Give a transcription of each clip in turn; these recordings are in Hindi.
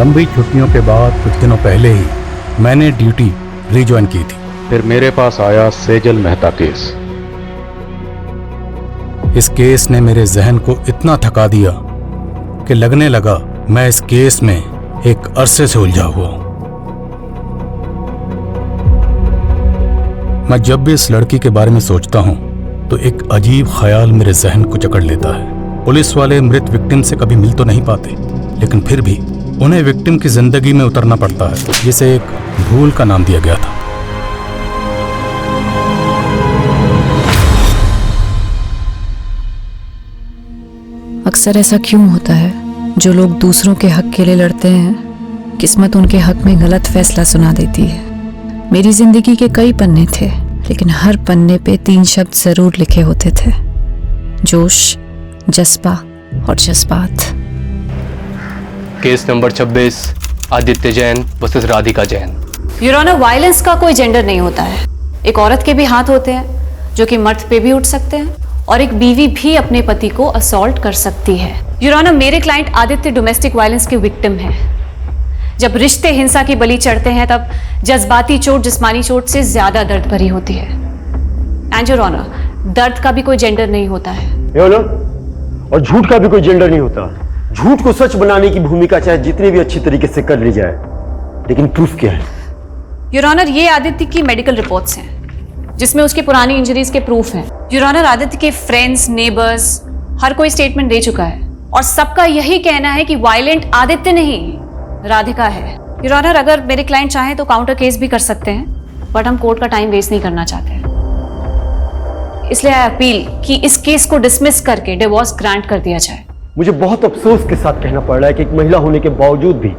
लंबी छुट्टियों के बाद कुछ दिनों पहले ही मैंने ड्यूटी रिज्वाइन की थी। फिर मेरे पास आया सेजल मेहता केस। इस केस ने मेरे जहन को इतना थका दिया कि लगने लगा मैं इस केस में एक अरसे से उलझा हुआ हूं। मैं जब भी इस लड़की के बारे में सोचता हूं तो एक अजीब ख्याल मेरे जहन को जकड़ लेता है। पुलिस वाले मृत विक्टिम से कभी मिल तो नहीं पाते, लेकिन फिर भी उन्हें विक्टिम की जिंदगी में उतरना पड़ता है, जिसे एक भूल का नाम दिया गया था। अक्सर ऐसा क्यों होता है? जो लोग दूसरों के हक के लिए लड़ते हैं, किस्मत उनके हक में गलत फैसला सुना देती है। मेरी जिंदगी के कई पन्ने थे, लेकिन हर पन्ने पे 3 शब्द जरूर लिखे होते थे: जोश, जज्बा और जज्बात। Case number 26, Aditya Jain versus Radhika Jain. Your honour, violence का कोई जेंडर नहीं होता है। एक औरत के भी हाथ होते हैं जो कि मर्द पे भी उठ सकते हैं, और एक बीवी भी अपने पति को असॉल्ट कर सकती है। योर ऑनर, मेरे क्लाइंट आदित्य डोमेस्टिक वायलेंस के विक्टिम हैं। जब रिश्ते हिंसा की बलि चढ़ते हैं तब जज्बाती चोट जिस्मानी चोट से ज्यादा दर्द भरी होती है। एंड योर ऑनर, दर्द का भी कोई जेंडर नहीं होता है। और झूठ का भी कोई जेंडर नहीं होता। झूठ को सच बनाने की भूमिका चाहे जितनी भी अच्छी तरीके से कर ली जाए, लेकिन प्रूफ क्या है? योर ऑनर, ये आदित्य की मेडिकल रिपोर्ट्स हैं जिसमें उसकी पुरानी इंजरीज के प्रूफ हैं। योर ऑनर, आदित्य के फ्रेंड्स, नेबर्स हर कोई स्टेटमेंट दे चुका है और सबका यही कहना है कि वायलेंट आदित्य नहीं, राधिका है। योर ऑनर, अगर मेरे क्लाइंट चाहें तो काउंटर केस भी कर सकते हैं, बट हम कोर्ट का टाइम वेस्ट नहीं करना चाहते, इसलिए आई अपील कि इस केस को डिसमिस करके डिवोर्स ग्रांट कर दिया जाए। मुझे बहुत अफसोस के साथ कहना पड़ रहा है कि एक महिला होने के बावजूद भी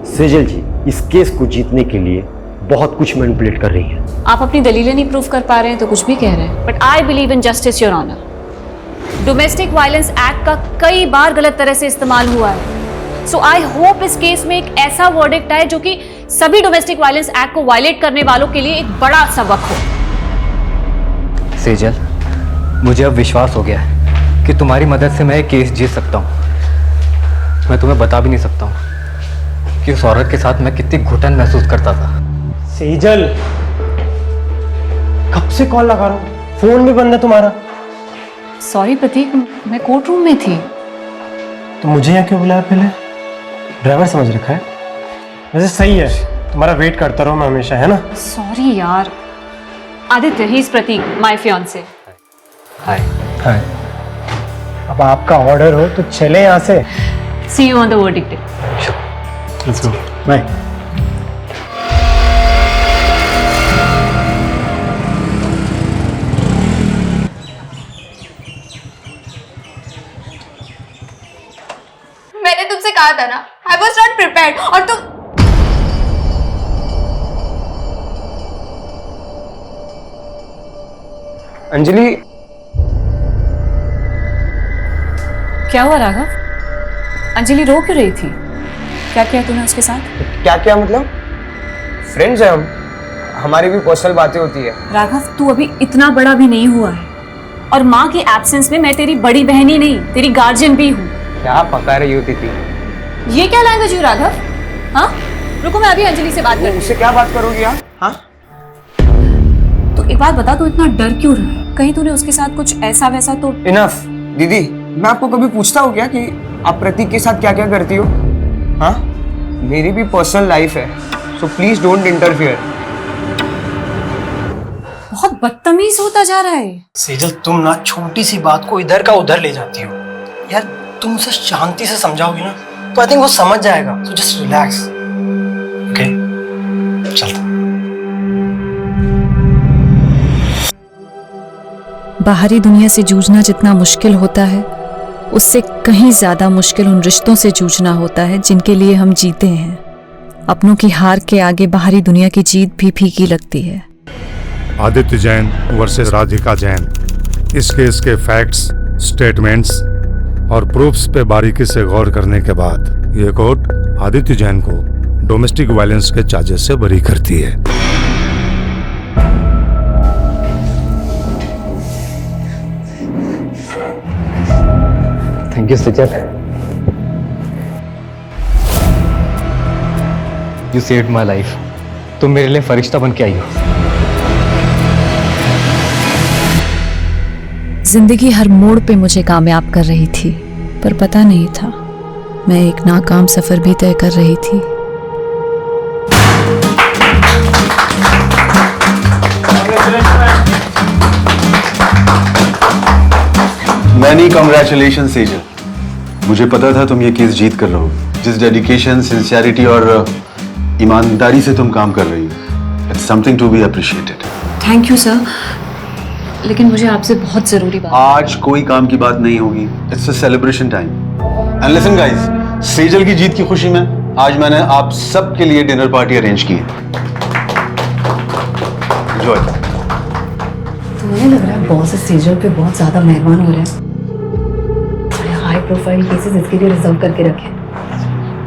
सेजल जी इस केस को जीतने के लिए बहुत कुछ मैनिपुलेट कर रही हैं। आप अपनी दलीलें नहीं प्रूव कर पा रहे हैं तो कुछ भी कह रहे हैं, but I believe in justice your honour. Domestic violence act का कई बार गलत तरह से इस्तेमाल हुआ है, सो आई होप इस केस में एक ऐसा वर्डिक्ट आए जो कि सभी डोमेस्टिक वायलेंस एक्ट को वायलेट करने वालों के लिए एक बड़ा सबक हो। सेजल, मुझे अब विश्वास हो गया है कि तुम्हारी मदद से मैं एक केस जीत सकता हूँ। मैं तुम्हें बता भी नहीं सकता हूँ कि उस औरत के साथ मैं कितनी घुटन महसूस करता था। सेजल, कब से कॉल लगा रहा हूँ, फोन भी बंद है तुम्हारा। सॉरी प्रतीक, मैं कोर्ट रूम में थी। तो मुझे यहाँ क्यों बुलाया? पहले ड्राइवर समझ रखा है। वैसे सही है, तुम्हारा वेट करता रहूँ मैं हमेशा, है ना? सॉरी यार। Aditya, he is Prateek, my fiancé. Hi. Hi. अब आपका ऑर्डर हो तो चले यहाँ से। See you on the verdict day. Let's go. Bye. मैंने तुमसे कहा था ना, I was not prepared, और तुम अंजलि, क्या हुआ राघव? अंजलि रो क्यों रही थी? क्या किया तूने उसके साथ? क्या क्या मतलब? फ्रेंड्स हैं हम, हमारी भी पर्सनल बातें होती है। राघव, तू अभी इतना बड़ा भी नहीं हुआ है, और माँ के एब्सेंस में मैं तेरी बड़ी बहन ही नहीं, तेरी गार्जियन भी हूँ। क्या पका रही होती थी? ये क्या लैंग्वेज हुई राघव? हाँ, रुको, मैं अभी अंजलि से बात करती हूँ। उससे क्या बात करोगी आप? हाँ, तो एक बात बता, तू इतना डर क्यों रहा है? कहीं तूने उसके साथ कुछ ऐसा वैसा तो? इनफ। दीदी, मैं आपको कभी पूछता हूँ क्या कि आप प्रतीक के साथ क्या क्या करती हो? हाँ, मेरी भी पर्सनल लाइफ है, सो प्लीज डोंट इंटरफियर। बहुत बदतमीज होता जा रहा है। सेजल, तुम ना छोटी सी बात को इधर का उधर ले जाती हो यार। तुम उसे शांति से समझाओगी ना तो आई थिंक वो समझ जाएगा। So just relax, okay? चलता। बाहरी दुनिया से जूझना जितना मुश्किल होता है, उससे कहीं ज्यादा मुश्किल उन रिश्तों से जूझना होता है जिनके लिए हम जीते हैं। अपनों की हार के आगे बाहरी दुनिया की जीत भी फीकी लगती है। आदित्य जैन वर्सेस राधिका जैन। इस केस के फैक्ट्स, स्टेटमेंट्स और प्रूफ्स पे बारीकी से गौर करने के बाद ये कोर्ट आदित्य जैन को डोमेस्टिक वायलेंस के चार्जेस से बरी करती है। Thank you Sejal. You saved my life. तुम मेरे लिए फरिश्ता बन के आई हो। जिंदगी हर मोड़ पे मुझे कामयाब कर रही थी, पर पता नहीं था मैं एक नाकाम सफर भी तय कर रही थी। Many congratulation Sejal. मुझे पता था तुम ये केस जीत कर रहो। जिस डेडिकेशन, सिंसियरिटी और ईमानदारी से तुम काम कर रही हो, it's something to be appreciated. Thank you sir, लेकिन मुझे आपसे बहुत जरूरी बात। आज कोई काम की बात नहीं होगी। It's a celebration time. And listen guys, Sejal की जीत की खुशी में आज मैंने आप सबके लिए डिनर पार्टी अरेंज की है। एंजॉय। मुझे लग रहा है बॉस सेजल पे बहुत ज्यादा मेहरबान हो रहे हैं। थोड़े हाई प्रोफाइल केसेस इसके लिए रिजर्व करके रखे।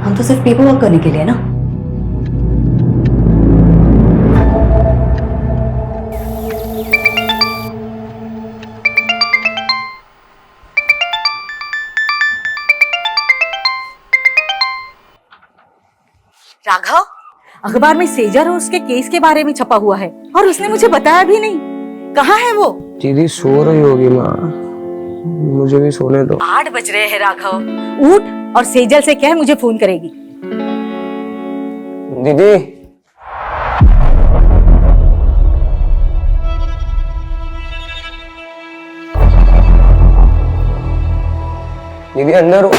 हम तो सिर्फ पेपर वर्क करने के लिए ना। राघव, अखबार में सेजल और उसके केस के बारे में छपा हुआ है और उसने मुझे बताया भी नहीं। कहाँ है वो? दीदी सो रही होगी माँ, मुझे भी सोने दो। 8 बज रहे हैं राघव, उठ और सेजल से कह मुझे फोन करेगी। दीदी दीदी अंदर हो।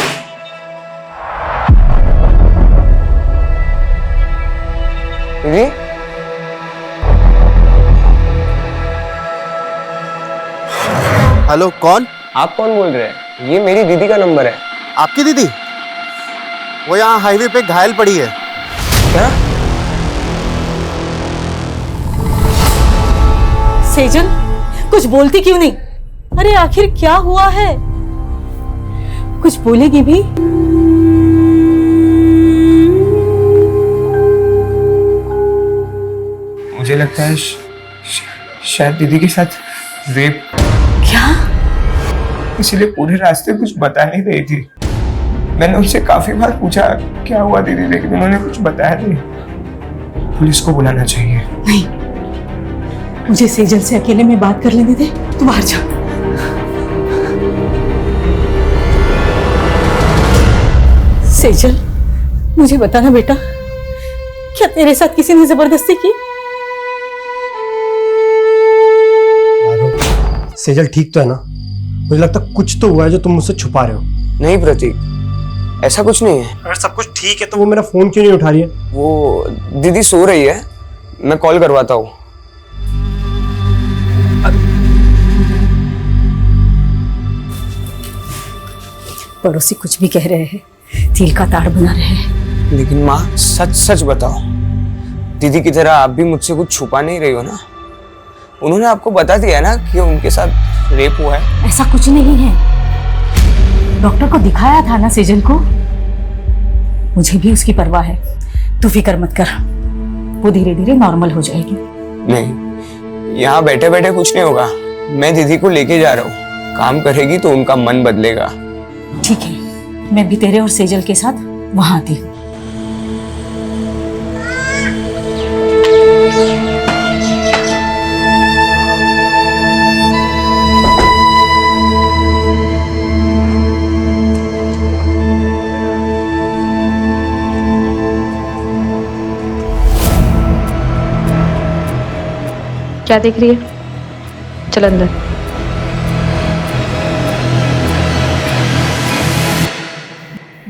दीदी हेलो, कौन? आप कौन बोल रहे हैं? ये मेरी दीदी का नंबर है। आपकी दीदी? वो यहाँ हाईवे पे घायल पड़ी है। क्या? सेजल कुछ बोलती क्यों नहीं? अरे आखिर क्या हुआ है? कुछ बोलेगी भी? मुझे लगता है शायद दीदी के साथ रेप। क्या? इसलिए पूरे रास्ते कुछ बता नहीं रही थी। मैंने उनसे काफी बार पूछा क्या हुआ दीदी, लेकिन उन्होंने कुछ बताया नहीं। पुलिस को बुलाना चाहिए। नहीं, मुझे सेजल से अकेले में बात कर लेने दे। तू बाहर जा। सेजल, मुझे बताना बेटा, क्या तेरे साथ किसी ने जबरदस्ती की? सेजल ठीक तो है ना? मुझे लगता है कुछ तो हुआ है जो तुम मुझसे छुपा रहे हो। नहीं प्रतीक, ऐसा कुछ नहीं है। अगर सब कुछ ठीक है तो वो मेरा फोन क्यों नहीं उठा रही है? वो दीदी सो रही है, मैं कॉल करवाता हूँ। पड़ोसी कुछ भी कह रहे हैं, तिल का ताड़ बना रहे हैं। लेकिन माँ सच सच बताओ, दीदी की तरह आप भी मुझसे कुछ छुपा नहीं रही हो ना? उन्होंने आपको बता दिया ना कि उनके साथ रेप हुआ है। ऐसा कुछ नहीं है, डॉक्टर को दिखाया था ना सेजल को। मुझे भी उसकी परवाह है, तू फिक्र मत कर, वो धीरे धीरे नॉर्मल हो जाएगी। नहीं, यहाँ बैठे बैठे कुछ नहीं होगा। मैं दीदी को लेके जा रहा हूँ, काम करेगी तो उनका मन बदलेगा। ठीक है, मैं भी तेरे और सेजल के साथ वहां आती हूँ। क्या देख रही है? चल अंदर।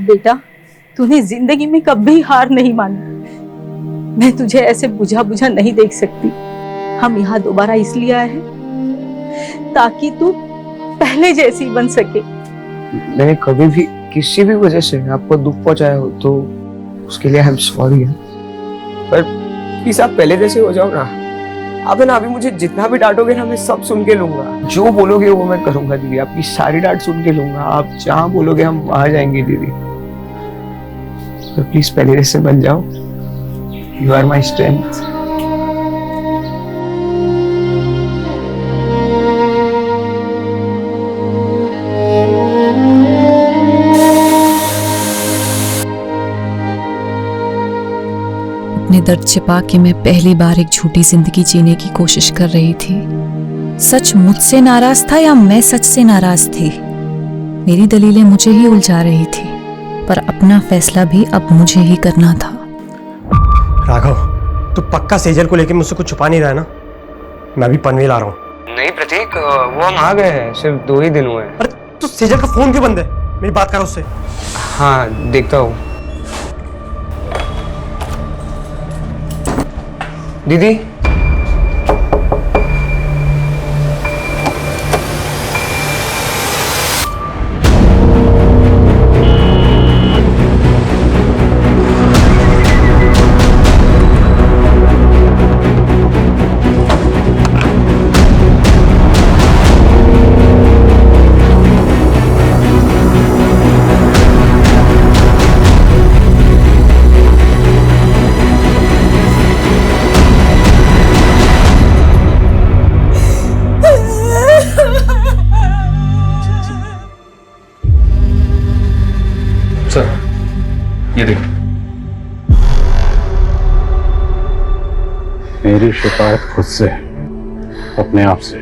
बेटा, तूने जिंदगी में कभी हार नहीं मानी। मैं तुझे ऐसे बुझा बुझा नहीं देख सकती। हम यहाँ दोबारा इसलिए आए हैं ताकि तू पहले जैसी बन सके। मैंने कभी भी किसी भी वजह से आपको दुख पहुंचाया हो तो उसके लिए आई एम सॉरी। पर प्लीज आप पहले जैसे हो जाओ ना। आप है ना, अभी मुझे जितना भी डांटोगे ना, मैं सब सुन के लूंगा। जो बोलोगे वो मैं करूंगा दीदी, आपकी सारी डांट सुन के लूंगा। आप जहाँ बोलोगे हम वहां जाएंगे दीदी। तो प्लीज पहले जैसे बन जाओ। You are my strength. दर्द छिपा के मैं पहली बार एक झूठी जिंदगी जीने की कोशिश कर रही थी। सच मुझसे नाराज था या मैं सच से नाराज थी? मेरी दलीलें मुझे ही उलझा रही थी, पर अपना फैसला भी अब मुझे ही करना था। राघव, तू पक्का सेजल को लेके मुझसे कुछ छुपा नहीं रहा है ना? मैं भी पनवेल आ रहा हूँ। नहीं प्रतीक, वो हम आ गए हैं, सिर्फ 2 ही दिन हुए हैं। अरे तू सेजल का फोन क्यों बंद है? मेरी बात करो उससे। हाँ देखता हूँ। दीदी, सर ये देखो, मेरी शिकायत खुद से, अपने आप से।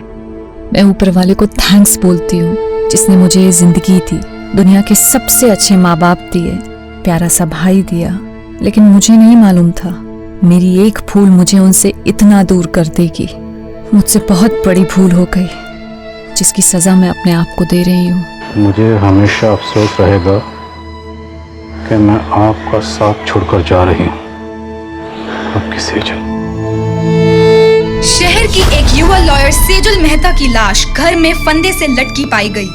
मैं ऊपर वाले को थैंक्स बोलती हूँ जिसने मुझे ये जिंदगी दी, दुनिया के सबसे अच्छे माँ बाप दिए, प्यारा सा भाई दिया। लेकिन मुझे नहीं मालूम था मेरी एक भूल मुझे उनसे इतना दूर कर देगी। मुझसे बहुत बड़ी भूल हो गई जिसकी सजा मैं अपने आप को दे रही हूँ। मुझे हमेशा अफसोस रहेगा कि मैं आपका साथ छोड़कर जा रही हूँ। आपकी सेजल। शहर की एक युवा लॉयर सेजल मेहता की लाश घर में फंदे से लटकी पाई गई।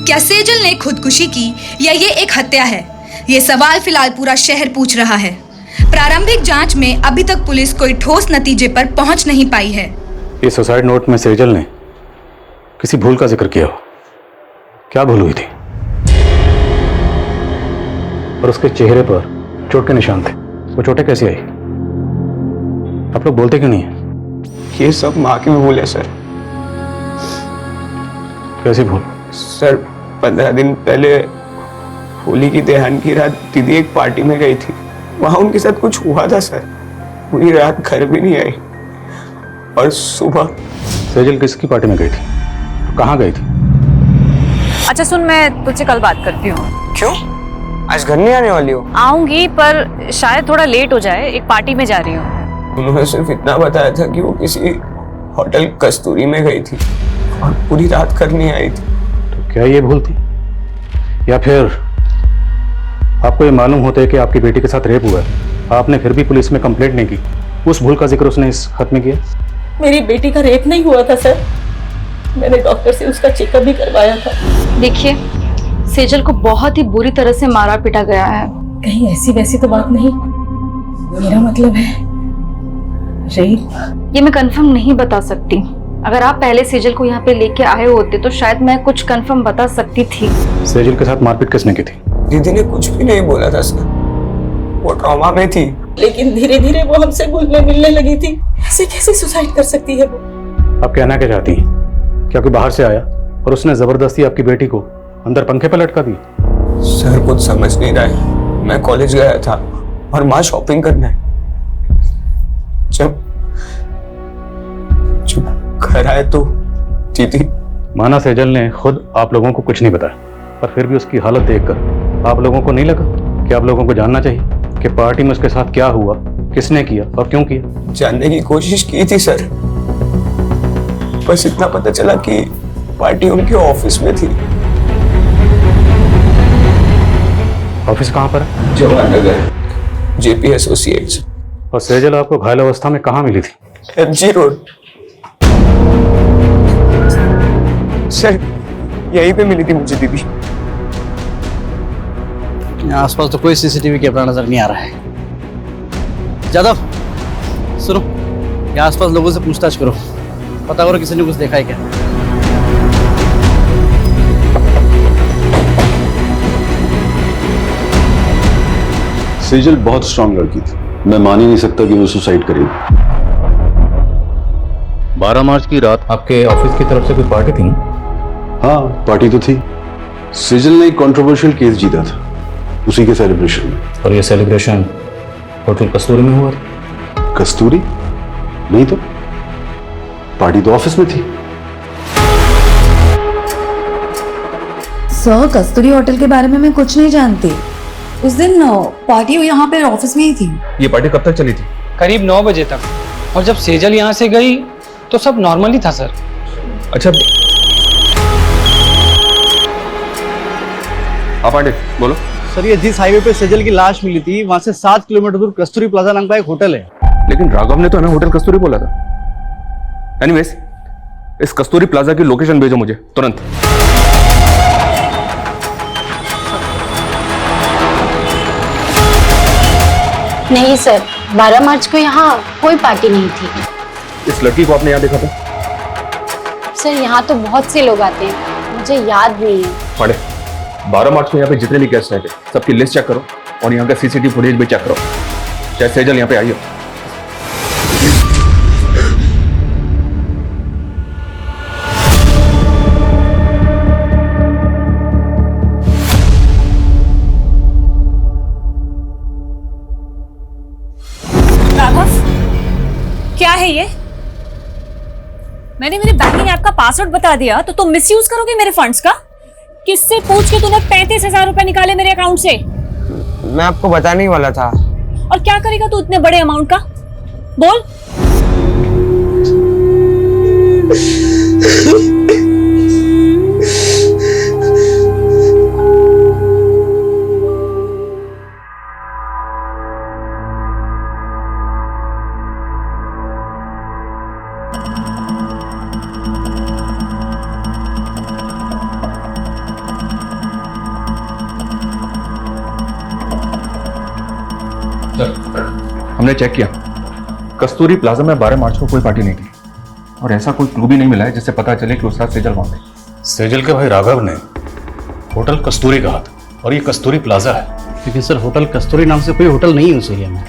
क्या सेजल ने खुदकुशी की या ये एक हत्या है? ये सवाल फिलहाल पूरा शहर पूछ रहा है। प्रारंभिक जांच में अभी तक पुलिस कोई ठोस नतीजे पर पहुंच नहीं पाई है। ये सुसाइड नोट में सेजल ने किसी भूल का जिक्र किया हो। क्या भूल हुई थी? और उसके चेहरे पर चोट के निशान थे। वो चोटें कैसी आई? आप लोग बोलते क्यों नहीं है? ये सब माँ की भूल है सर। कैसी भूल? सर 15 दिन पहले होली की दहन की रात दीदी एक पार्टी में गई थी। वहां उनके साथ कुछ हुआ था सर। पूरी रात घर भी नहीं आई और सुबह। सेजल किसकी पार्टी में गई थी? कहाँ गई थी? अच्छा सुन, मैं तुझसे कल बात करती हूँ। क्यों? आज घर नहीं आने वाली हो? आऊंगी, पर शायद थोड़ा लेट हो जाए, एक पार्टी में जा रही हूँ। उन्होंने सिर्फ इतना बताया था कि वो किसी होटल कस्तूरी में गई थी और पूरी रात घर नहीं आई थी। तो क्या ये भूल थी? या फिर आपको ये मालूम होता है कि आपकी बेटी के साथ रेप हुआ है, आपने फिर भी पुलिस में कंप्लेंट नहीं की? उस भूल का जिक्र उसने इस खत में किया। मेरी बेटी का रेप नहीं हुआ था सर। मैंने डॉक्टर से उसका चेकअप भी करवाया था। देखिए, सेजल को बहुत ही बुरी तरह से मारा पीटा गया है। कहीं ऐसी वैसी तो बात नहीं? मेरा मतलब है ये मैं कंफर्म नहीं बता सकती। अगर आप पहले सेजल को यहाँ पे लेके आए होते तो शायद मैं कुछ कंफर्म बता सकती थी। सेजल के साथ मारपीट किसने की थी? दीदी ने कुछ भी नहीं बोला था सर। वो ट्रॉमा में थी। लेकिन धीरे धीरे वो हमसे घुलने मिलने लगी थी। ऐसे कैसे सुसाइड कर सकती है वो? आप कहना क्या चाहती हैं? क्या कोई बाहर से आया और उसने जबरदस्ती आपकी बेटी को अंदर पंखे पर लटका दिया? सर कुछ समझ नहीं रहा है। मैं कॉलेज गया था और माँ शॉपिंग करना है। जब घर आए तो दीदी। माना सेजल ने खुद आप लोगों को कुछ नहीं बताया, पर फिर भी उसकी हालत देखकर आप लोगों को नहीं लगा कि आप लोगों को जानना चाहिए कि पार्टी में उसके साथ क्या हुआ, किसने किया और क्यों किया? जानने की कोशिश की थी सर, बस इतना पता चला कि पार्टी उनके ऑफिस में थी। ऑफिस कहाँ पर है? Jawahar Nagar, JP associates. और सेजल आपको घायल अवस्था में कहाँ मिली थी? MG road. सर यहीं पे मिली थी मुझे दीदी। आसपास तो कोई सीसीटीवी कैमरा नजर नहीं आ रहा है। जादव सुनो, यहाँ आसपास लोगों से पूछताछ करो, पता करो किसी ने कुछ देखा है क्या। सेजल बहुत स्ट्रांग लड़की थी। मैं मान ही नहीं सकता कि वो सुसाइड करेगी। 12 मार्च की रात आपके ऑफिस की तरफ से कोई पार्टी थी? हाँ, पार्टी तो थी। सेजल ने एक कंट्रोवर्शियल केस जीता था, उसी के सेलिब्रेशन में। और ये सेलिब्रेशन होटल कस्तूरी में हुआ था? कस्तूरी? नहीं तो पार्टी तो ऑफिस में थी। सर, कस्तूरी होटल के बारे में मैं कुछ नहीं जानती। उस दिन पार्टी यहाँ पे ऑफिस में ही थी। ये पार्टी कब तक चली थी? करीब 9 बजे तक, और जब सेजल यहाँ से गई तो सब नॉर्मल ही था सर। अच्छा, हाँ पांडे बोलो। सर, ये जिस हाईवे पे सेजल की लाश मिली थी वहां से 7 किलोमीटर दूर कस्तूरी प्लाजा नाम का एक होटल है। लेकिन राघव ने तो हमें होटल कस्तूरी बोला था। एनीवेज, इस कस्तूरी प्लाजा की लोकेशन भेजो मुझे तुरंत। नहीं सर, 12 मार्च को यहाँ कोई पार्टी नहीं थी। इस लड़की को आपने यहाँ देखा था? सर, यहाँ तो बहुत से लोग आते हैं, मुझे याद नहीं है। पांडे, 12 मार्च को यहाँ पे जितने भी गेस्ट आए थे सबकी लिस्ट चेक करो और यहाँ का सीसीटीवी फुटेज भी चेक करो। चाहे सेजल यहाँ पे आई हो। क्या है ये? मैंने मेरे बैंकिंग ऐप का पासवर्ड बता दिया तो तुम मिसयूज करोगे मेरे फंड्स का? किससे पूछ के तूने 35,000 रुपए निकाले मेरे अकाउंट से? मैं आपको बताने ही वाला था। और क्या करेगा तू इतने बड़े अमाउंट का? बोल। हमने चेक किया, कस्तूरी प्लाजा में 12 मार्च को कोई पार्टी नहीं थी और ऐसा कोई क्लू भी नहीं मिला है जिससे पता चले कि उस रात सेजल वहां गई। सेजल के भाई राघव ने होटल कस्तूरी कहा था और ये कस्तूरी प्लाजा है। लेकिन सर, होटल कस्तूरी नाम से कोई होटल नहीं है उस एरिया में।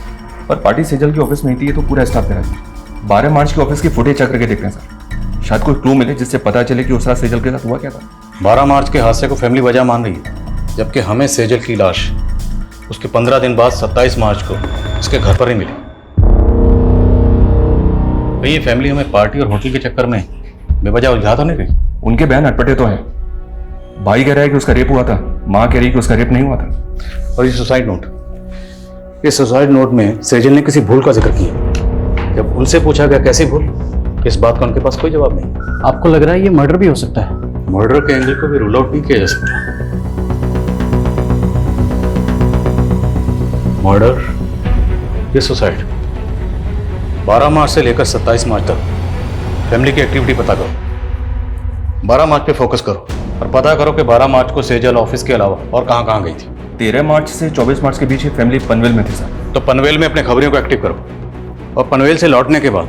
पर पार्टी सेजल की ऑफिस में ही थी, ये तो पूरा स्टाफ कह रहा है। 12 मार्च की ऑफिस की फुटेज चेक करके देख रहे हैं सर, शायद कोई क्लू मिले जिससे पता चले कि उस रात सेजल के साथ हुआ क्या था। 12 मार्च के हादसे को फैमिली वजह मान रही है, जबकि हमें सेजल की लाश उसके 15 दिन बाद 27 मार्च को उसके घर पर ही मिली। तो ये फैमिली हमें पार्टी और होटल के चक्कर में बेवजह उलझा तो नहीं रही। उनके बयान अटपटे तो हैं। भाई कह रहा है कि उसका रेप हुआ था, माँ कह रही है कि उसका रेप नहीं हुआ था। और ये सुसाइड नोट, इस सुसाइड नोट में सेजल ने किसी भूल का जिक्र किया। जब उनसे पूछा गया कैसी भूल, इस बात का उनके पास कोई जवाब नहीं। आपको लग रहा है ये मर्डर भी हो सकता है? मर्डर के एंगल को भी रूल आउट नहीं किया जा सकता। मर्डर या सुसाइड, 12 मार्च से लेकर 27 मार्च तक फैमिली की एक्टिविटी पता करो। 12 मार्च पे फोकस करो और पता करो कि 12 मार्च को सेजल ऑफिस के अलावा और कहाँ गई थी। 13 मार्च से 24 मार्च के बीच फैमिली पनवेल में थी सर। तो पनवेल में अपने खबरियों को एक्टिव करो और पनवेल से लौटने के बाद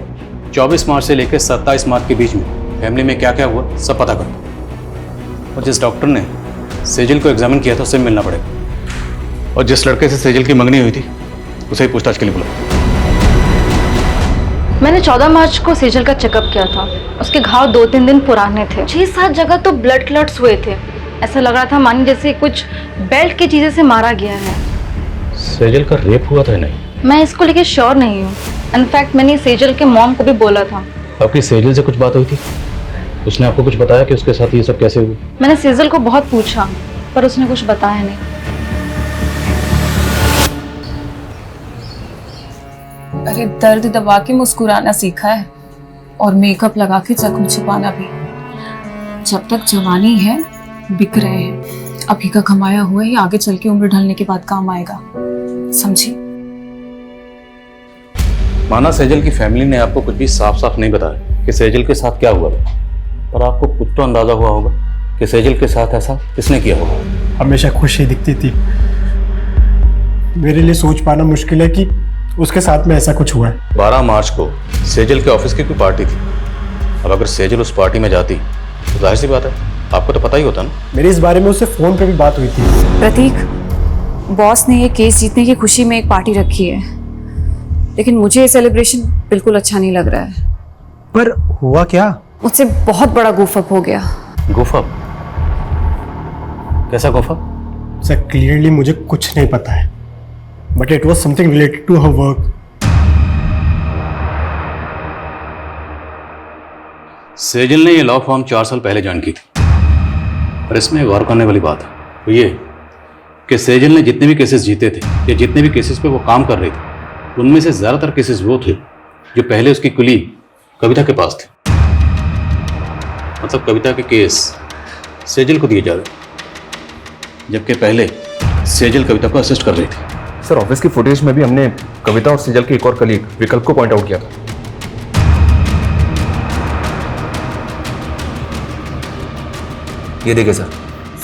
24 मार्च से लेकर 27 मार्च के बीच में फैमिली में क्या क्या हुआ सब पता करो। और जिस डॉक्टर ने सेजल को एग्जामिन किया था उससे मिलना पड़ेगा, और जिस लड़के से सेजल की मंगनी हुई थी उसे पूछताछ के लिए बुलाओ। मैंने 14 मार्च को सेजल का चेकअप किया था। उसके घाव 2-3 दिन पुराने थे। 6-7 जगह तो ब्लड क्लॉट्स हुए थे। ऐसा लग रहा था मानो जैसे कुछ बेल्ट की चीजें से मारा गया है। सेजल का रेप हुआ था? नहीं, मैं इसको लेके श्योर नहीं हूँ। इनफैक्ट मैंने सेजल के मॉम को भी बोला था। आपकी सेजल से कुछ बात हुई थी? उसने आपको कुछ बताया कि उसके साथ ये सब कैसे हुआ? मैंने सेजल को बहुत पूछा पर उसने कुछ बताया नहीं। अरे दर्द दबा के मुस्कुराना सीखा है और मेकअप लगा के जख्म छुपाना भी। जब तक जवानी है बिक रहे हैं। अभी का कमाया हुआ ही आगे चल के उम्र ढलने के बाद काम आएगा, समझी? माना सेजल की फैमिली ने आपको कुछ भी साफ साफ नहीं बताया कि सेजल के साथ क्या हुआ था, पर आपको कुछ तो अंदाजा हुआ होगा कि सेजल के साथ ऐसा किसने किया होगा। हमेशा खुश ही दिखती थी। मेरे लिए सोच पाना मुश्किल है कि उसके साथ में ऐसा कुछ हुआ है। 12 मार्च को सेजल के ऑफिस की कोई पार्टी थी। अब अगर सेजल उस पार्टी में जाती तो जाहिर सी बात है आपको तो पता ही होता ना। मेरी इस बारे में उससे फोन पे भी बात हुई थी। प्रतीक, बॉस ने ये केस जीतने की खुशी में एक पार्टी रखी है, लेकिन मुझे ये सेलिब्रेशन बिल्कुल अच्छा नहीं लग रहा है। पर हुआ क्या? मुझसे बहुत बड़ा गुफअप हो गया। गुफअप? कैसा गुफअप? सर क्लियरली मुझे कुछ नहीं पता है, but it was something related to her work. Sejal ने ये लॉ फॉर्म 4 साल पहले ज्वाइन की थी। पर इसमें गौर करने वाली बात है वो ये कि सेजल ने जितने भी केसेस जीते थे या जितने भी केसेस पे वो काम कर रही थी, उनमें से ज़्यादातर केसेस वो थे जो पहले उसकी कुली कविता के पास थे। मतलब कविता के केस सेजल को दिए जा रहे, जबकि पहले सेजल कविता को असिस्ट कर रही थी। सर ऑफिस की फुटेज में भी हमने कविता और सेजल के एक और कलीग विकल्प को पॉइंट आउट किया था। ये देखिए सर,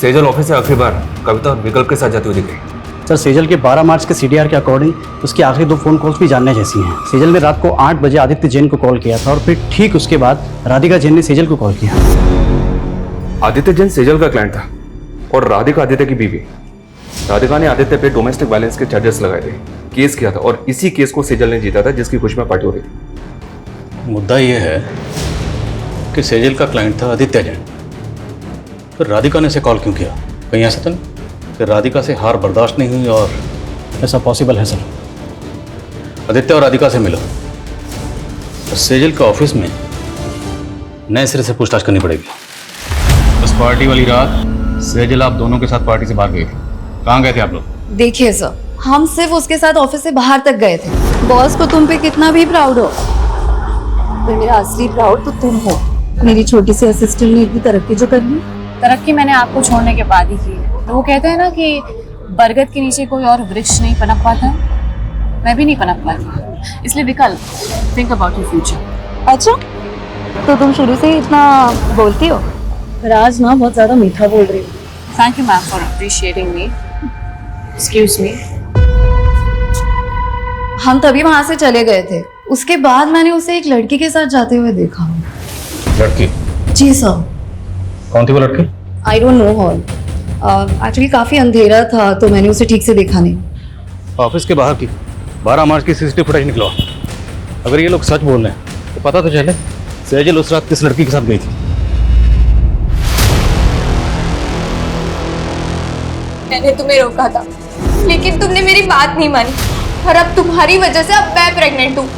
सेजल ऑफिस से आखिरी बार कविता और विकल्प के साथ जाती हुई दिख रही। सर सेजल के 12 मार्च के सीडीआर के अकॉर्डिंग उसकी आखिरी 2 फोन कॉल्स भी जानने जैसी हैं। सेजल ने रात को 8 बजे आदित्य जैन को कॉल किया था और फिर ठीक उसके बाद राधिका जैन ने सेजल को कॉल किया। आदित्य जैन सेजल का क्लाइंट था और राधिका आदित्य की बीवी। राधिका ने आदित्य पे डोमेस्टिक वायलेंस के चार्जेस लगाए थे, केस किया था और इसी केस को सेजल ने जीता था जिसकी खुशी में पार्टी हो रही थी। मुद्दा ये है कि सेजल का क्लाइंट था आदित्य जैन, फिर राधिका ने इसे कॉल क्यों किया? कहीं ऐसा तो नहीं कि राधिका से हार बर्दाश्त नहीं हुई? और ऐसा पॉसिबल है सर। आदित्य और राधिका से मिलो और सेजल के ऑफिस में नए सिरे से पूछताछ करनी पड़ेगी। उस पार्टी वाली रात सेजल आप दोनों के साथ पार्टी से बाहर गए थे, कहाँ गए थे आप लोग? देखिए सर, हम सिर्फ उसके साथ ऑफिस से बाहर तक गए थे। बॉस को तुम पे कितना भी प्राउड हो, तो मेरा असली प्राउड तो तुम हो। मेरी छोटी सी असिस्टेंट ने इतनी तरक्की जो करनी। तरक्की मैंने आपको छोड़ने के बाद ही की है। तो वो कहते हैं ना कि बरगद के नीचे कोई और वृक्ष नहीं पनप पाता, मैं भी नहीं पनप पाती। इसलिए विकल्प, थिंक अबाउट योर फ्यूचर। अच्छा, तो तुम शुरू से ही इतना बोलती हो? राज ना बहुत ज्यादा मीठा बोल रही हो। Thank you ma'am for appreciating me. Excuse me. हम तभी वहां से चले गए थे। उसके बाद मैंने उसे एक लड़की के साथ जाते हुए देखा। लड़की? जी सर। कौन थी वो लड़की? I don't know her. Actually काफी अंधेरा था तो मैंने उसे ठीक से देखा नहीं। ऑफिस के बाहर की 12 मार्च की सीसीटीवी फुटेज निकलवा। अगर ये लोग सच बोल रहे हैं तो पता तो चले सेजल उस रात किस लड़की के साथ गई थी। मैंने तुम्हें रोका था, लेकिन तुमने मेरी बात नहीं मानी और अब तुम्हारी वजह से अब मैं प्रेग्नेंट हूँ।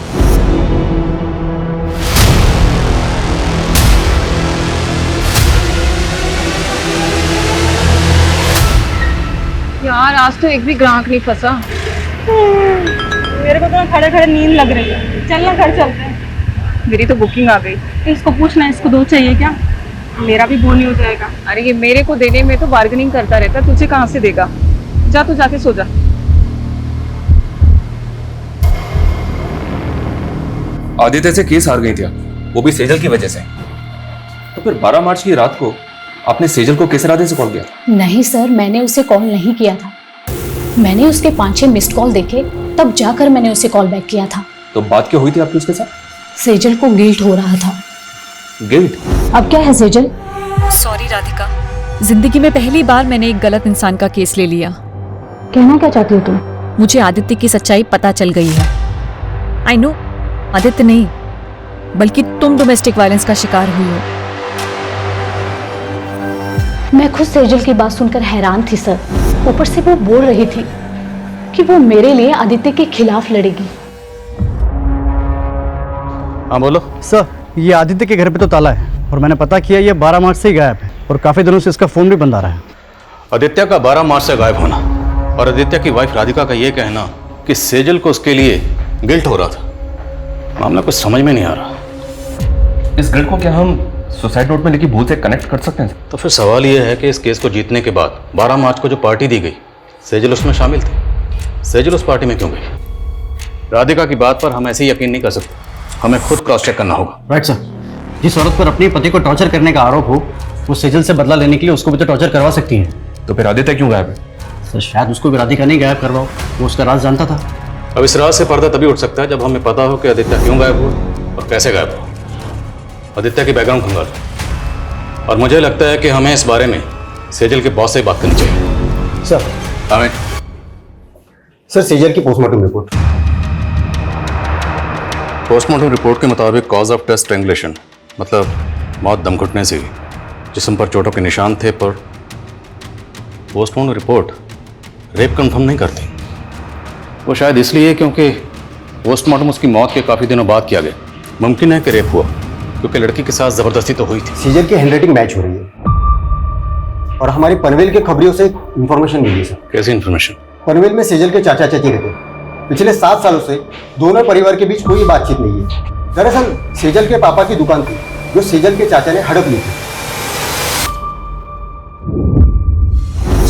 यार आज तो एक भी ग्राहक नहीं फंसा। मेरे को तो खड़े खड़े नींद लग रही है। चल ना घर चलते हैं। मेरी तो बुकिंग आ गई। इसको पूछना, इसको 2 चाहिए क्या? मेरा भी बोनी हो जाएगा। अरे ये मेरे को देने में तो बार्गेनिंग करता रहता, तुझे कहाँ से देगा? जा तो जाके सो जा। आदित्य से केस हार गई थी, वो भी सेजल की वजह से। तो फिर 12 मार्च की रात को आपने सेजल को किस इरादे से कॉल किया? नहीं सर, मैंने उसे कॉल नहीं किया था। मैंने उसके 5-6 मिस्ड कॉल देखे, तब जाकर मैंने उसे कॉल बैक किया था। तो बात क्या हुई थी आपकी उसके साथ? सेजल को गिल्ट हो रहा था। गिल्ट? अब क्या है सेजल? सॉरी राधिका, जिंदगी में पहली बार मैंने एक गलत इंसान का केस ले लिया। कहना क्या चाहती हो तुम? मुझे आदित्य की सच्चाई पता चल गई है। आई नो, आदित्य नहीं बल्कि तुम डोमेस्टिक वायलेंस का शिकार हुई हो। मैं खुद सेजल की बात सुनकर हैरान थी सर। ऊपर से वो बोल रही थी कि वो मेरे लिए आदित्य के खिलाफ लड़ेगी। हाँ बोलो सर। ये आदित्य के घर पे तो ताला है और मैंने पता किया ये 12 मार्च से ही गायब है और काफी दिनों से इसका फोन भी बंद आ रहा है। आदित्य का 12 मार्च से गायब होना और आदित्य की वाइफ राधिका का ये कहना कि सेजल को उसके लिए गिल्ट हो रहा था, मामला कुछ समझ में नहीं आ रहा। इस गिल्ट को क्या हम सुसाइड नोट में लिखी भूल से कनेक्ट कर सकते हैं? तो फिर सवाल ये है कि इस केस को जीतने के बाद 12 मार्च को जो पार्टी दी गई, सेजल उसमें शामिल थी। सेजल उस पार्टी में क्यों गई? राधिका की बात पर हम ऐसे ही यकीन नहीं कर सकते, हमें खुद क्रॉस चेक करना होगा। Right sir. जिस औरत पर अपने पति को टॉर्चर करने का आरोप हो, वो सेजल से बदला लेने के लिए उसको भी तो टॉर्चर करवा सकती है। तो फिर आदित्य क्यों गायब है? सर शायद उसको भी राधिका नहीं गायब करवाओ, वो उसका राज जानता था। अब इस राज से पर्दा तभी उठ सकता है जब हमें पता हो कि आदित्य क्यों गायब हुआ और कैसे गायब हुआ। आदित्य की बैकग्राउंड खंगाल, और मुझे लगता है कि हमें इस बारे में सेजल के बॉस से बात करनी चाहिए। सर हमें सर सेजल की पोस्टमार्टम रिपोर्ट। पोस्टमार्टम रिपोर्ट के मुताबिक कॉज ऑफ डेथ स्ट्रैंगुलेशन, मतलब मौत दम घुटने से। जिस्म पर चोटों के निशान थे, पर पोस्टमार्टम रिपोर्ट रेप कंफर्म नहीं करती। वो शायद इसलिए क्योंकि पोस्टमार्टम उसकी मौत के काफ़ी दिनों बाद किया गया। मुमकिन है कि रेप हुआ, क्योंकि लड़की के साथ जबरदस्ती तो हुई थी। सेजल की हैंडराइटिंग मैच हो रही है और हमारी पनवेल के खबरियों से इंफॉर्मेशन मिली है सर। कैसी इंफॉर्मेशन? पनवेल में सेजल के चाचा चाची रहते हैं। पिछले 7 सालों से दोनों परिवार के बीच कोई बातचीत नहीं है। दरअसल सेजल के पापा की दुकान थी जो सेजल के चाचा ने हड़प ली थी।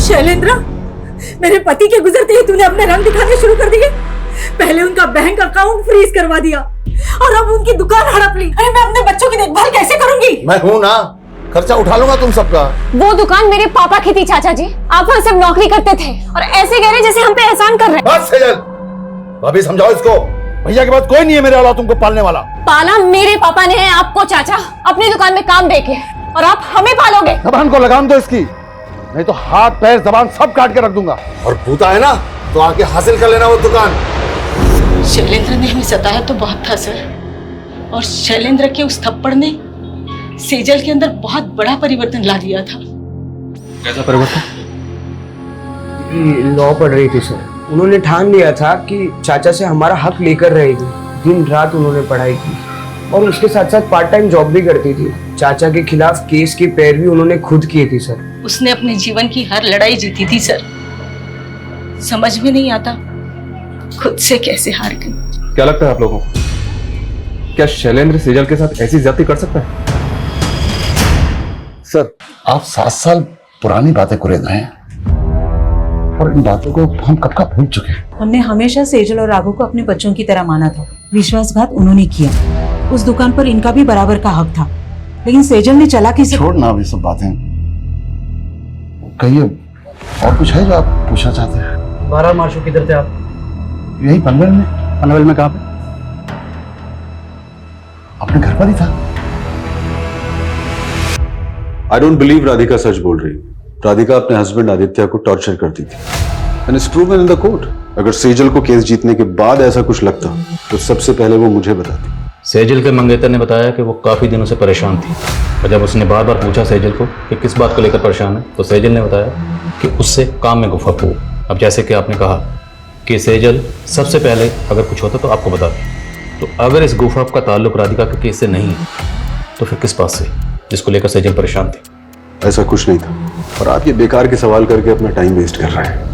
शैलेंद्र, मेरे पति के गुजरते ही तूने अपने रंग दिखाने शुरू कर दिए। पहले उनका बैंक अकाउंट फ्रीज करवा दिया और अब उनकी दुकान हड़प ली। अरे मैं अपने बच्चों की देखभाल कैसे करूंगी? मैं हूं ना, खर्चा उठा लूंगा तुम सबका। वो दुकान मेरे पापा की थी चाचा जी। आप वहाँ सिर्फ नौकरी करते थे और ऐसे कह रहे जैसे हम पे एहसान कर रहे हैं। बस सेजल, भाभी समझाओ इसको। भैया के बाद कोई नहीं है मेरे अलावा तुमको पालने वाला। पाला मेरे पापा ने है आपको चाचा, अपनी दुकान में काम देके, और आप हमें पालोगे। जबान को लगाम दो इसकी, नहीं तो हाथ पैर जबान सब काट के रख दूंगा। और भूता है ना तो आके हासिल कर लेना वो दुकान। शैलेंद्र ने हमें सताया तो बहुत था सर, और शैलेंद्र के उस थप्पड़ ने सेजल के अंदर बहुत बड़ा परिवर्तन ला दिया था। कैसा परिवर्तन? लॉ पढ़ रही थी सर। उन्होंने ठान लिया था कि चाचा से हमारा हक लेकर रहेगी। दिन रात उन्होंने पढ़ाई की और उसके साथ साथ पार्ट टाइम जॉब भी करती थी। चाचा के खिलाफ केस की पैरवी उन्होंने खुद की थी सर। उसने अपने जीवन की हर लड़ाई जीती थी सर। समझ में नहीं आता खुद से कैसे हार गई। क्या लगता है आप लोगों को, क्या शैलेंद्र सेजल के साथ ऐसी ज्यादती कर सकता है? सर, आप 7 साल पुरानी बातें कुरेद रहे हैं और इन बातों को हम कब का भूल चुके हैं। हमने हमेशा सेजल और राघव को अपने बच्चों की तरह माना था। विश्वासघात उन्होंने किया। उस दुकान पर इनका भी बराबर का हक था, लेकिन सेजल ने चालाकी से। छोड़ना अभी सब बातें, कहिए और कुछ है जो आप पूछना चाहते हैं? 12 मार्च को किधर थे आप? यही पनवेल में। पनवेल में कहाँ पे? अपने घर पर ही था। आई डोंट बिलीव राधिका सच बोल रही। राधिका अपने हस्बैंड आदित्य को टॉर्चर करती थी and it's proven in the court. अगर सेजल को केस जीतने के बाद ऐसा कुछ लगता तो सबसे पहले वो मुझे बताती। सेजल के मंगेतर ने बताया कि वो काफी दिनों से परेशान थी और जब उसने बार बार पूछा सेजल को कि किस बात को लेकर परेशान है तो सेजल ने बताया कि उससे काम में गुफा हो। अब जैसे कि आपने कहा कि सेजल सबसे पहले अगर कुछ होता तो आपको बताती, तो अगर इस गुफा का ताल्लुक राधिका के केस से नहीं है तो फिर किस बात से जिसको लेकर सेजल परेशान थी? ऐसा कुछ नहीं था और आप ये बेकार के सवाल करके अपना टाइम वेस्ट कर रहे हैं।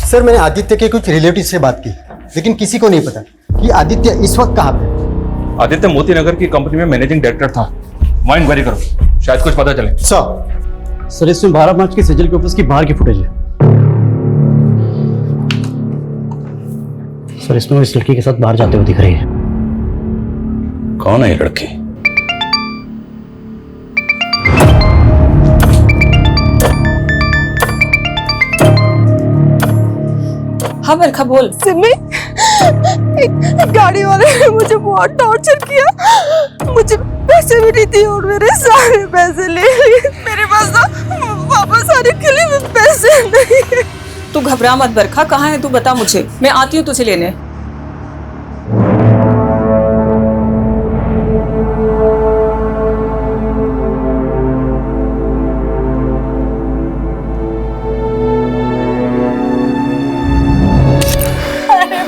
सर, मैंने आदित्य के कुछ रिलेटिव से बात की, लेकिन किसी को नहीं पता कि आदित्य इस वक्त कहाँ पे। आदित्य मोती नगर की कंपनी में मैनेजिंग डायरेक्टर था। वहाँ इंक्वायरी करो, शायद कुछ पता चले। सर इसमें 12 मार्च की सेजल के ऑफिस की बाहर की फुटेज है। सर इसमें वो इस लड़की के साथ बाहर जाते हुए दिख रही है। कौन है ये लड़की? हाँ बरखा बोल। सिमी, एक गाड़ी वाले ने मुझे बहुत टॉर्चर किया। मुझे पैसे भी नहीं दिए और मेरे सारे पैसे ले लिए। मेरे पास तो वापस आने के लिए पैसे नहीं है। तू घबरा मत बरखा, कहाँ है तू बता मुझे, मैं आती हूँ तुझे लेने।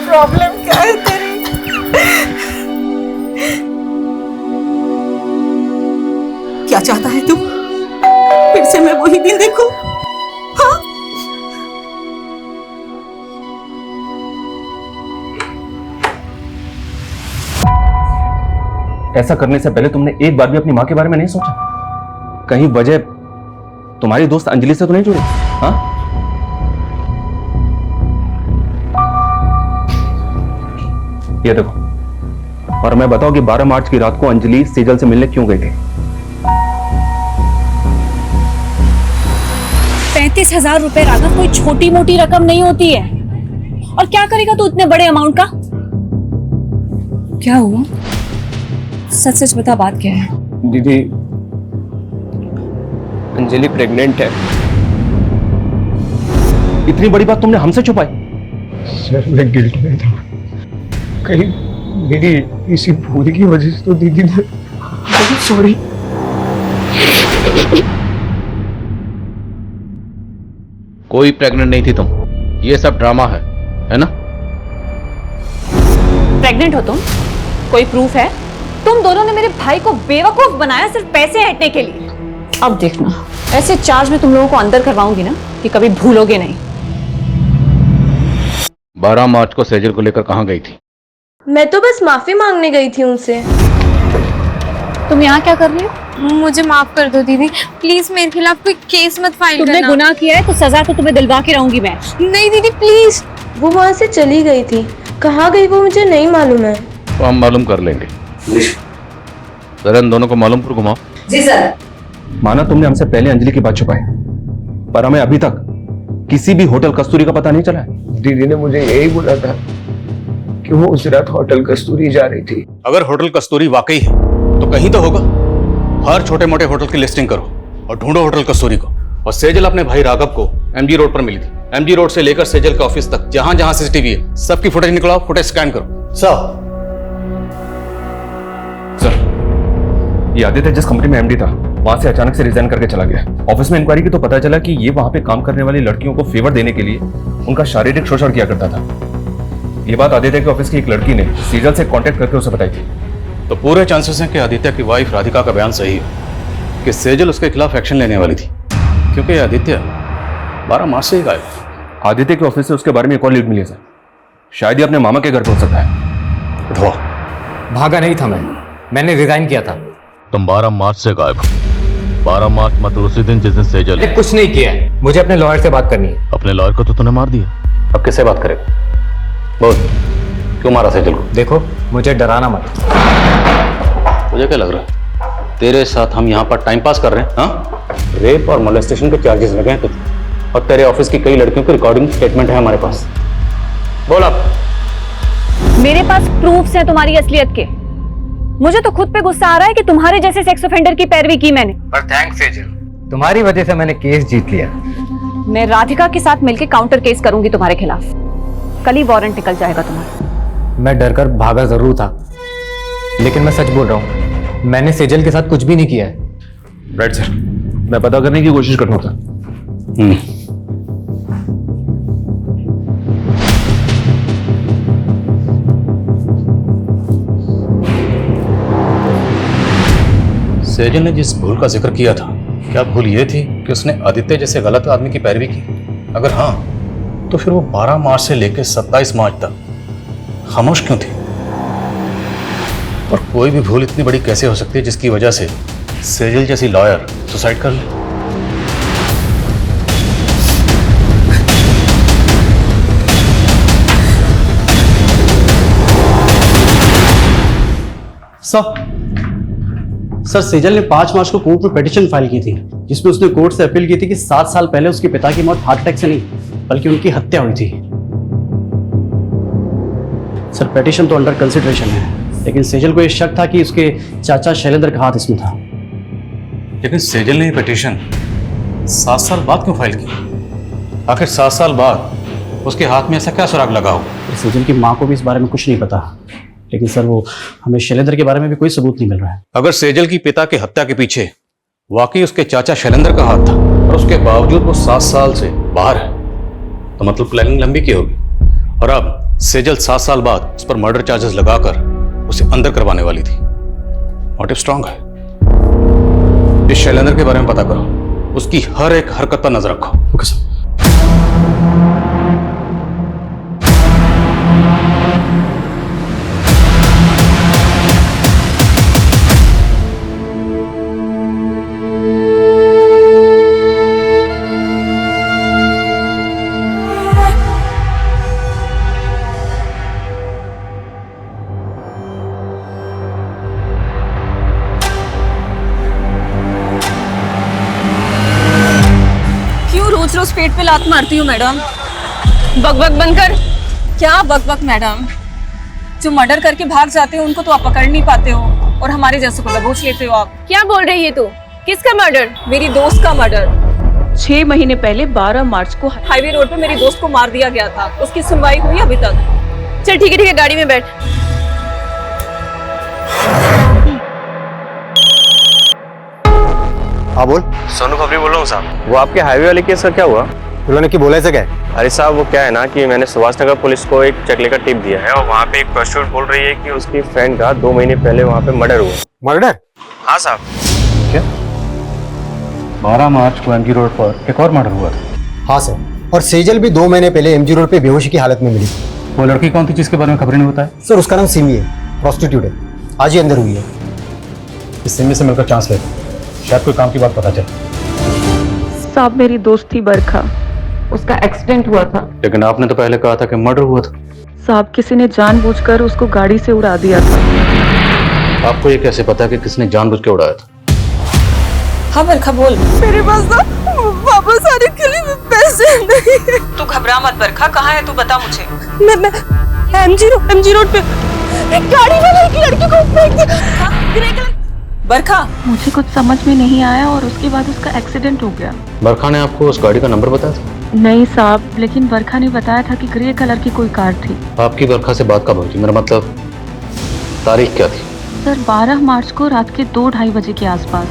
प्रॉब्लम क्या है तेरी? क्या चाहता है तू? फिर से मैं वही दिन देखूं? हाँ? ऐसा करने से पहले तुमने एक बार भी अपनी माँ के बारे में नहीं सोचा? कहीं वजह तुम्हारी दोस्त अंजलि से तो नहीं जुड़ी? हाँ? ये देखो, और मैं बताऊं कि 12 मार्च की रात को अंजलि सेजल से मिलने क्यों गई थी? 35,000 रुपए राघव कोई छोटी मोटी रकम नहीं होती है। और क्या करेगा तू इतने बड़े अमाउंट का? क्या हुआ? सच सच बता, बात क्या है? दीदी, अंजलि प्रेग्नेंट है। इतनी बड़ी बात तुमने हमसे छुपाई? सर, मैं गिल्ट में था। कहीं मेरी इसी भूल की वजह से तो दीदी ने। सॉरी। कोई प्रेग्नेंट नहीं थी तुम, ये सब ड्रामा है ना? प्रेग्नेंट हो तुम? कोई प्रूफ है? तुम दोनों ने मेरे भाई को बेवकूफ बनाया सिर्फ पैसे हटने के लिए। अब देखना, ऐसे चार्ज में तुम लोगों को अंदर करवाऊंगी ना कि कभी भूलोगे नहीं। 12 मार्च को सेजल को लेकर कहाँ गई थी? मैं तो बस माफी मांगने गई थी उनसे। तुम यहाँ क्या कर रही हो? मुझे माफ कर दो दीदी, प्लीज मेरे खिलाफ कोई केस मत फाइल करना। तुमने गुनाह किया है तो सजा तो तुम्हें दिलवा के रहूंगी मैं। नहीं दीदी प्लीज। वो वहाँ से चली गई थी, कहाँ गई वो मुझे नहीं मालूम है। तो हम मालूम कर लेंगे। जरा इन दोनों को मालूम पर घुमाओ। जी सर। माना तुमने हमसे पहले अंजलि की बात छुपाई, पर हमें अभी तक किसी भी होटल कस्तूरी का पता नहीं चला है। दीदी ने मुझे यही बोला था कि वो उस रात होटल कस्तूरी जा रही थी। अगर होटल कस्तूरी वाकई है तो कहीं तो होगा। हर छोटे मोटे होटल की लिस्टिंग करो और ढूंढो होटल कस्तूरी को। और सेजल अपने भाई राघव को एमजी रोड पर मिली थी। एमजी रोड से लेकर सेजल के ऑफिस तक जहां जहां सीसीटीवी है सबकी फुटेज निकलाओ, फुटेज स्कैन करो। सर, ये आदित्य जिस कंपनी में एमडी था वहां से अचानक से रिजाइन करके चला गया। ऑफिस में इंक्वायरी की तो पता चला कि ये वहां पे काम करने वाली लड़कियों को फेवर देने के लिए उनका शारीरिक शोषण किया करता था। ये बात आदित्य के ऑफिस की एक लड़की ने सेजल से कांटेक्ट करके उसे बताई थी। तो पूरे चांसेस हैं कि आदित्य की वाइफ राधिका का बयान सही है कि सेजल उसके खिलाफ एक्शन लेने वाली थी, क्योंकि आदित्य 12 मार्च से ही गायब है। आदित्य के ऑफिस से उसके बारे में एक और लीड मिली है सर। शायद ये अपने मामा के घर पहुंच सकता है। उठवाओ। भागा नहीं था मैंने रिजाइन किया था। तुम 12 मार्च से गायब हो। 12 मार्च मतलब उसी दिन जिस दिन सेजल। मैंने कुछ नहीं किया है, मुझे अपने लॉयर से बात करनी है। अपने लॉयर को तो तूने मार दिया, अब किससे बात करेगा? बोल, क्यों मारा सेजल को? देखो, मुझे डराना मत। मुझे क्या लग रहा है तेरे साथ हम यहाँ पर टाइम पास कर रहे हैं? हाँ, रेप और मोलेस्टेशन के चार्जेस लगे हैं तुझे, और तेरे ऑफिस की कई लड़कियों की रिकॉर्डिंग स्टेटमेंट है हमारे पास। बोल अब। मेरे पास प्रूफ्स हैं तुम्हारी असलियत के। मुझे तो खुद पे गुस्सा आ रहा है कि तुम्हारे जैसे सेक्स ऑफेंडर की पैरवी की मैंने। पर थैंक्स सेजल, तुम्हारी वजह से मैंने केस जीत लिया। मैं राधिका के साथ मिलकर काउंटर केस करूंगी तुम्हारे खिलाफ। कल ही वारंट निकल जाएगा तुम्हारा। मैं डरकर भागा जरूर था, लेकिन मैं सच बोल रहा हूँ, मैंने सेजल के साथ कुछ भी नहीं किया है। राइट सर, मैं पता करने की कोशिश कर रहा था। सेजल ने जिस भूल का जिक्र किया था, क्या भूल ये थी कि उसने आदित्य जैसे गलत आदमी की पैरवी की? अगर हाँ, तो फिर वो 12 मार्च से लेकर 27 मार्च तक खामोश क्यों थी? और कोई भी भूल इतनी बड़ी कैसे हो सकती है जिसकी वजह से सेजल जैसी लॉयर सुसाइड कर ले? सर, सेजल ने 5 मार्च को कोर्ट में पिटीशन फाइल की थी, जिसमें उसने कोर्ट से अपील की थी कि 7 साल पहले उसके पिता की मौत हार्ट अटैक से नहीं बल्कि उनकी हत्या हुई थी। सर, पिटीशन तो अंडर कंसिडरेशन है, लेकिन सेजल को यह शक था कि उसके चाचा शैलेंद्र का हाथ इसमें था। लेकिन सेजल ने ये पिटीशन 7 साल बाद क्यों फाइल की? आखिर 7 साल बाद उसके हाथ में ऐसा क्या सुराग लगा हो? सेजल की माँ को भी इस बारे में कुछ नहीं पता, लेकिन सर वो हमें शैलेंद्र के बारे में भी कोई सबूत नहीं मिल रहा है। अगर सेजल की पिता की हत्या के पीछे वाकई उसके चाचा शैलेंद्र का हाथ था और उसके बावजूद वो 7 साल से बाहर है, तो मतलब प्लानिंग लंबी की होगी। और अब सेजल 7 साल बाद उस पर मर्डर चार्जेस लगाकर उसे अंदर करवाने वाली थी। मोटिव स्ट्रांग है। इस शैलेंद्र के बारे में पता करो, उसकी हर एक हरकत पर नजर रखो। Okay sir. रोज पेट पे लात मारती हूँ मैडम। बकबक बनकर। क्या बकबक मैडम? जो मर्डर करके भाग जाते हो उनको तो आप पकड़ नहीं पाते हो, और हमारे जैसे को दबोच लेते हो आप। क्या बोल रही है तू? किसका मर्डर? मेरी दोस्त का मर्डर। 6 महीने पहले 12 मार्च को हाईवे रोड पे मेरी दोस्त को मार दिया गया था। उसकी सुनवाई हुई अभी तक? चल ठीक है, गाड़ी में बैठ। हाँ बोल। सोनू खबरी बोल रहा हूँ साहब। वो आपके हाईवे वाले केस का क्या हुआ? उन्होंने की बोलायचं काय? अरे साहब वो क्या है ना कि मैंने सुभाष नगर पुलिस को एक चकले का टिप दिया है और वहाँ पे एक प्रोस्टिट्यूट बोल रही है कि उसकी फ्रेंड का 2 महीने पहले वहाँ पे मर्डर हुआ। मर्डर? हाँ साहब। क्या 12 मार्च को एमजी रोड पर एक और मर्डर हुआ था? हाँ सर, और सेजल भी 2 महीने पहले एमजी रोड पे बेहोशी की हालत में मिली। वो लड़की कौन थी जिसके बारे में खबर नहीं होता है? सर उसका नाम सिमी है, प्रोस्टिट्यूट है, आज ही अंदर हुई है। इस सिमी से मिलकर चांस लेते, शायद कोई काम की बात पता चले। साहब मेरी दोस्त थी बरखा, उसका एक्सीडेंट हुआ था। लेकिन आपने तो पहले कहा था कि मर्डर हुआ था। साहब किसी ने जानबूझकर उसको गाड़ी से उड़ा दिया था। आपको ये कैसे पता कि किसने जानबूझ के उड़ाया था? हाँ बरखा बोल। मेरे पास ना वापस आने के लिए पैसे नहीं। तू घबरा मत बरखा, कहाँ है तू बता मुझे। मैं एमजी रोड पे एक गाड़ी वाला एक लड़की को फेंक दिया। बरखा मुझे कुछ समझ में नहीं आया और उसके बाद उसका एक्सीडेंट हो गया। बरखा ने आपको उस गाड़ी का नंबर बताया था? नहीं साहब, लेकिन बरखा ने बताया था कि ग्रे कलर की कोई कार थी। आपकी बरखा से बात कब हुई थी? मेरा मतलब तारीख क्या थी? सर 12 मार्च को रात के 2-2:30 बजे के आसपास।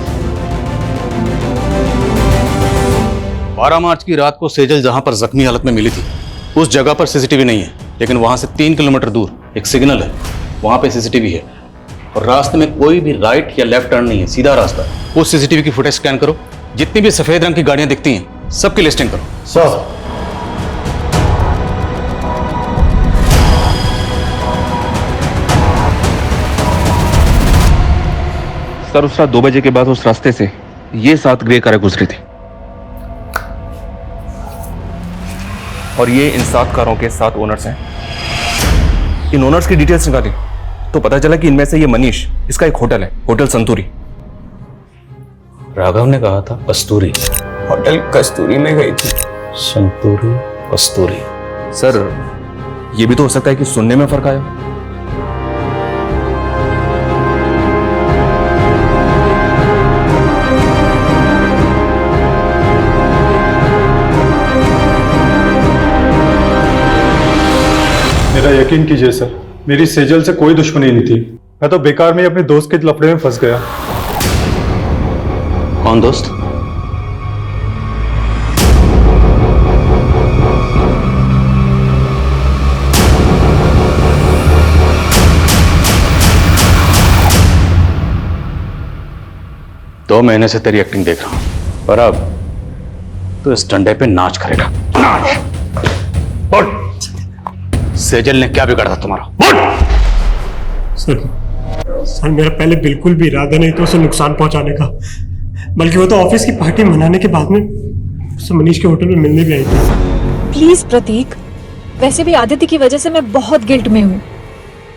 12 मार्च की रात को सेजल जहां पर जख्मी हालत में मिली थी उस जगह पर सीसीटीवी नहीं है, लेकिन वहां से 3 किलोमीटर दूर एक सिग्नल है, वहां पे सीसीटीवी है और रास्ते में कोई भी राइट या लेफ्ट टर्न नहीं है, सीधा रास्ता है। उस सीसीटीवी की फुटेज स्कैन करो, जितनी भी सफेद रंग की गाड़ियां दिखती हैं सबकी लिस्टिंग करो। सर उस रात 2 बजे के बाद उस रास्ते से ये 7 ग्रे कारें गुजरी थी और ये इन 7 कारों के 7 ओनर्स हैं। इन ओनर्स की डिटेल्स निकाली तो पता चला कि इनमें से ये मनीष, इसका एक होटल है, होटल संतूरी। राघव ने कहा था कस्तूरी, होटल कस्तूरी में गई थी। संतूरी कस्तूरी। सर ये भी तो हो सकता है कि सुनने में फर्क आया। मेरा यकीन कीजिए सर, मेरी सेजल से कोई दुश्मनी नहीं थी। मैं तो बेकार में ही अपने दोस्त के लफड़े में फंस गया। कौन दोस्त? दो महीने से तेरी एक्टिंग देख रहा हूं, पर अब तो इस डंडे पे नाच करेगा। नाच। उठ। सेजल ने क्या बिगाड़ा था तुम्हारा? सर मेरा पहले बिल्कुल भी इरादा नहीं था उसे नुकसान पहुंचाने का, बल्कि वो तो ऑफिस की पार्टी मनाने के बाद में उससे मनीष के होटल में मिलने भी आई थी। प्लीज प्रतीक, वैसे भी आदित्य की वजह से मैं बहुत गिल्ट में हूँ।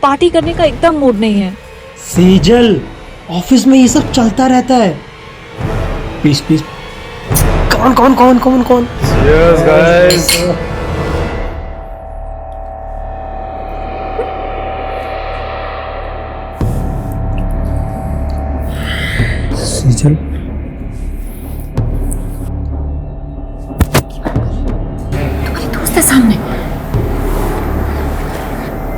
पार्टी करने का एकदम मूड नहीं है। सेजल, ऑफिस में ये सब चलता रहता है। Please please. कौन? Cheers, guys. सेजल, दोस्त है सामने।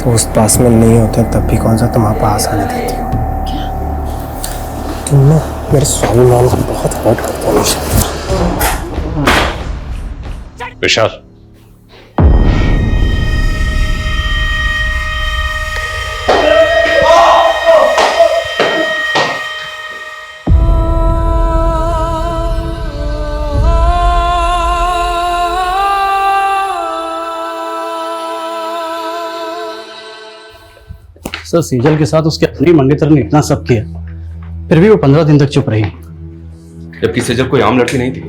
दोस्त पास में नहीं होते तब भी कौन सा तुम पास आने देती हो? तुम ना मेरे स्वाभिमान को बहुत हर्ट करते हो। विशाल, सर सेजल के साथ उसके अपनी मंगेतर ने इतना सब किया, फिर भी वो 15 दिन तक चुप रही। जबकि सेजल कोई आम लड़की नहीं थी,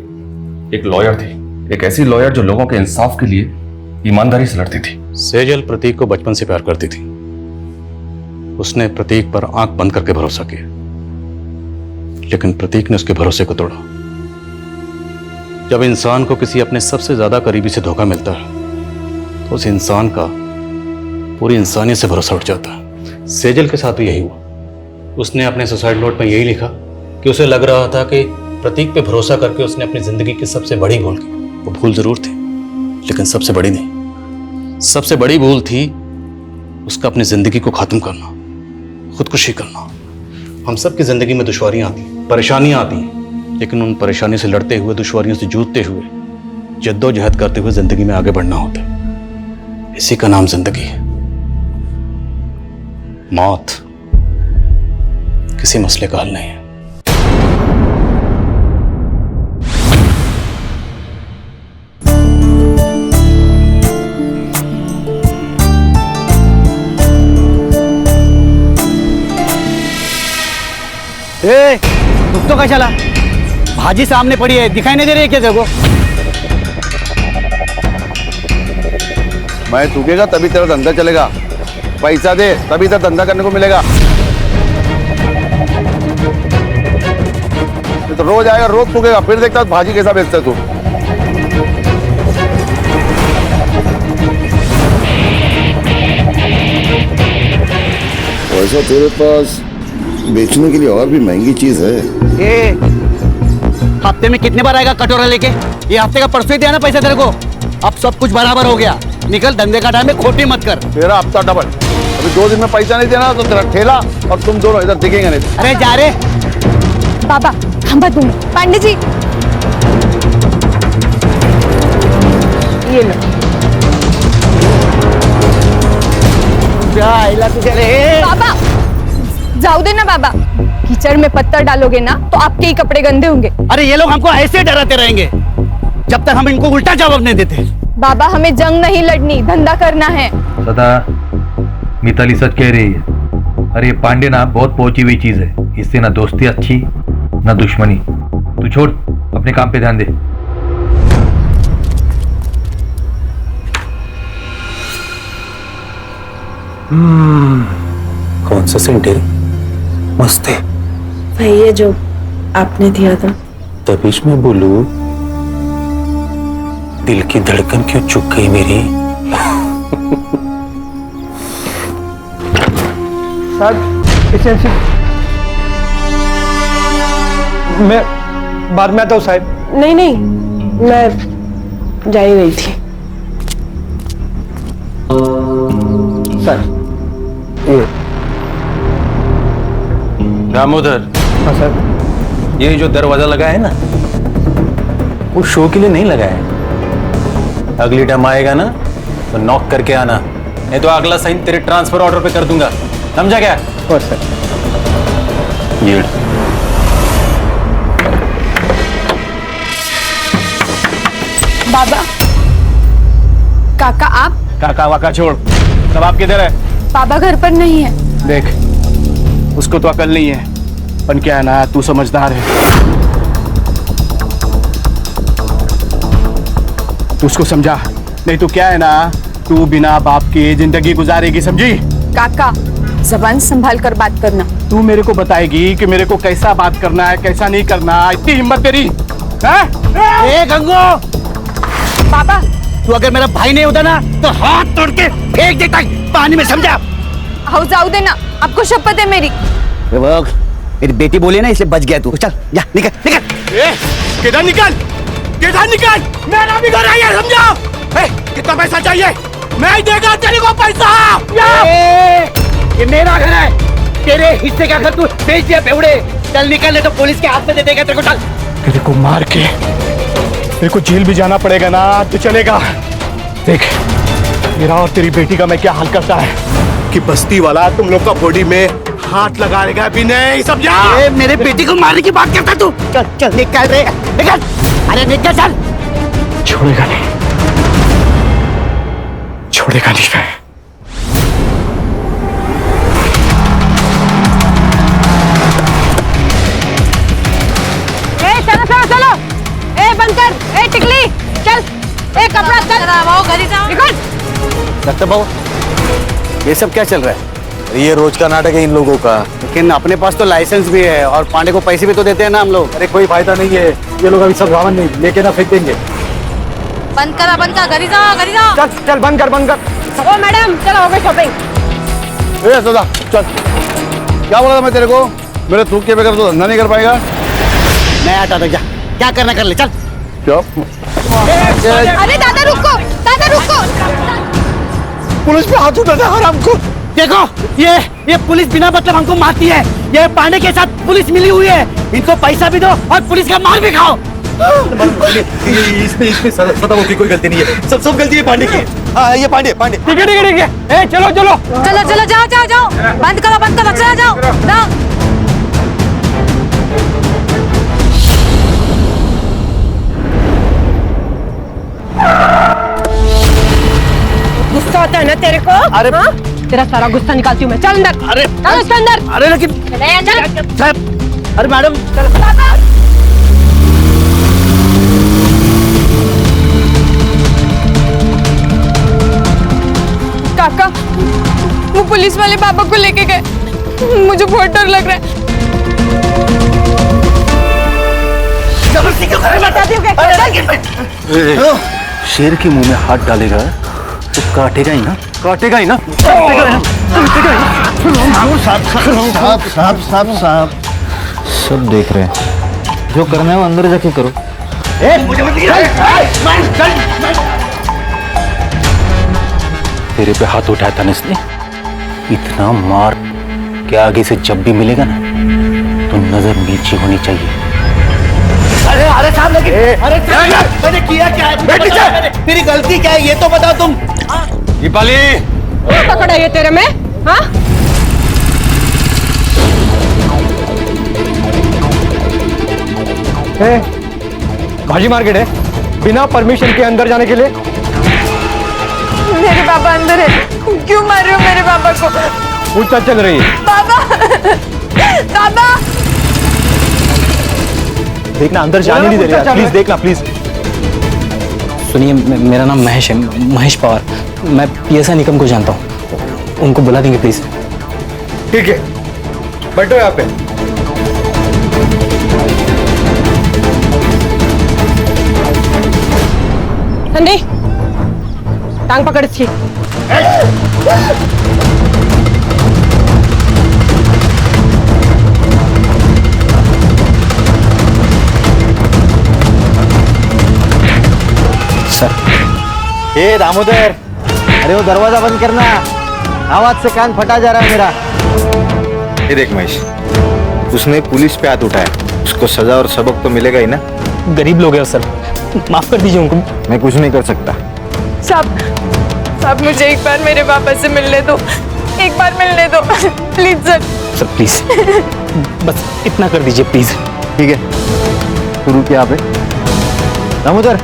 एक लॉयर थी, एक ऐसी लॉयर जो लोगों के इंसाफ के लिए ईमानदारी से लड़ती थी। सेजल प्रतीक को बचपन से प्यार करती थी। उसने प्रतीक पर आंख बंद करके भरोसा किया, लेकिन प्रतीक ने उसके भरोसे को तोड़ा। जब इंसान को किसी अपने सबसे ज्यादा करीबी से धोखा मिलता है तो उस इंसान का पूरी इंसानियत से भरोसा उठ जाता है। सेजल के साथ भी यही हुआ। उसने अपने सुसाइड नोट में यही लिखा कि उसे लग रहा था कि प्रतीक पे भरोसा करके उसने अपनी जिंदगी की सबसे बड़ी भूल की। वो भूल जरूर थी, लेकिन सबसे बड़ी नहीं। सबसे बड़ी भूल थी उसका अपनी जिंदगी को खत्म करना, खुदकुशी करना। हम सब की जिंदगी में दुश्वारियां आती हैं, परेशानियां आती हैं, लेकिन उन परेशानियों से लड़ते हुए, दुश्वारियों से जूझते हुए जद्दोजहद करते हुए जिंदगी में आगे बढ़ना होता है। इसी का नाम जिंदगी है। मौत किसी मसले का हल नहीं है। ए, रुक तो कशाला? भाजी सामने पड़ी है, दिखाई नहीं दे रही है क्या तेरे को? मैं थूकेगा तभी तेरा धंधा चलेगा। पैसा दे तभी तेरा धंधा करने को मिलेगा। तो रोज आएगा, रोज थूकेगा, फिर देखता भाजी कैसा बेचता तू। वैसा तेरे पास बेचने के लिए और भी महंगी चीज है। ए, हफ्ते में कितने बार आएगा कटोरा लेके? ये हफ्ते का परसों ही दिया ना पैसा तेरे को। अब सब कुछ बराबर हो गया। निकल, धंधे का टाइम है, खोटी मत कर। तेरा हफ्ता डबल। अभी 2 दिन में पैसा नहीं देना तो तेरा ठेला और तुम दोनों इधर दिखेंगे नहीं। अरे जा रे बाबा, हम बात दूंगा। पांडे जी, ये लो। बाबा, जाओ दे ना बाबा। कीचड़ में पत्थर डालोगे ना तो आपके ही कपड़े गंदे होंगे। अरे ये लोग हमको ऐसे डराते रहेंगे जब तक हम इनको उल्टा जवाब नहीं देते। बाबा, हमें जंग नहीं लड़नी, धंधा करना है। सदा मिताली सच कह रही है। अरे ये पांडे ना बहुत पहुंची हुई चीज है। इससे ना दोस्ती अच्छी ना दुश्मनी। तू छोड़, अपने काम पे ध्यान दे। कौन सा सेंट है? मस्त है भाई, ये जो आपने दिया था। तबीश में बोलू, दिल की धड़कन क्यों चुक गई मेरी? मैं बाद में आता हूँ साहब। नहीं नहीं, मैं जा ही रही थी। सर दामोदर। हाँ सर। ये जो दरवाजा लगा है ना, वो शो के लिए नहीं लगा है। अगली टाइम आएगा ना तो नॉक करके आना, नहीं तो अगला साइन तेरे ट्रांसफर ऑर्डर पे कर दूंगा। समझा क्या? और सर। ये बाबा, काका आप? काका वाका छोड़, सब आप किधर है? बाबा घर पर नहीं है। देख, उसको तो अकल नहीं है, पर क्या है ना, तू समझदार है। तू उसको समझा, नहीं तो क्या है ना, तू बिना बाप के जिंदगी गुजारेगी, समझी? काका, जबान संभाल कर बात करना। तू मेरे को बताएगी कि मेरे को कैसा बात करना है, कैसा नहीं करना। इतनी हिम्मत तेरी है? ए गंगो! बाबा, तू अगर मेरा भाई नहीं होता ना तो हाथ तोड़ के फेंक देता पानी में, समझा? आओ जाओ देना, आपको शपथ है मेरी। मेरी बेटी बोली ना, इसलिए बच गया तू। चल जा, निकल निकल। किधर निकल, किधर निकल? मेरा भी घर है, समझा? कितना पैसा चाहिए? मैं देगा तेरे को पैसा। ये मेरा घर है, तेरे हिस्से का घर तू बेच दिया बेवड़े। चल निकल, नहीं तो पुलिस के हाथ में दे देगा तेरे को। चल, तेरे को मार के मेरे को जेल भी जाना पड़ेगा ना तो चलेगा। देख, मेरा और तेरी बेटी का मैं क्या हाल करता है कि बस्ती वाला तुम लोग का बॉडी में हाथ लगा लेगा भी नहीं, समझा? मेरे बेटी को मारने की बात करता तू। चल चल निकल रे, निकल। अरे निकल, चल। छोड़ेगा नहीं, छोड़ेगा नहीं। चलो चलो चलो, ए बंद कर, ए टिकली चल, ए कपड़ा चल, घर ही जाओ, निकल। डॉक्टर बाबू, ये सब क्या चल रहा है? ये रोज का नाटक है इन लोगों का। लेकिन अपने पास तो लाइसेंस भी है और पांडे को पैसे भी तो देते हैं ना हम लोग। अरे कोई फायदा नहीं है, ये लोग अभी सब रावण नहीं लेके ना फेंक देंगे। बंद कर, बंद कर, घर ही जाओ, घर ही जाओ। चल चल, बंद कर, बंद कर। ओ मैडम, चलो हो गई शॉपिंग। ए सदा, चल। क्या बोला था मैं तेरे को? मेरे थूक के बगैर तो धंधा नहीं कर पाएगा। मैं आता था, जा, क्या करना कर ले, चल। क्या? अरे दादा रुको, दादा रुको। पुलिस पे हाथ उठाता है हराम को। देखो, ये पुलिस बिना मतलब हमको मारती है। ये पांडे के साथ पुलिस मिली हुई है। इनको पैसा भी दो और पुलिस का मार भी खाओ। इसमें सदाम की कोई गलती नहीं है, सब गलती है पांडे की। हाँ ये पांडे। ठीक है। चलो चलो जाओ बंद करो चला जाओ। गुस्सा आता है ना तेरे को? अरे हाँ? तेरा सारा गुस्सा निकालती हूँ मैं। चल अंदर। अरे चल उसके अंदर। अरे लेकिन अरे मैडम काका वो पुलिस वाले पापा को लेके गए, मुझे बहुत डर लग रहा है। जबरदस्ती क्यों कर रहे हो? शेर के मुंह में हाथ डालेगा तो काटेगा ही ना। साहब सब देख रहे हैं, जो करना है वो अंदर जाके करो। तेरे पे हाथ उठाया था ना इसने, इतना मार कि आगे से जब भी मिलेगा ना तो नजर नीचे होनी चाहिए। अरे साहब लेकिन मैंने किया क्या है? मेरी गलती क्या है ये तो बताओ तुम। दीपाली पकड़ा ये तेरे में? हाँ? भाजी मार्केट है, बिना परमिशन के अंदर जाने के लिए। मेरे पापा अंदर है, क्यों मार रहे हो मेरे पापा को? पूछताछ चल रही है। पापा देखना, अंदर जाने नहीं दे रहे, प्लीज देखना प्लीज। सुनिए, मेरा नाम महेश है, महेश पवार। मैं PSI निकम को जानता हूँ, उनको बुला देंगे प्लीज। ठीक है, बैठो यहाँ पे। संडी टांग पकड़ इसकी। ए दामोदर, अरे वो दरवाजा बंद करना, आवाज से कान फटा जा रहा है मेरा। ये देख महेश, उसने पुलिस पे हाथ उठाया, उसको सजा और सबक तो मिलेगा ही ना। गरीब लोग हैं सर, माफ कर दीजिए उनको। मैं कुछ नहीं कर सकता। साहब मुझे एक बार मेरे पापा से मिलने दो, एक बार मिलने दो प्लीज सर। प्लीज बस इतना कर दीजिए प्लीज। ठीक है, तू रुक यहाँ पे। दामोदर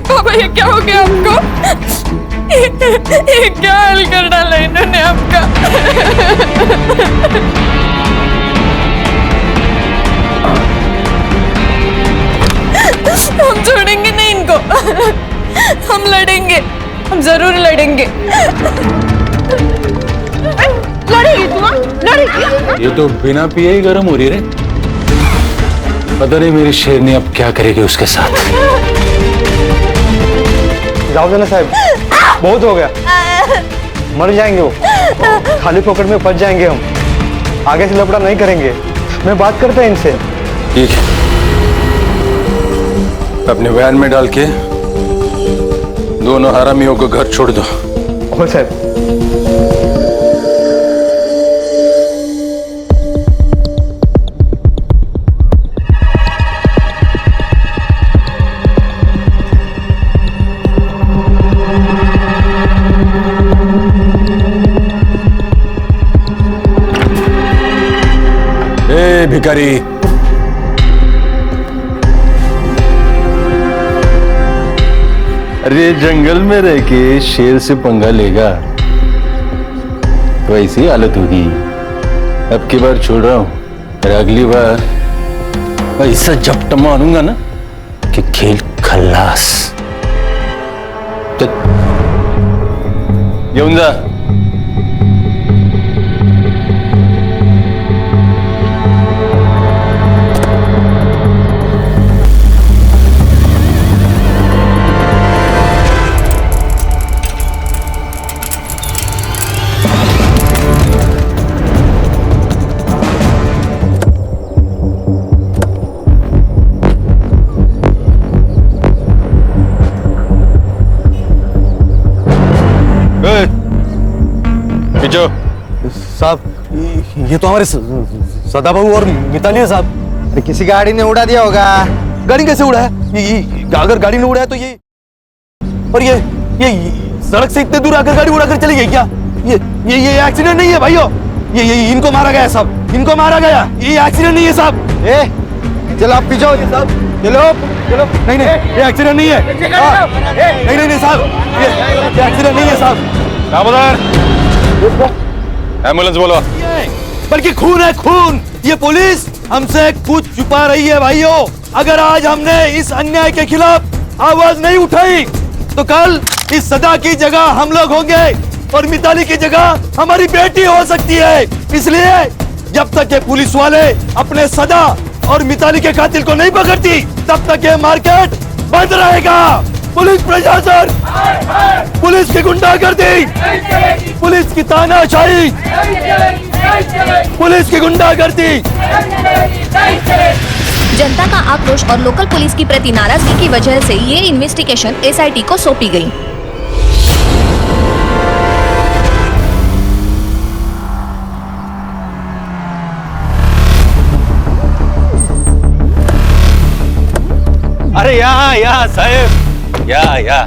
पापा ये क्या हो गया आपको? ये क्या हाल कर डाला इन्होंने आपका? हम छोड़ेंगे नहीं इनको, हम लड़ेंगे, हम जरूर लड़ेंगे। लड़ेगी तू? लड़ेगी? ये तो बिना पिए ही गर्म हो रही रे। पता नहीं मेरी शेरनी अब क्या करेगी उसके साथ। जाओ देना साहब, बहुत हो गया, मर जाएंगे वो, खाली पॉकेट में फंस जाएंगे हम। आगे से लफड़ा नहीं करेंगे, मैं बात करता है इनसे। ठीक है, अपने वैन में डाल के दोनों हरामियों को घर छोड़ दो। हो साहब। भिखारी, अरे जंगल में रह के शेर से पंगा लेगा तो ऐसी हालत होगी। अब की बार छोड़ रहा हूं, फिर अगली बार ऐसा झपटा मारूंगा ना कि खेल खल्लास। येऊन जा। जो साहब ये तो हमारे सदाबहू और मिताली है साहब। अरे किसी गाड़ी ने उड़ा दिया होगा। गाड़ी कैसे उड़ा है? अगर गाड़ी ने उड़ा है तो ये और ये सड़क से इतने दूर आकर गाड़ी उड़ाकर चली गई क्या? ये एक्सीडेंट नहीं है भाइयों, ये इनको मारा गया साहब, इनको मारा गया, ये एक्सीडेंट नहीं है साहब। चलो आप पीछे हो साहब, चलो चलो। नहीं ये एक्सीडेंट नहीं है। नहीं साहब, ये एक्सीडेंट नहीं है साहब। एम्बुलेंस बोलो। बल्कि खून है खून। ये पुलिस हमसे कुछ छुपा रही है भाइयों। अगर आज हमने इस अन्याय के खिलाफ आवाज नहीं उठाई तो कल इस सदा की जगह हम लोग होंगे और मिताली की जगह हमारी बेटी हो सकती है। इसलिए जब तक ये पुलिस वाले अपने सदा और मिताली के कातिल को नहीं पकड़ती तब तक ये मार्केट बंद रहेगा। पुलिस प्रशासन, पुलिस की गुंडागर्दी, पुलिस की तानाशाही, पुलिस की गुंडागर्दी। जनता का आक्रोश और लोकल पुलिस की प्रति नाराजगी की वजह से ये इन्वेस्टिगेशन एसआईटी को सौंपी गई। अरे या साहेब, या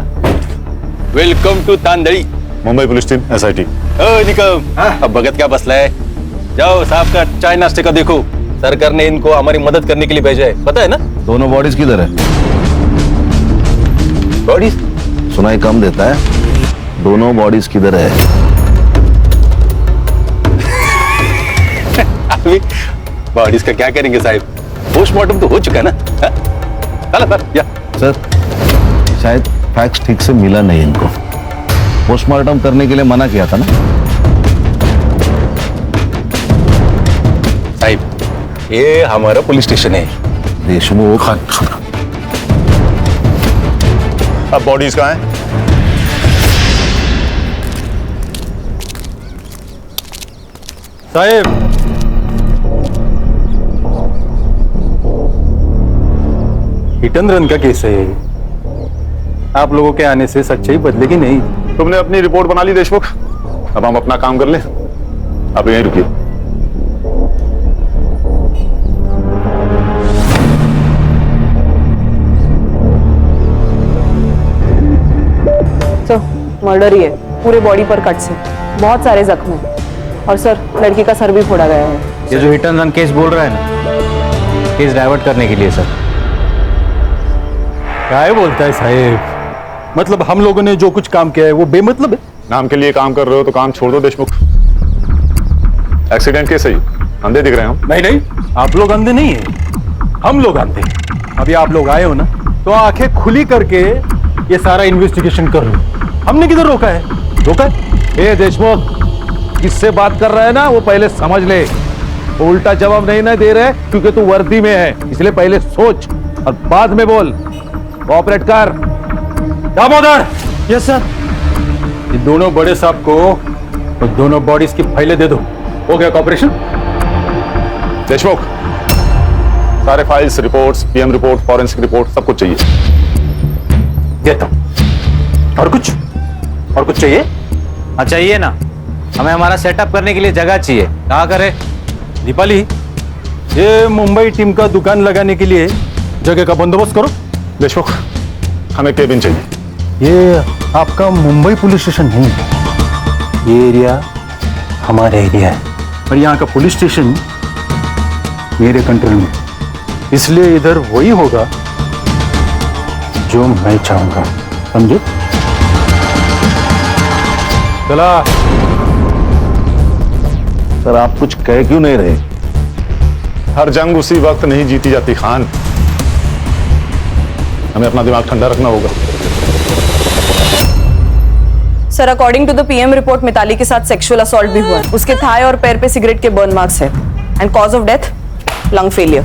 welcome to Tandali. Mumbai police team SIT. Nikam, अब भगत क्या बसला है? जाओ साहब का चाय नाश्ते का देखो। सरकार ने इनको हमारी मदद करने के लिए भेजा है, पता है ना? दोनों बॉडीज किधर है? बॉडीज सुनाई कम देता है। दोनों बॉडीज किधर है? अभी बॉडीज का क्या करेंगे साहब? पोस्टमार्टम तो हो चुका है ना? या सर शायद फैक्स ठीक से मिला नहीं इनको। पोस्टमार्टम करने के लिए मना किया था ना साहब। ये हमारा पुलिस स्टेशन है। देशमुख। अब बॉडीज कहाँ हैं? साहेब, हिट एंड रन का केस है ये। आप लोगों के आने से सच्चाई बदलेगी नहीं। तुमने अपनी रिपोर्ट बना ली देशमुख, अब हम अपना काम कर ले। अब यहीं रुकिए। सर मर्डर ही है, पूरे बॉडी पर कट्स हैं, बहुत सारे जख्म हैं और सर लड़की का सर भी फोड़ा गया है। ये जो हिट एंड रन केस बोल रहा है ना, केस डाइवर्ट करने के लिए सर। क्या बोलता है साहेब? मतलब हम लोगों ने जो कुछ काम किया है वो बेमतलब है? नाम के लिए काम कर रहे हो तो काम छोड़ दो देशमुख। एक्सीडेंट केस है, अंधे दिख रहे हैं हम। नहीं, आप लोग अंधे नहीं है, हम लोग अंधे। अभी आप लोग आए हो ना तो आंखें खुली करके ये सारा इन्वेस्टिगेशन कर रहे हो। हमने किधर रोका है? रोका है? ए देशमुख, किससे बात कर रहा है ना वो पहले समझ ले। उल्टा जवाब नहीं ना दे रहे क्योंकि तू वर्दी में है, इसलिए पहले सोच और बाद में बोल। कोऑपरेट कर। दामोदर। Yes sir. ये दोनों बड़े साहब को और दोनों बॉडीज की फाइलें दे दो। हो गया कॉपरेशन? देशमुख, सारे files, reports, PM report, forensic report सब कुछ चाहिए। देता हूं। और कुछ चाहिए? हाँ चाहिए ना, हमें हमारा सेटअप करने के लिए जगह चाहिए। कहाँ करें? दीपाली, ये मुंबई टीम का दुकान लगाने के लिए जगह का बंदोबस्त करो। देशमुख, हमें केबिन चाहिए। ये आपका मुंबई पुलिस स्टेशन नहीं है, ये एरिया हमारा एरिया है और यहाँ का पुलिस स्टेशन मेरे कंट्रोल में, इसलिए इधर वही होगा जो मैं चाहूंगा। समझे? चला। सर आप कुछ कह क्यों नहीं रहे? हर जंग उसी वक्त नहीं जीती जाती खान, हमें अपना दिमाग ठंडा रखना होगा। Sir according to the PM report Mitali के साथ सेक्सुअल असॉल्ट भी हुआ है। उसके थाई और पैर पे सिगरेट के बर्न मार्क्स है and cause of death lung failure.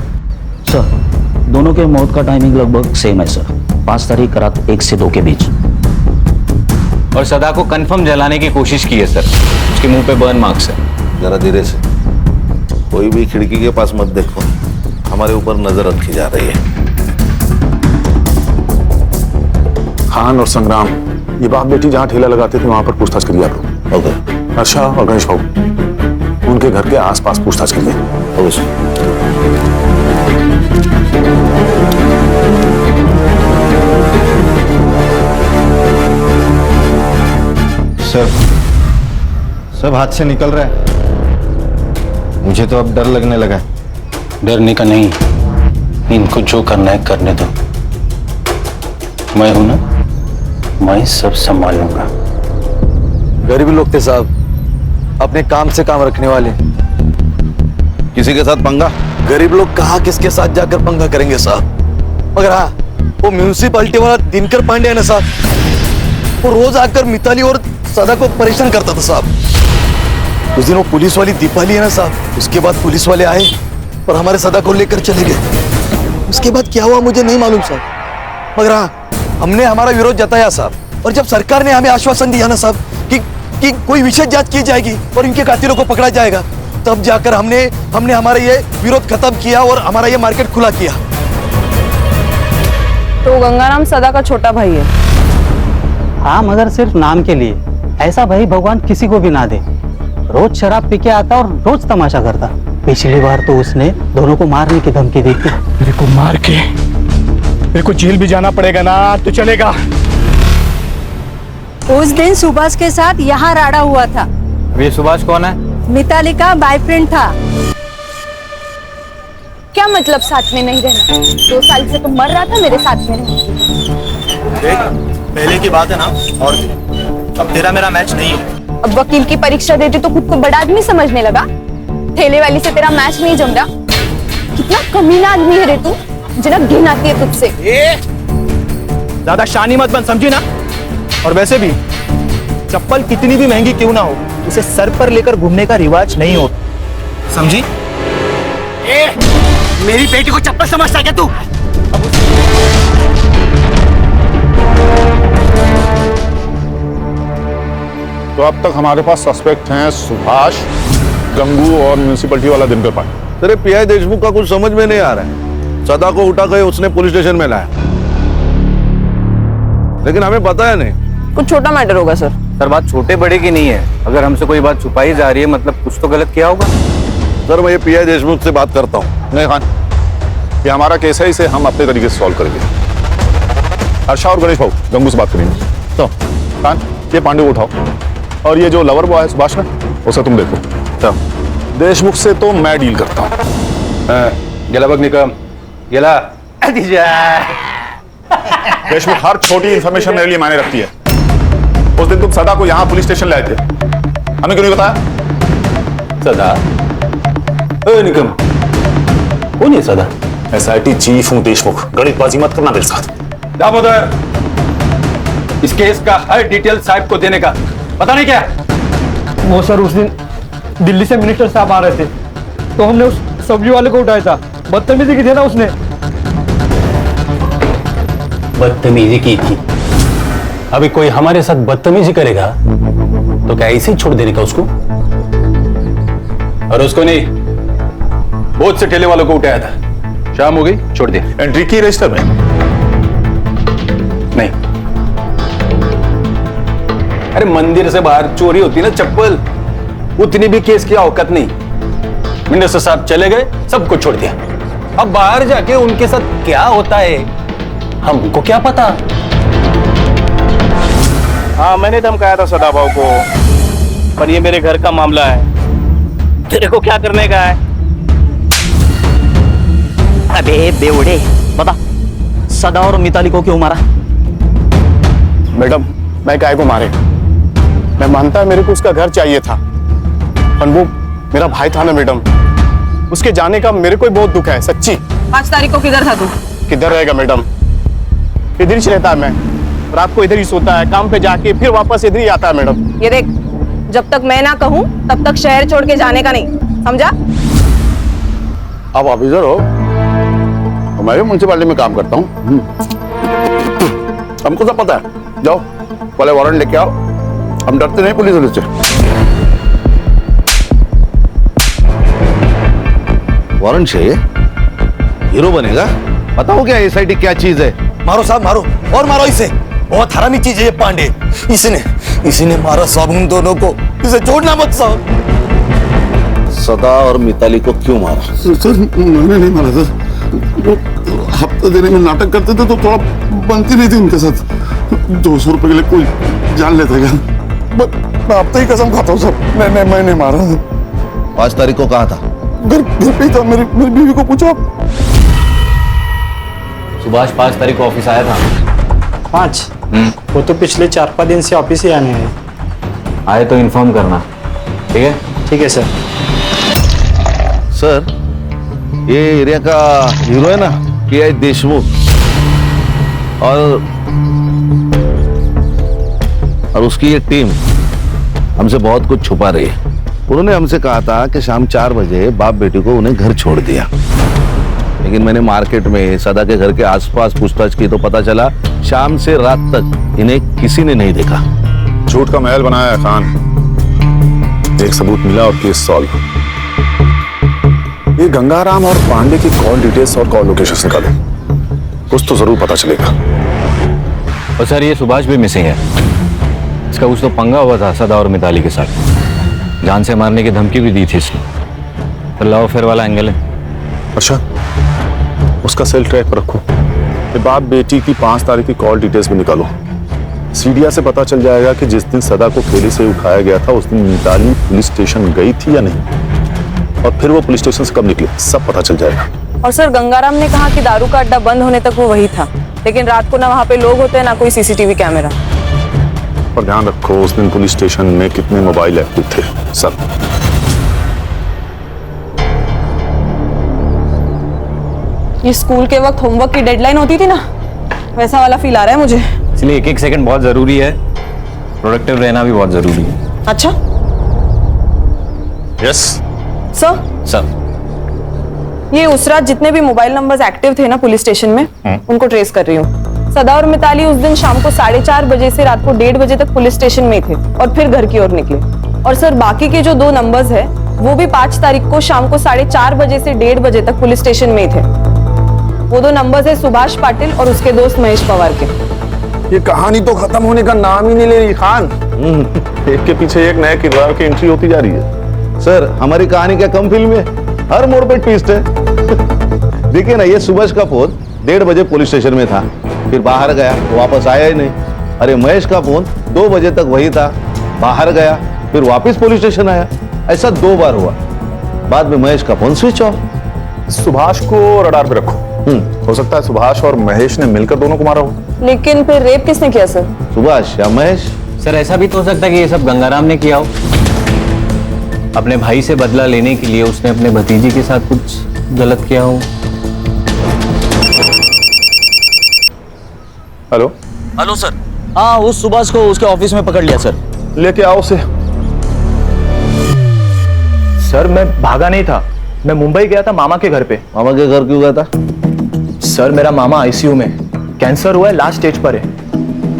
Sir दोनों के मौत का टाइमिंग लगभग सेम है सर, 5 तारीख रात 1 से 2 के बीच। और सदा को कंफर्म जलाने की कोशिश की है सर, उसके मुंह पे बर्न मार्क्स है। जरा धीरे से, कोई भी खिड़की के पास मत देखो, हमारे ऊपर नजर रखी जा रही है। खान और संग्राम, ये बाप बेटी जहाँ ठेला लगाते थे वहां पर पूछताछ करिए आप लोग। ओके। अच्छा और गणेश भाऊ उनके घर के आसपास पूछताछ कीजिए। सब हाथ से निकल रहा है। मुझे तो अब डर लगने लगा है। डरने का नहीं, इनको जो करना है करने दो। मैं हूं ना, मैं सब संभाल लूंगा। गरीब लोग थे साहब, अपने काम से काम रखने वाले। किसी के साथ पंगा? गरीब लोग कहाँ किसके साथ जाकर पंगा करेंगे साहब। मगर हाँ, वो म्यूनिसिपैलिटी वाला दिनकर पांडे है ना साहब, वो रोज आकर मिताली और सदा को परेशान करता था साहब। उस दिन वो पुलिस वाली दीपाली है ना साहब, उसके बाद पुलिस वाले आए और हमारे सदा को लेकर चले गए। उसके बाद क्या हुआ मुझे नहीं मालूम साहब, मगर हाँ, हमने हमारा विरोध जताया साहब। और जब सरकार ने हमें आश्वासन दिया ना साहब कि कोई विशेष जांच की जाएगी और इनके कातिलों को पकड़ा जाएगा, तब जाकर हमने हमारा ये विरोध खत्म किया और हमारा ये मार्केट खुला किया। तो गंगाराम सदा का छोटा भाई है? हाँ, मगर सिर्फ नाम के लिए। ऐसा भाई भगवान किसी को भी ना दे। रोज शराब पी के आता और रोज तमाशा करता। पिछली बार तो उसने दोनों को मारने की धमकी दी थी। मेरे को मार के मेरे को जेल भी जाना पड़ेगा ना तो चलेगा। उस दिन सुभाष के साथ यहाँ राड़ा हुआ था। ये सुभाष कौन है? मिताली का बॉयफ्रेंड था। क्या मतलब साथ में नहीं रहना? 2 साल से तो मर रहा था मेरे साथ में रहना। पहले की बात है ना, और अब तेरा मेरा मैच नहीं है। अब वकील की परीक्षा देती तो खुद को बड़ा आदमी समझने लगा। ठेले वाली से तेरा मैच नहीं जम रहा। कितना कमीना आदमी है रे तू, जना घिन आती है तुझसे। ज्यादा शानी मत बन, समझी ना? और वैसे भी चप्पल कितनी भी महंगी क्यों ना हो, उसे सर पर लेकर घूमने का रिवाज नहीं हो, समझी? मेरी बेटी को चप्पल समझता है क्या तू? तो अब तक हमारे पास सस्पेक्ट हैं सुभाष, गंगू और म्यूनिसिपैलिटी वाला दिनकर पांडे। तेरे पीआई देशमुख का कुछ समझ में नहीं आ रहा है। सदा को उठा के उसने पुलिस स्टेशन में लाया, लेकिन हमें पता है नहीं। कुछ छोटा मैटर होगा सर। सर, बात छोटे बड़े की नहीं है। अगर हमसे कोई बात छुपाई जा रही है मतलब कुछ तो गलत किया होगा। सर, मैं ये पीआई देशमुख से बात करता हूँ। नहीं खान, ये हमारा केस है, इसे हम अपने तरीके से सॉल्व करेंगे। हर्षा और गणेश भाऊ गंगू से बात करेंगे। तो खान, ये पांडे को उठाओ और ये जो लवर बॉय है सुभाष ना, उसे तुम देखो। तो देशमुख से तो मैं डील करता हूँ। गेला बघ निकम, गेला देशमुख हर छोटी इंफॉर्मेशन मेरे लिए मायने रखती है। उस दिन तुम सदा को यहाँ पुलिस स्टेशन लाए थे, हमें क्यों नहीं बताया? सदा? निकम, कौन है सदा? एसआईटी चीफ हूँ देशमुख, गणितबाजी मत करना मेरे साथ। दामोदर, इस केस का हर डिटेल साहब को देने का पता नहीं क्या? वो सर, उस दिन दिल्ली से मिनिस्टर साहब आ रहे थे तो हमने उस सब्जी वाले को उठाया था। बदतमीजी की थी ना उसने। बदतमीजी की थी? अभी कोई हमारे साथ बदतमीजी करेगा तो क्या ऐसे ही छोड़ देने का उसको? और उसको नहीं, बहुत से ठेले वालों को उठाया था। शाम हो गई, छोड़ दे। एंट्री की रजिस्टर में? नहीं। अरे मंदिर से बाहर चोरी होती ना चप्पल, उतनी भी केस की औकात नहीं। मिनिस्टर साहब चले गए, सबको छोड़ दिया। अब बाहर जाके उनके साथ क्या होता है हमको क्या पता? हाँ, मैंने धमकाया था सदा भाव को, पर ये मेरे घर का मामला है। तेरे को क्या करने का है? अबे बेवड़े, बता सदा और मिताली को क्यों मारा? मैडम, मैं काय को मारे? मैं मानता है मेरे को उसका घर चाहिए था, पर वो मेरा भाई था ना मैडम, उसके जाने का मेरे को बहुत दुख है, सच्ची। 5 तारीख को किधर था तू? किधर रहेगा मैडम, इधर ही रहता है। मैं रात को इधर ही सोता है, काम पे जाके फिर वापस इधर ही आता है मैडम। ये देख, जब तक मैं ना कहूँ तब तक शहर छोड़ के जाने का नहीं, समझा? आप ऑफिसर हो, मैं भी म्यूनसिपालिटी में काम करता हूँ, हमको सब पता है। जाओ पहले वारंट लेके आओ, हम डरते नहीं पुलिस से। वारंट चाहिए? हीरो बनेगा? बताओ क्या एसआईटी क्या चीज है? मारो साहब, मारो और मारो इसे। बहुत हरामी चीज है ये पांडे। इसने मारा साहब उन दोनों को। इसे छोड़ना मत साहब। सदा और मिताली को क्यों मारा? सर मैंने नहीं मारा सर, वो हफ्ता देने में नाटक करते थे तो थोड़ा बनती नहीं थी उनके साथ। 200 रुपए के लिए कोई जान लेता क्या? मैं अब ही कसम खाता हूँ सर, मैं नहीं मारा। 5 तारीख को कहाँ था? घर पे ही था, मेरी बीवी को पूछो। सुभाष 5 तारीख को ऑफिस आया था। 5? वो तो पिछले 4-5 दिन से ऑफिस ही आने हैं। आए तो इन्फॉर्म करना, ठीक है? ठीक है सर। सर ये एरिया का हीरो है ना के देशमुख, और उसकी ये टीम हमसे बहुत कुछ छुपा रही है। उन्होंने हमसे कहा था कि शाम 4 बजे बाप बेटी को उन्हें घर छोड़ दिया, लेकिन मैंने मार्केट में सदा के घर के आसपास पूछताछ की तो पता चला शाम से रात तक इन्हें किसी ने नहीं देखा। झूठ का महल बनाया है खान। एक सबूत मिला और केस सॉल्व। ये गंगाराम और पांडे की कॉल डिटेल्स और कॉल लोकेशन निकालो, कुछ तो जरूर पता चलेगा। और सर ये सुभाष भी मिसिंग है। इसका कुछ तो पंगा हुआ था सदा और मिताली के साथ, जान से मारने की धमकी भी दी थी इसने। तो लव अफेयर वाला एंगल है। अच्छा, उसका सेल ट्रैक पर रखो। ये बाप बेटी की 5 तारीख की कॉल डिटेल्स भी निकालो। सीडिया से पता चल जाएगा कि जिस दिन सदा को खेली से उठाया गया था उस दिन मिताली पुलिस स्टेशन गई थी या नहीं, और फिर वो पुलिस स्टेशन से कब निकली, सब पता चल जाएगा। और सर गंगाराम ने कहा कि दारू का अड्डा बंद होने तक वो वही था, लेकिन रात को ना वहाँ पे लोग होते हैं ना कोई सीसीटीवी कैमरा। और ध्यान रखो उस दिन पुलिस स्टेशन में कितने मोबाइल एक्टिव थे, सब। ये स्कूल के वक्त होमवर्क की डेडलाइन होती थी ना, वैसा वाला फील आ रहा है मुझे। इसलिए एक सेकंड बहुत जरूरी है, प्रोडक्टिव रहना भी बहुत जरूरी है। अच्छा यस सर। ये उस रात जितने भी मोबाइल नंबर्स एक्टिव थे ना पुलिस स्टेशन में, उनको ट्रेस कर रही हूँ। सदा और मिताली उस दिन शाम को 4:30 बजे से रात को 1:30 बजे तक पुलिस स्टेशन में थे और फिर घर की ओर निकले। और सर बाकी के जो 2 नंबर्स है वो भी 5 तारीख को शाम को 4:30 बजे से 1:30 बजे तक पुलिस स्टेशन में थे। वो 2 नंबर्स है सुभाष पाटिल और उसके दोस्त महेश पवार के। ये कहानी तो खत्म होने का नाम ही नहीं ले रही खान। एक के पीछे एक नए किरदार की एंट्री होती जा रही है। सर हमारी कहानी क्या कम फिल्म है, हर मोड़ पे ट्विस्ट है। देखिए ना, ये सुभाष का फोन 1:30 बजे पुलिस स्टेशन में था, फिर बाहर गया तो वापस आया ही नहीं। अरे महेश का फोन 2 बजे तक वही था, बाहर गया फिर वापस पुलिस स्टेशन आया। ऐसा 2 बार हुआ। बाद में महेश का फोन स्विच ऑफ। सुभाष को रडार पे रखो। हो सकता है सुभाष और महेश ने मिलकर दोनों को मारा हो। लेकिन फिर रेप किसने किया सर? सुभाष या महेश? सर ऐसा भी तो हो सकता है कि ये सब गंगाराम ने किया हो। अपने भाई से बदला लेने के लिए उसने अपने भतीजी के साथ कुछ गलत किया हो। Hello hello sir. हाँ, उस सुभाष को उसके ऑफिस में पकड़ लिया सर। लेके आओ उसे। सर मैं भागा नहीं था, मैं मुंबई गया था मामा के घर पे। मामा के घर क्यों गया था? सर मेरा मामा आईसीयू में, कैंसर हुआ है, लास्ट स्टेज पर है।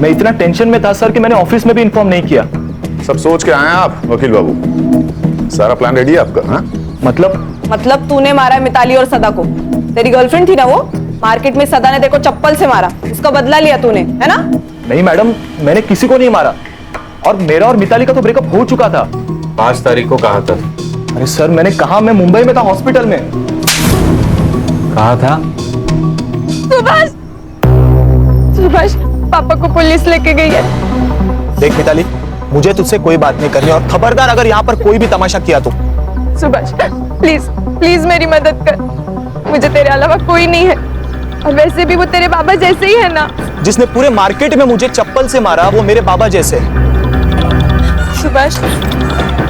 मैं इतना टेंशन में था सर कि मैंने ऑफिस में भी इन्फॉर्म नहीं किया। सब सोच के आए हैं आप वकील बाबू? सारा प्लान रेडी है आपका? हाँ? मतलब तूने मारा है मिताली और सदा को? तेरी गर्लफ्रेंड थी ना वो, मार्केट में सदा ने देखो चप्पल से मारा, उसका बदला लिया तूने, है ना? नहीं मैडम, मैंने किसी को नहीं मारा, और मेरा और मिताली का तो ब्रेकअप हो चुका था। 5 तारीख को कहा था? अरे सर मैंने कहा, मैं मुंबई में था हॉस्पिटल में। कहा था? सुभाष पापा को पुलिस लेके गई है। देख मिताली, मुझे तुझसे कोई बात नहीं करनी, और खबरदार अगर यहाँ पर कोई भी तमाशा किया तो। सुभाष प्लीज प्लीज मेरी मदद कर, मुझे तेरे अलावा कोई नहीं है, और वैसे भी वो तेरे बाबा जैसे ही है ना। जिसने पूरे मार्केट में मुझे चप्पल से मारा वो मेरे बाबा जैसे। सुभाष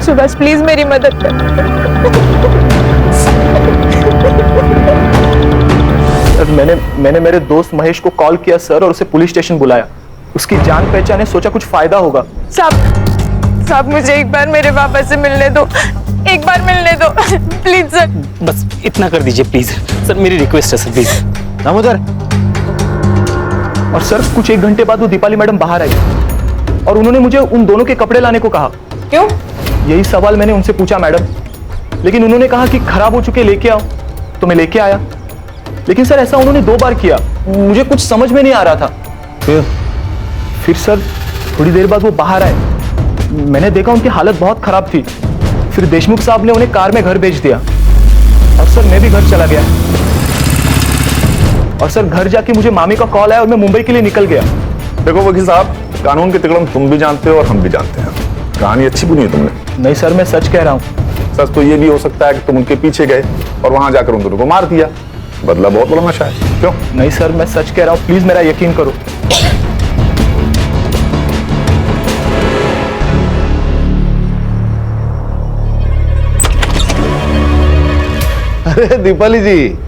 सुभाष प्लीज मेरी मदद कर। सर मैंने मेरे दोस्त महेश को कॉल किया सर, और उसे पुलिस स्टेशन बुलाया। उसकी जान पहचान है, सोचा कुछ फायदा होगा। साहब मुझे एक बार मेरे पापा से मिलने दो, एक बार मिलने दो प्लीज सर। बस इतना कर दीजिए प्लीज सर, मेरी रिक्वेस्ट है सर प्लीज। दामोदर। और सर कुछ 1 घंटे बाद वो दीपाली मैडम बाहर आई, और उन्होंने मुझे उन दोनों के कपड़े लाने को कहा। क्यों? यही सवाल मैंने उनसे पूछा मैडम, लेकिन उन्होंने कहा कि खराब हो चुके लेके आओ, तो मैं लेके आया। लेकिन सर ऐसा उन्होंने 2 बार किया, मुझे कुछ समझ में नहीं आ रहा था। फिर सर थोड़ी देर बाद वो बाहर आए, मैंने देखा उनकी हालत बहुत खराब थी। फिर देशमुख साहब ने उन्हें कार में घर भेज दिया और सर मैं भी घर चला गया। और सर घर जाके मुझे मामी का कॉल आया और मैं मुंबई के लिए निकल गया। देखो वकील साहब, कानून के तिकड़म तुम भी जानते हो और हम भी जानते हैं। कहानी अच्छी बुनी है तुमने। नहीं सर, मैं सच कह रहा हूँ। सच तो ये भी हो सकता है कि तुम उनके पीछे गए और वहां जाकर उन दोनों को मार दिया। बदला बहुत बड़ा नशा है। क्यों? नहीं सर, मैं सच कह रहा हूँ, प्लीज मेरा यकीन करो। अरे दीपाली जी,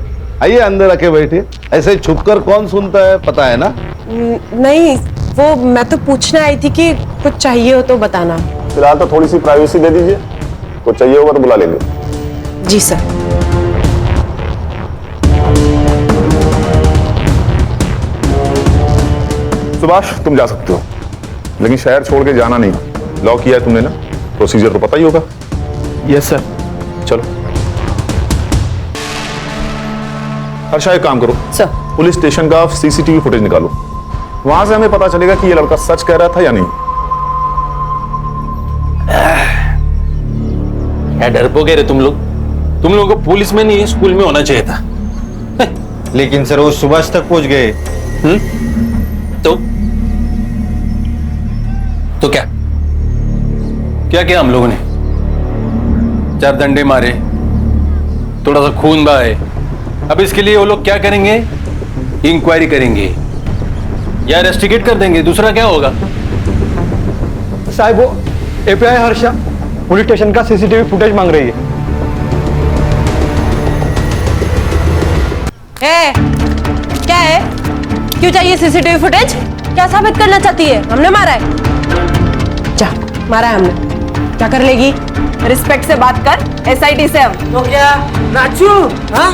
आइए अंदर आके बैठे। ऐसे छुपकर कौन सुनता है, पता है ना? नहीं, वो मैं तो पूछने आई थी कि कुछ चाहिए हो तो बताना। फिलहाल तो थोड़ी सी प्राइवेसी दे दीजिए, कुछ चाहिए होगा तो बुला लेंगे। जी सर। सुभाष, तुम जा सकते हो, लेकिन शहर छोड़ के जाना नहीं। लॉक किया है तुमने ना, प्रोसीजर तो पता ही होगा। Yes sir. चलो हर्षा, एक काम करो सर, पुलिस स्टेशन का सीसीटीवी फुटेज निकालो। वहां से हमें पता चलेगा कि ये लड़का सच कह रहा था या नहीं। क्या डरपोगे रे तुम लोग? तुम लोगों को पुलिस में नहीं स्कूल में होना चाहिए था। लेकिन सर वो सुभाष तक पहुंच गए। तो क्या क्या किया हम लोगों ने? 4 डंडे मारे, थोड़ा सा खून बहाए। अब इसके लिए वो लोग क्या करेंगे? इंक्वायरी करेंगे या इन्वेस्टिगेट कर देंगे, दूसरा क्या होगा? साहब, वो एपीआई हर्षा पुलिस स्टेशन का सीसीटीवी फुटेज मांग रही है। क्या है? क्यों चाहिए सीसीटीवी फुटेज? क्या साबित करना चाहती है? हमने मारा है? जा, मारा है हमने। क्या कर लेगी? रिस्पेक्ट से बात कर, एसआईटी से हम। तो क्या नाचू? हाँ,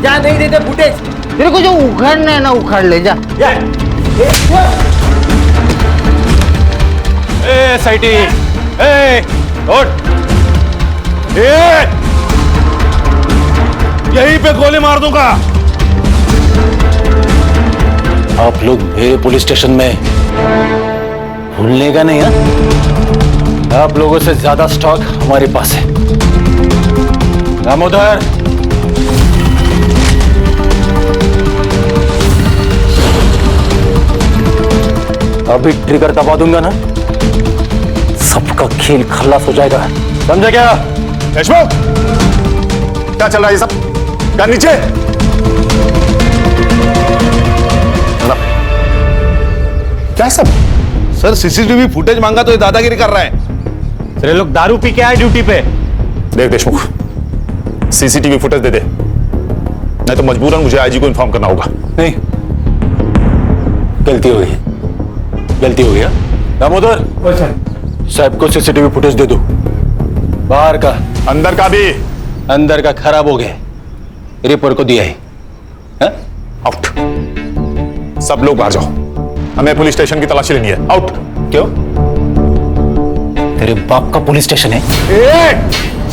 जा नहीं देते फुटेज। तेरे को जो उखाड़ना है ना उखाड़ ले, जा। एसआईटी, उठ। यहीं पे गोली मार दूंगा। आप लोग मेरे पुलिस स्टेशन में भूलने का नहीं है? आप लोगों से ज्यादा स्टॉक हमारे पास है। दामोदर, अभी ट्रिगर दबा दूंगा ना, सबका खेल खल्लास हो जाएगा। समझा क्या? देशमुख, क्या चल रहा है ये सब? क्या नीचे? क्या सब? सर सीसीटीवी फुटेज मांगा तो ये दादागिरी कर रहा है। सर लोग दारू पी के आए ड्यूटी पे। देख देशमुख, सीसीटीवी फुटेज दे दे, नहीं तो मजबूरन मुझे आईजी को इन्फॉर्म करना होगा। नहीं, गलती हो गई, गलती हो गया। दामोदर, साहब को सीसीटीवी फुटेज दे दो। बाहर का, अंदर का भी। अंदर का खराब हो गया, रिपोर्ट को दिया है। आउट। सब लोग बाहर जाओ, हमें पुलिस स्टेशन की तलाशी लेनी है। आउट। क्यों? तेरे बाप का पुलिस स्टेशन है?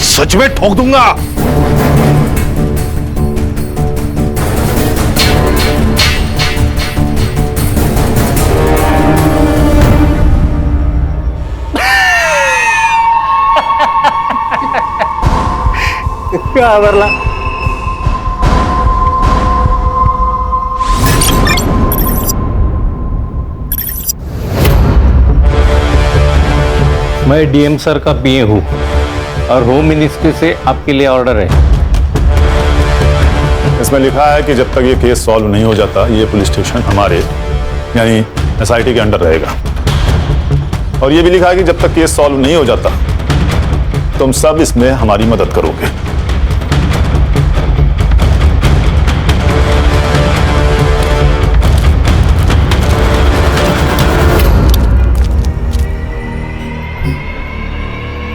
सच में ठोक दूंगा। क्या बरला? मैं डीएम सर का पीए हूँ और होम मिनिस्ट्री से आपके लिए ऑर्डर है। इसमें लिखा है कि जब तक ये केस सॉल्व नहीं हो जाता, ये पुलिस स्टेशन हमारे यानी एसआईटी के अंडर रहेगा। और ये भी लिखा है कि जब तक केस सॉल्व नहीं हो जाता, तुम सब इसमें हमारी मदद करोगे।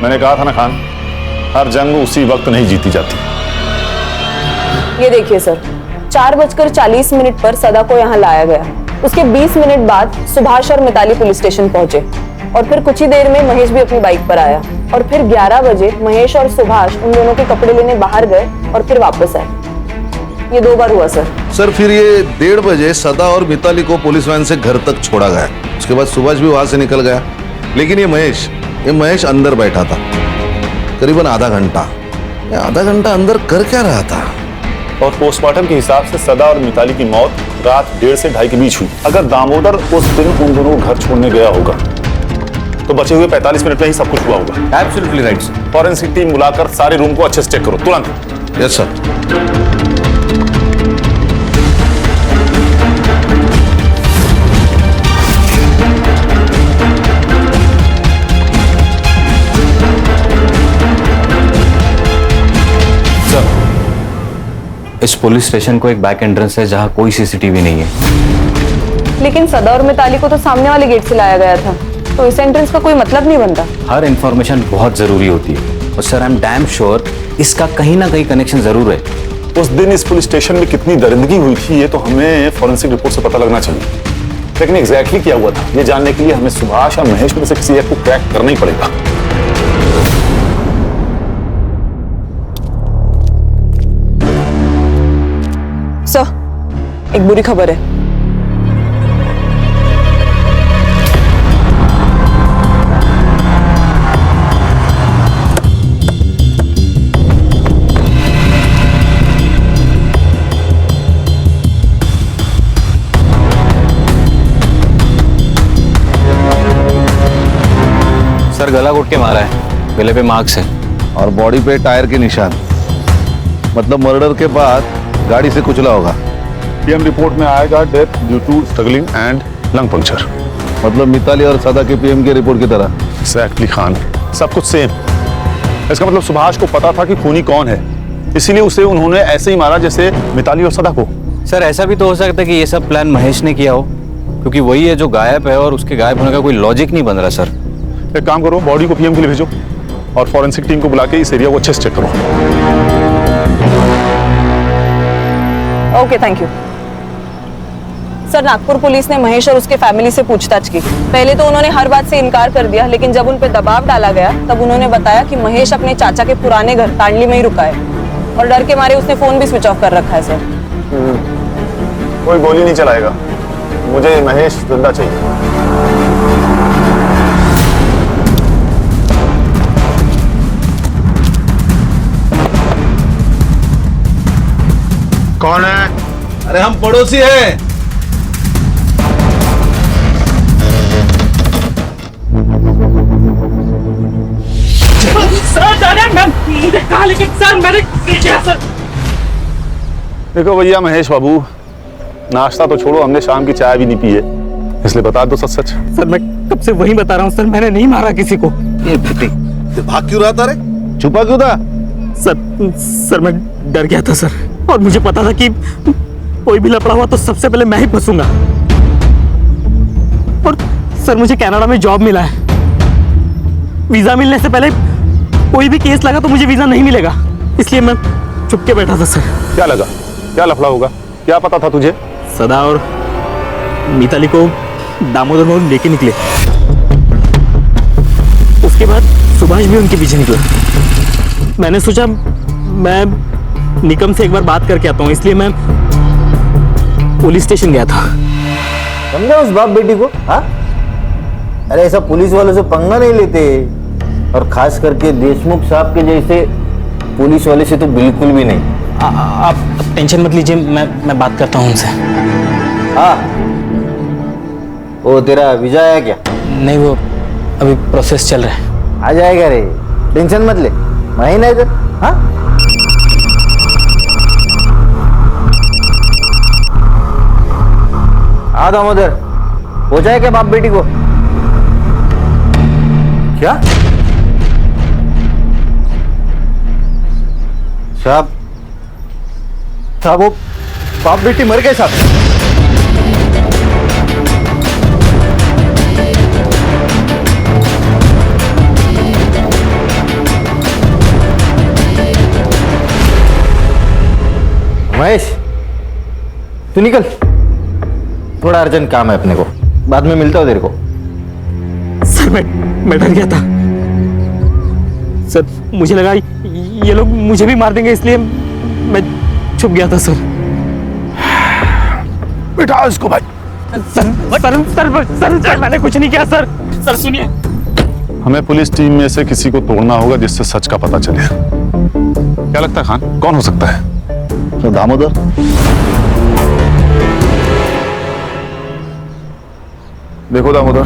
मैंने कहा था ना खान, हर जंग उसी वक्त नहीं जीती जाती। ये देखिए सर, 4:40 पर सदा को यहाँ लाया गया। उसके 20 मिनट बाद सुभाष और मिताली पुलिस स्टेशन पहुंचे और फिर कुछ ही देर में महेश भी अपनी बाइक पर आया और फिर 11 बजे महेश और सुभाष उन दोनों के कपड़े लेने बाहर गए और फिर वापस आए। ये 2 बार हुआ सर। सर फिर ये 1:30 बजे सदा और मिताली को पुलिस वैन से घर तक छोड़ा गया। उसके बाद सुभाष भी वहां से निकल गया, लेकिन ये महेश ये महेश अंदर बैठा था करीबन आधा घंटा। ये आधा घंटा अंदर कर क्या रहा था? और पोस्टमार्टम के हिसाब से सदा और मिताली की मौत रात 1:30 से 2:30 के बीच हुई। अगर दामोदर उस दिन उन दोनों को घर छोड़ने गया होगा तो बचे हुए 45 मिनट में ही सब कुछ हुआ होगा। Absolutely right sir. Forensic team बुलाकर सारे रूम को अच्छे से चेक करो तुरंत। Yes sir. इस पुलिस स्टेशन को एक बैक एंट्रेंस है जहां कोई सीसीटीवी नहीं है। लेकिन सदा और मिताली को तो सामने वाले गेट से लाया गया था, तो इस एंट्रेंस का कोई मतलब नहीं बनता। हर इंफॉर्मेशन बहुत जरूरी होती है और sir I am damn sure इसका कहीं ना कहीं कनेक्शन जरूर है। उस दिन इस पुलिस स्टेशन में कितनी दरिंदगी हुई थी ये तो हमें फॉरेंसिक रिपोर्ट से पता लगना चाहिए, लेकिन एग्जैक्टली क्या हुआ था ये जानने के लिए हमें सुभाष या महेश में से किसी एक को क्रैक करना ही पड़ेगा। सर, एक बुरी खबर है। सर गला घोट के मारा है, गले पे मार्क्स है और बॉडी पे टायर के निशान, मतलब मर्डर के बाद गाड़ी से कुचला होगा। पीएम रिपोर्ट में आएगा death due to struggling and lung puncture. मतलब मिताली और सदा के पीएम के रिपोर्ट की तरह। एग्जैक्टली खान, सब कुछ सेम। इसका मतलब सुभाष को पता था कि खूनी कौन है, इसीलिए उसे उन्होंने ऐसे ही मारा जैसे मिताली और सदा को। सर ऐसा भी तो हो सकता है कि ये सब प्लान महेश ने किया हो, क्योंकि वही है जो गायब है और उसके गायब होने का कोई लॉजिक नहीं बन रहा। सर एक काम करो, बॉडी को पीएम के लिए भेजो और फॉरेंसिक टीम को बुला के इस एरिया को अच्छे से चेक करो। Okay, thank you sir. Nagpur police ने महेश और उसके फैमिली से पूछताछ की। पहले तो उन्होंने हर बात से इनकार कर दिया, लेकिन जब उन पर दबाव डाला गया तब उन्होंने बताया कि महेश अपने चाचा के पुराने घर तांडली में ही रुका है और डर के मारे उसने फोन भी स्विच ऑफ कर रखा है। सर कोई गोली नहीं चलाएगा, मुझे महेश जिंदा चाहिए। कौन है? अरे हम पड़ोसी हैं। देखो भैया महेश बाबू, नाश्ता तो छोड़ो, हमने शाम की चाय भी नहीं पी है, इसलिए बता दो सच सच। सर मैं कब से वही बता रहा हूँ सर, मैंने नहीं मारा किसी को। ये भाग क्यों रहा था रे? छुपा क्यों था? सर मैं डर गया था सर, और मुझे पता था कि कोई भी लफड़ा हुआ तो सबसे पहले मैं ही फंसूंगा। और सर मुझे कनाडा में जॉब मिला है, वीजा मिलने से पहले कोई भी केस लगा तो मुझे वीजा नहीं मिलेगा, इसलिए मैं चुप के बैठा था सर। क्या लगा, क्या लफड़ा होगा, क्या पता था तुझे? सदा और मिताली को दामोदर मोहन लेके निकले, उसके बाद सुभाष भी उनके पीछे निकला। मैंने सोचा मैं निकम से एक बार बात करके आता हूँ, इसलिए मैं पुलिस स्टेशन गया था। समझा उस बाप बेटी को? हाँ, अरे ऐसा पुलिस वालों से पंगा नहीं लेते, और खास करके देशमुख साहब के जैसे पुलिस वाले से तो बिल्कुल भी नहीं। आप टेंशन मत लीजिए, मैं बात करता हूँ उनसे। हाँ, वो तेरा वीजा आया क्या? नहीं, वो अभी प्रोसेस चल रहा है। आ जाएगा रे, टेंशन मत ले, मैं ही ना इधर। हाँ, हाँ दामोदर, हो जाए क्या बाप बेटी को? क्या साहब? साहब वो बाप बेटी मर गए साहब। महेश तू निकल, थोड़ा अर्जेंट काम है अपने को, बाद में मिलता हूं तेरे को। सर मैं डर गया था सर, मुझे लगा ये लोग मुझे भी मार देंगे, इसलिए मैं छुप गया था सर। बिठा इसको भाई। सर मैंने कुछ नहीं किया सर। सर सुनिए, हमें पुलिस टीम में से किसी को तोड़ना होगा जिससे सच का पता चले। क्या लगता है खान, कौन हो सकता है? तो दामोदर। देखो दामोदर,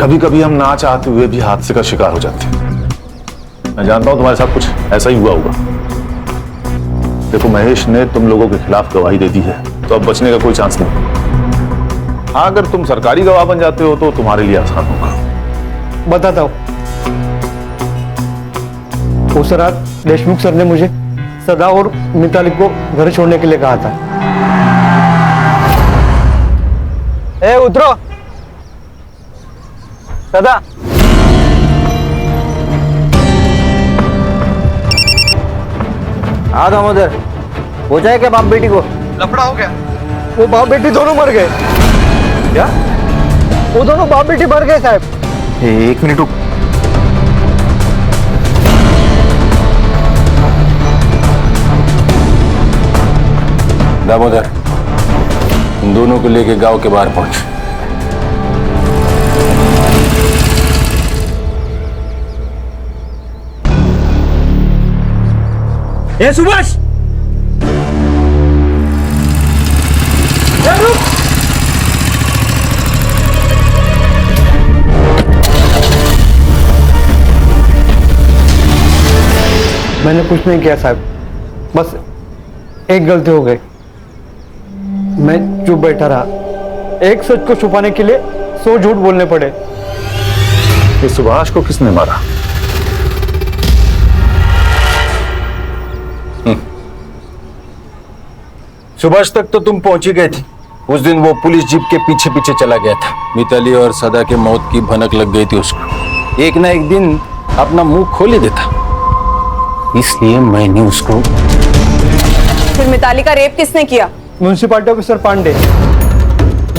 कभी कभी हम ना चाहते हुए भी हादसे का शिकार हो जाते हैं। मैं जानता हूं तुम्हारे साथ कुछ ऐसा ही हुआ होगा। देखो महेश ने तुम लोगों के खिलाफ गवाही दे दी है, तो अब बचने का कोई चांस नहीं। हाँ, अगर तुम सरकारी गवाह बन जाते हो तो तुम्हारे लिए आसान होगा। बताता हूँ। उस रात देशमुख सर ने मुझे सदा और मिताली को घर छोड़ने के लिए कहा था। ए उतरो सदा। हाँ दामोदर, हो जाए क्या बाप बेटी को? लफड़ा हो गया। वो बाप बेटी दोनों मर गए। क्या? वो दोनों बाप बेटी मर गए साहब। एक मिनट रुक। दामोदर, इन दोनों को लेके गांव के बाहर पहुंच। ए सुभाष, रुक। मैंने कुछ नहीं किया साहब, बस एक गलती हो गई। मैं चुप बैठा रहा। एक सच को छुपाने के लिए 100 झूठ बोलने पड़े। ये सुभाष को किसने मारा? सुभाष तक तो तुम पहुंच ही गए थे। उस दिन वो पुलिस जीप के पीछे पीछे चला गया था। मिताली और सदा के मौत की भनक लग गई थी उसको। एक ना एक दिन अपना मुंह खोल ही देता, इसलिए मैंने उसको। फिर मिताली का रेप किसने किया? Municipality officer Pandey.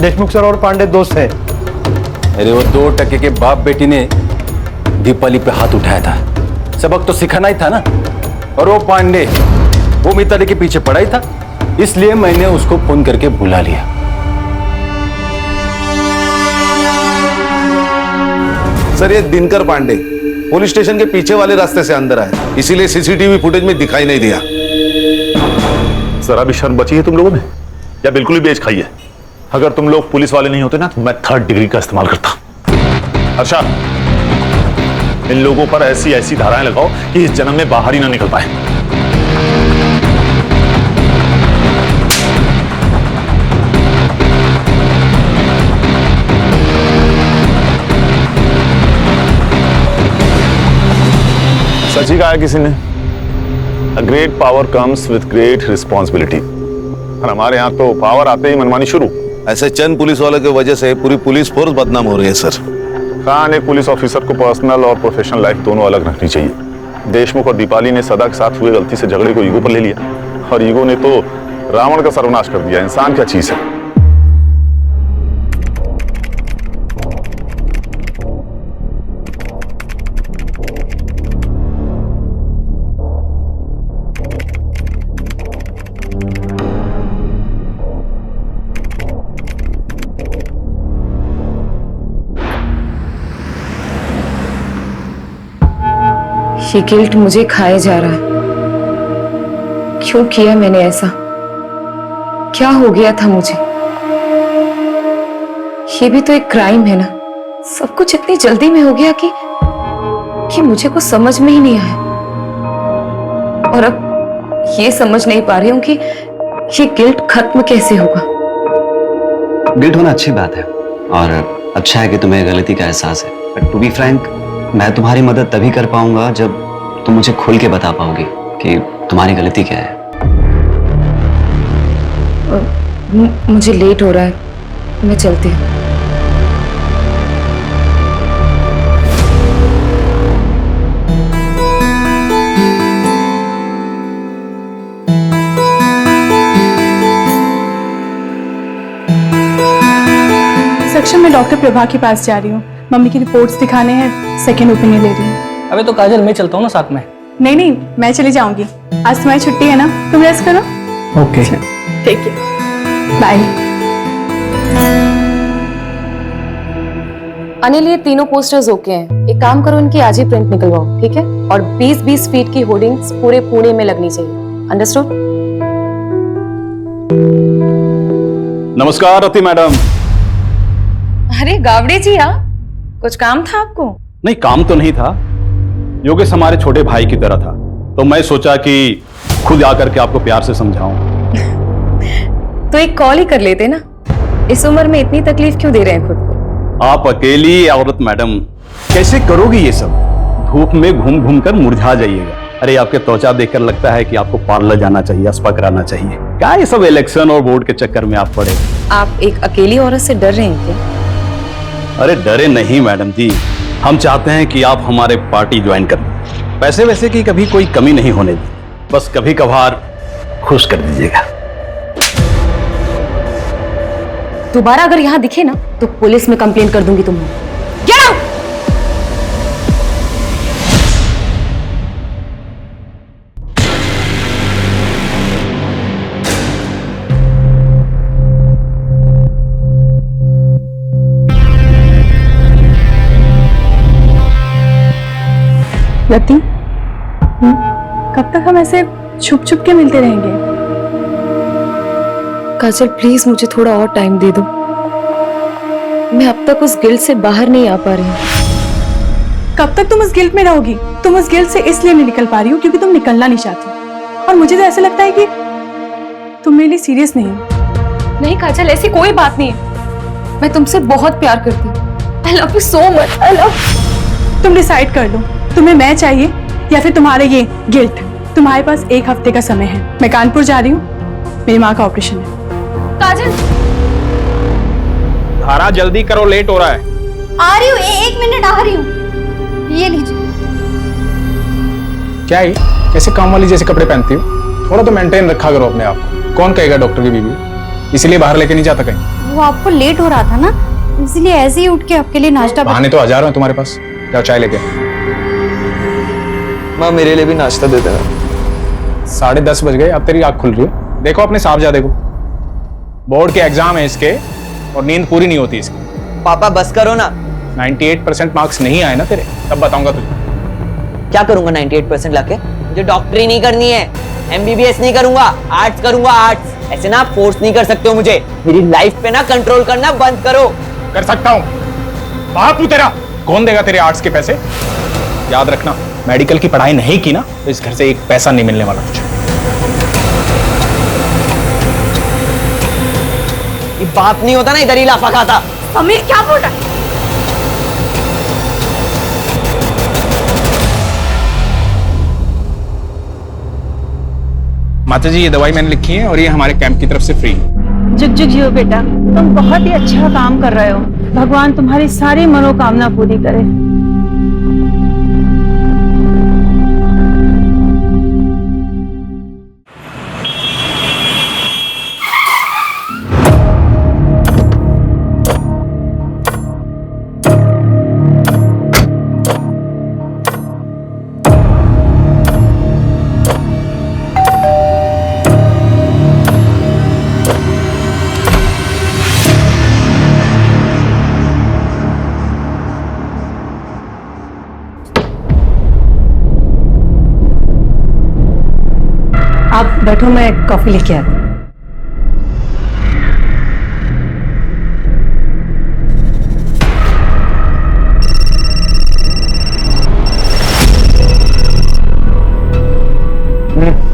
Deshmukh sir और पांडे दोस्त हैं। अरे वो 2 टके के बाप बेटी ने दीपाली पे हाथ उठाया था। सबक तो सिखाना ही था ना। और वो पांडे, वो मिताली के पीछे पड़ा ही था, इसलिए मैंने उसको फोन करके बुला लिया। सर, ये दिनकर पांडे पुलिस स्टेशन के पीछे वाले रास्ते से अंदर आए, इसीलिए सीसीटीवी फुटेज में दिखाई नहीं दिया। जरा भी शर्म बची है तुम लोगों में, या बिल्कुल ही बेच खाई है? अगर तुम लोग पुलिस वाले नहीं होते ना तो मैं 3rd डिग्री का इस्तेमाल करता। अच्छा, इन लोगों पर ऐसी ऐसी धाराएं लगाओ कि इस जन्म में बाहर ही ना निकल पाए। सच ही कहा है किसी ने, A great power comes with great responsibility। और हमारे यहाँ तो पावर आते ही मनमानी शुरू। ऐसे चंद पुलिस वालों की वजह से पूरी पुलिस फोर्स बदनाम हो रही है सर। खान, एक पुलिस ऑफिसर को पर्सनल और प्रोफेशनल लाइफ दोनों अलग रखनी चाहिए। देशमुख और दीपाली ने सदा के साथ हुए गलती से झगड़े को ईगो पर ले लिया, और ईगो ने तो रावण का सर्वनाश कर दिया। इंसान क्या चीज है? ये गिल्ट मुझे खाए जा रहा है। क्यों किया मैंने ऐसा? क्या हो गया था मुझे? ये भी तो एक क्राइम है ना। सब कुछ इतनी जल्दी में हो गया कि मुझे कुछ समझ में ही नहीं आया। और अब ये समझ नहीं पा रही हूं कि ये गिल्ट खत्म कैसे होगा। गिल्ट होना अच्छी बात है, और अच्छा है कि तुम्हें गलती का एहसास है। बट टू बी फ्रैंक, मैं तुम्हारी मदद तभी कर पाऊंगा जब तुम मुझे खुल के बता पाओगे कि तुम्हारी गलती क्या है। मुझे लेट हो रहा है, मैं चलती हूँ। सेक्शन में डॉक्टर प्रभा के पास जा रही हूँ। मम्मी की रिपोर्ट्स दिखाने हैं, सेकेंड ओपिनियन ले रही हूँ। अबे तो काजल, मैं चलता हूँ ना साथ में। नहीं नहीं, मैं चली जाऊंगी। आज तुम्हारी छुट्टी है ना, तुम रेस्ट करो। ओके, ठीक है, बाय। अनिल, ये तीनों पोस्टर्स ओके हैं। एक काम करो, इनकी आज ही प्रिंट निकलवाओ, ठीक है? और 20-20 फीट की होर्डिंग्स पूरे पुणे में लगनी चाहिए। अंडरस्टूड? नमस्कार रति मैडम। अरे गावड़े जी, आप कुछ काम था आपको? नहीं, काम तो नहीं था, योगेश हमारे छोटे भाई की तरह था, तो मैं सोचा कि खुद आकर के आपको प्यार से समझाऊं। तो एक कॉल ही कर लेते ना, इस उम्र में इतनी तकलीफ क्यों दे रहे हैं खुद को? आप अकेली औरत मैडम, कैसे करोगी ये सब? धूप में घूम घूम कर मुरझा जाइएगा। अरे आपके त्वचा देखकर लगता है कि आपको पार्लर जाना चाहिए, स्पा कराना चाहिए। क्या ये सब इलेक्शन और वोट के चक्कर में आप पड़े? आप एक अकेली औरत से डर रहे हैं क्या? अरे डरे नहीं मैडम जी, हम चाहते हैं कि आप हमारे पार्टी ज्वाइन कर लें। पैसे वैसे की कभी कोई कमी नहीं होने दी, बस कभी कभार खुश कर दीजिएगा। दोबारा अगर यहाँ दिखे ना तो पुलिस में कंप्लेंट कर दूंगी तुम्हें। Get out! लती, कब तक हम ऐसे छुप छुप के मिलते रहेंगे? काजल प्लीज मुझे थोड़ा और टाइम दे दो, मैं अब तक उस गिल्ट से बाहर नहीं आ पा रही हूँ। कब तक तुम उस गिल्ट में रहोगी? तुम उस गिल्ट से इसलिए नहीं निकल पा रही हो क्योंकि तुम निकलना नहीं चाहती, और मुझे तो ऐसा लगता है कि तुम मेरे लिए सीरियस नहीं हो। नहीं काजल, ऐसी कोई बात नहीं है, मैं तुमसे बहुत प्यार करती हूँ। I love you so much, I love you। तुम डिसाइड कर लो, तुम्हें मैं चाहिए या फिर तुम्हारे ये गिल्ट। तुम्हारे पास 1 हफ्ते का समय है, मैं कानपुर जा रही हूँ, मेरी माँ का ऑपरेशन है। काजल, धारा जल्दी करो, लेट हो रहा है। आ रही हूँ, 1 मिनट आ रही हूँ। ये लीजिए। क्या है, कैसे काम वाली जैसे कपड़े पहनती हो? थोड़ा तो मेंटेन रखा करो अपने आप को। कौन कहेगा डॉक्टर की बीवी, इसलिए बाहर लेके नहीं जाता कहीं। वो आपको लेट हो रहा था ना, इसलिए ऐसे ही उठ के आपके लिए नाश्ता बहाने तो हजारों हैं तुम्हारे पास। जाओ चाय लेके। माँ मेरे लिए भी नाश्ता दे देना। 10:30 बज गए, अब तेरी आँख खुल रही है। देखो अपने साहबजादे को, बोर्ड के एग्जाम है इसके और नींद पूरी नहीं होती इसकी। पापा बस करो ना। 98% मार्क्स नहीं आए ना तेरे, तब बताऊंगा तुझे। क्या करूंगा 98% लाके? मुझे डॉक्टरी नहीं करनी है, MBBS नहीं करूंगा, आर्ट्स करूंगा, आर्ट्स। ऐसे ना फोर्स नहीं कर सकते हो मुझे। मेरी लाइफ पे ना कंट्रोल करना बंद करो। कर सकता हूँ, बाप तेरा कौन देगा तेरे आर्ट्स के पैसे? याद रखना, मेडिकल की पढ़ाई नहीं की ना तो इस घर से 1 पैसा नहीं मिलने वाला तुझे। ये बाप नहीं होता ना इधर ही लाफा खाता। समीर क्या बोल रहा है? माता जी, ये दवाई मैंने लिखी है और ये हमारे कैंप की तरफ से फ्री है। जुग जुग जियो बेटा, तुम बहुत ही अच्छा काम कर रहे हो। भगवान तुम्हारी सारी मनोकामना पूरी करे। आप बैठो, मैं कॉफी लेके आती हूँ।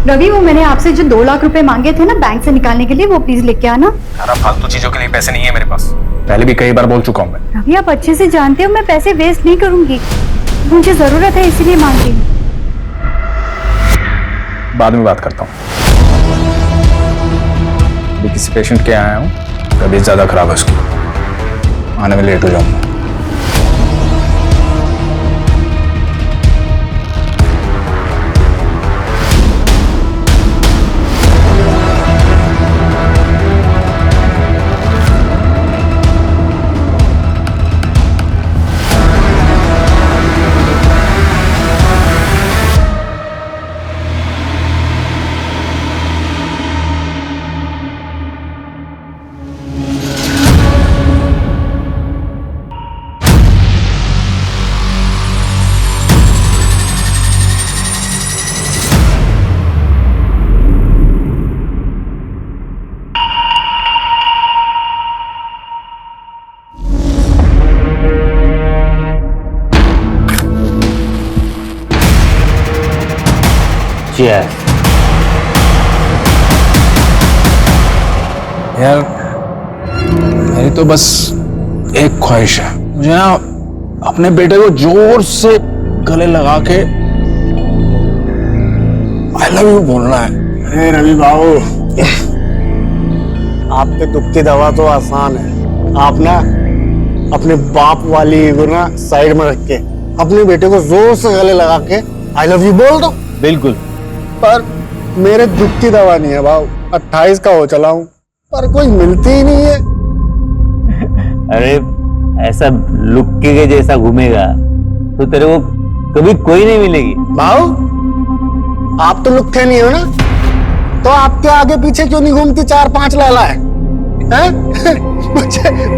रवि, वो मैंने आपसे जो 2 लाख रुपए मांगे थे ना बैंक से निकालने के लिए, वो प्लीज लेके आना। सारा फालतू चीजों के लिए पैसे नहीं है मेरे पास, पहले भी कई बार बोल चुका हूँ मैं। रवि, आप अच्छे से जानते हो मैं पैसे वेस्ट नहीं करूंगी, मुझे जरूरत है इसीलिए मांग रही हूँ। बाद में बात करता हूँ, अभी किसी पेशेंट के आया हूँ, तबीयत ज्यादा खराब है उसकी, आने में लेट हो जाऊंगा। यार मेरी तो बस एक ख्वाहिश है, मुझे ना अपने बेटे को जोर से गले लगा के आई लव यू बोलना है। अरे रवि बाबू, आपके दुख की दवा तो आसान है। आप ना अपने बाप वाली ईगो ना साइड में रख के अपने बेटे को जोर से गले लगा के आई लव यू बोल दो। बिल्कुल। पर मेरे दुख की दवा नहीं है भाव, 28 का हो चला हूं पर कोई मिलती ही नहीं है। अरे ऐसा लुक्के के जैसा घूमेगा तो तेरे को कभी कोई नहीं मिलेगी। भाव, आप तो लुक्के नहीं हो ना, तो आपके आगे पीछे क्यों नहीं घूमती 4-5 लाला है?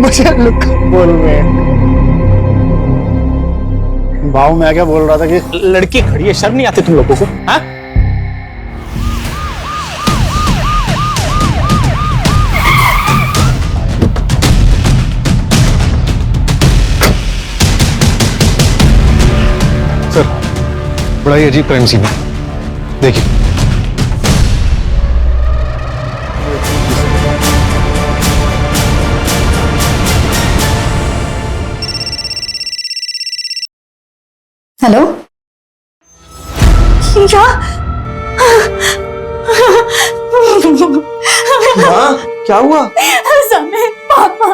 मुझे लुक्का बोल रहे हैं। भाव, मैं क्या बोल रहा था कि लड़की खड़ी है, शर्म नहीं आती तुम लोगों को? हाँ? सर, बड़ा ही अजीब क्राइम सीन है, देखिए। हेलो, माँ, क्या हुआ? समय पापा।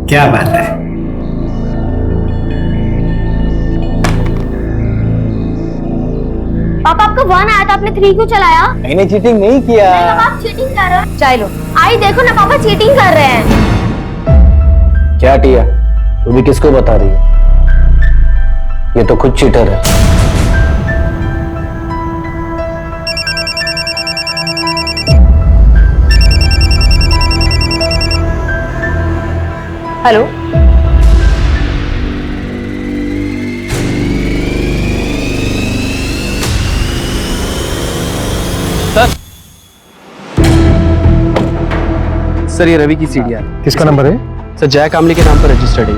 क्या बात है? पापा, आपका 1 आया था, आपने 3 क्यों चलाया? मैंने चीटिंग नहीं किया। आप चीटिंग कर रहे हो। चलो आई देखो ना, पापा चीटिंग कर रहे हैं। क्या टिया, तू भी किसको बता रही है? ये तो खुद चीटर है। हेलो, सर ये रवि की सीढ़ियाँ। किसका नंबर है? सर जया कामली के नाम पर रजिस्टर्ड है।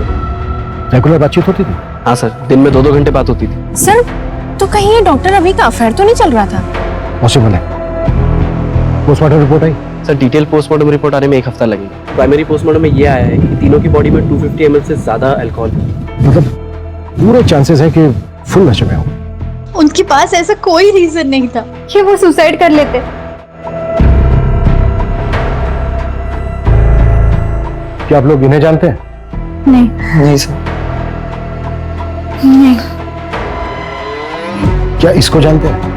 रेगुलर बातचीत होती थी? हाँ सर, दिन में 2-2 घंटे बात होती थी। सर, तो कहीं ये डॉक्टर रवि का अफेयर तो नहीं चल रहा था? पॉसिबल है। पोस्टमार्टम रिपोर्ट आई? सर डिटेल पोस्टमार्टम रिपोर्ट आने में 1 हफ्ता लगेगा। प्राइमरी पोस्टमार्टम में ये आया है कि तीनों की बॉडी में 250 ml से ज्यादा अल्कोहल है। मतलब पूरे चांसेस है कि फुल नशे में हो। उनके पास ऐसा कोई रीजन नहीं था कि वो सुसाइड कर लेते। क्या आप लोग इन्हें जानते हैं? नहीं। नहीं सर। नहीं। क्या इसको जानते हैं?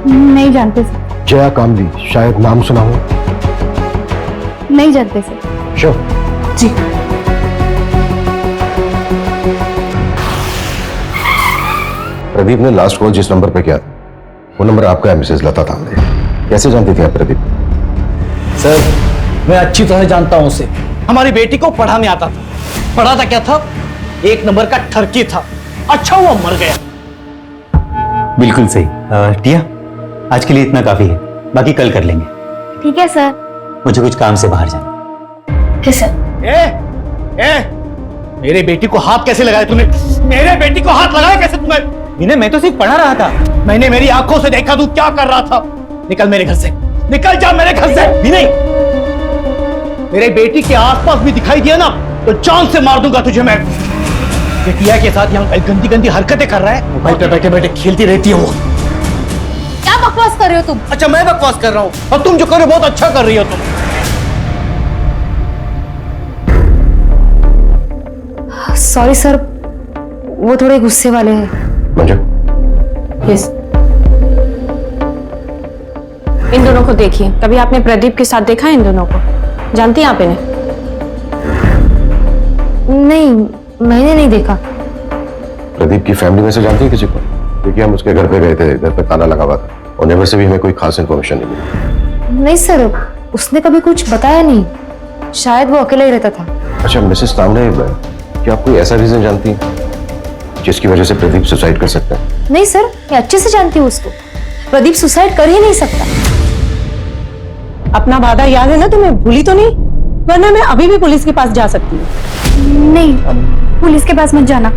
नहीं जानते सर। जया कामली, शायद नाम सुना हो? नहीं जानते सर। श्योर? जी। प्रदीप ने लास्ट कॉल जिस नंबर पे किया था, वो नंबर आपका है मिसेज लता तांबे। कैसे जानती थी आप प्रदीप? सर मैं अच्छी तरह जानता हूं उसे। हमारी बेटी को पढ़ाने आता था। पढ़ाता क्या था? 1 नंबर का ठरकी था। अच्छा हुआ मर गया। बिल्कुल सही। टिया, आज के लिए इतना काफी है, बाकी कल कर लेंगे। ठीक है सर। मुझे कुछ काम से बाहर जाना। ठीक सर। मेरे बेटी को हाथ कैसे लगाया तूने? मेरे बेटी को हाथ लगाया कैसे तूने? विनय, मैं तो सिर्फ पढ़ा रहा था। मैंने मेरी आंखों से देखा तू क्या कर रहा था। निकल मेरे घर से, निकल जा मेरे घर से। विनय, मेरे बेटी के आसपास भी दिखाई दिया ना तो जान से मार दूंगा तुझे मैं। ये टिया के साथ यहाँ गंदी गंदी हरकतें कर रहा है। मोबाइल पे बैठे बैठे खेलती रहती है वो। क्या बकवास कर रहे हो तुम? अच्छा मैं बकवास कर रहा हूँ और तुम जो कर रहे हो बहुत अच्छा कर रही हो तुम। सॉरी सर, वो थोड़े गुस्से वाले हैं। मंजू, यस। इन दोनों को देखिए, कभी आपने प्रदीप के साथ देखा है इन दोनों को? जानती हैं आप इन्हें? नहीं, मैंने नहीं देखा। प्रदीप की फैमिली में से जानती है किसी को? क्योंकि हम उसके घर पे गए थे, घर पे ताला लगा हुआ था और नेबर से भी हमें कोई खास इन्फॉर्मेशन नहीं मिली। नहीं सर, उसने कभी कुछ बताया नहीं। शायद वो अकेला ही रहता था। अच्छा मिसेस तांबे, क्या आप कोई ऐसा रीजन जानती हैं जिसकी वजह से प्रदीप सुसाइड कर सकता है? नहीं सर, मैं अच्छे से जानती हूँ उसको। प्रदीप सुसाइड कर ही नहीं सकता। अपना वादा याद है ना तुम्हें? भूली तो नहीं? वरना मैं अभी भी पुलिस के पास जा सकती हूँ। नहीं, पुलिस के पास मत जाना।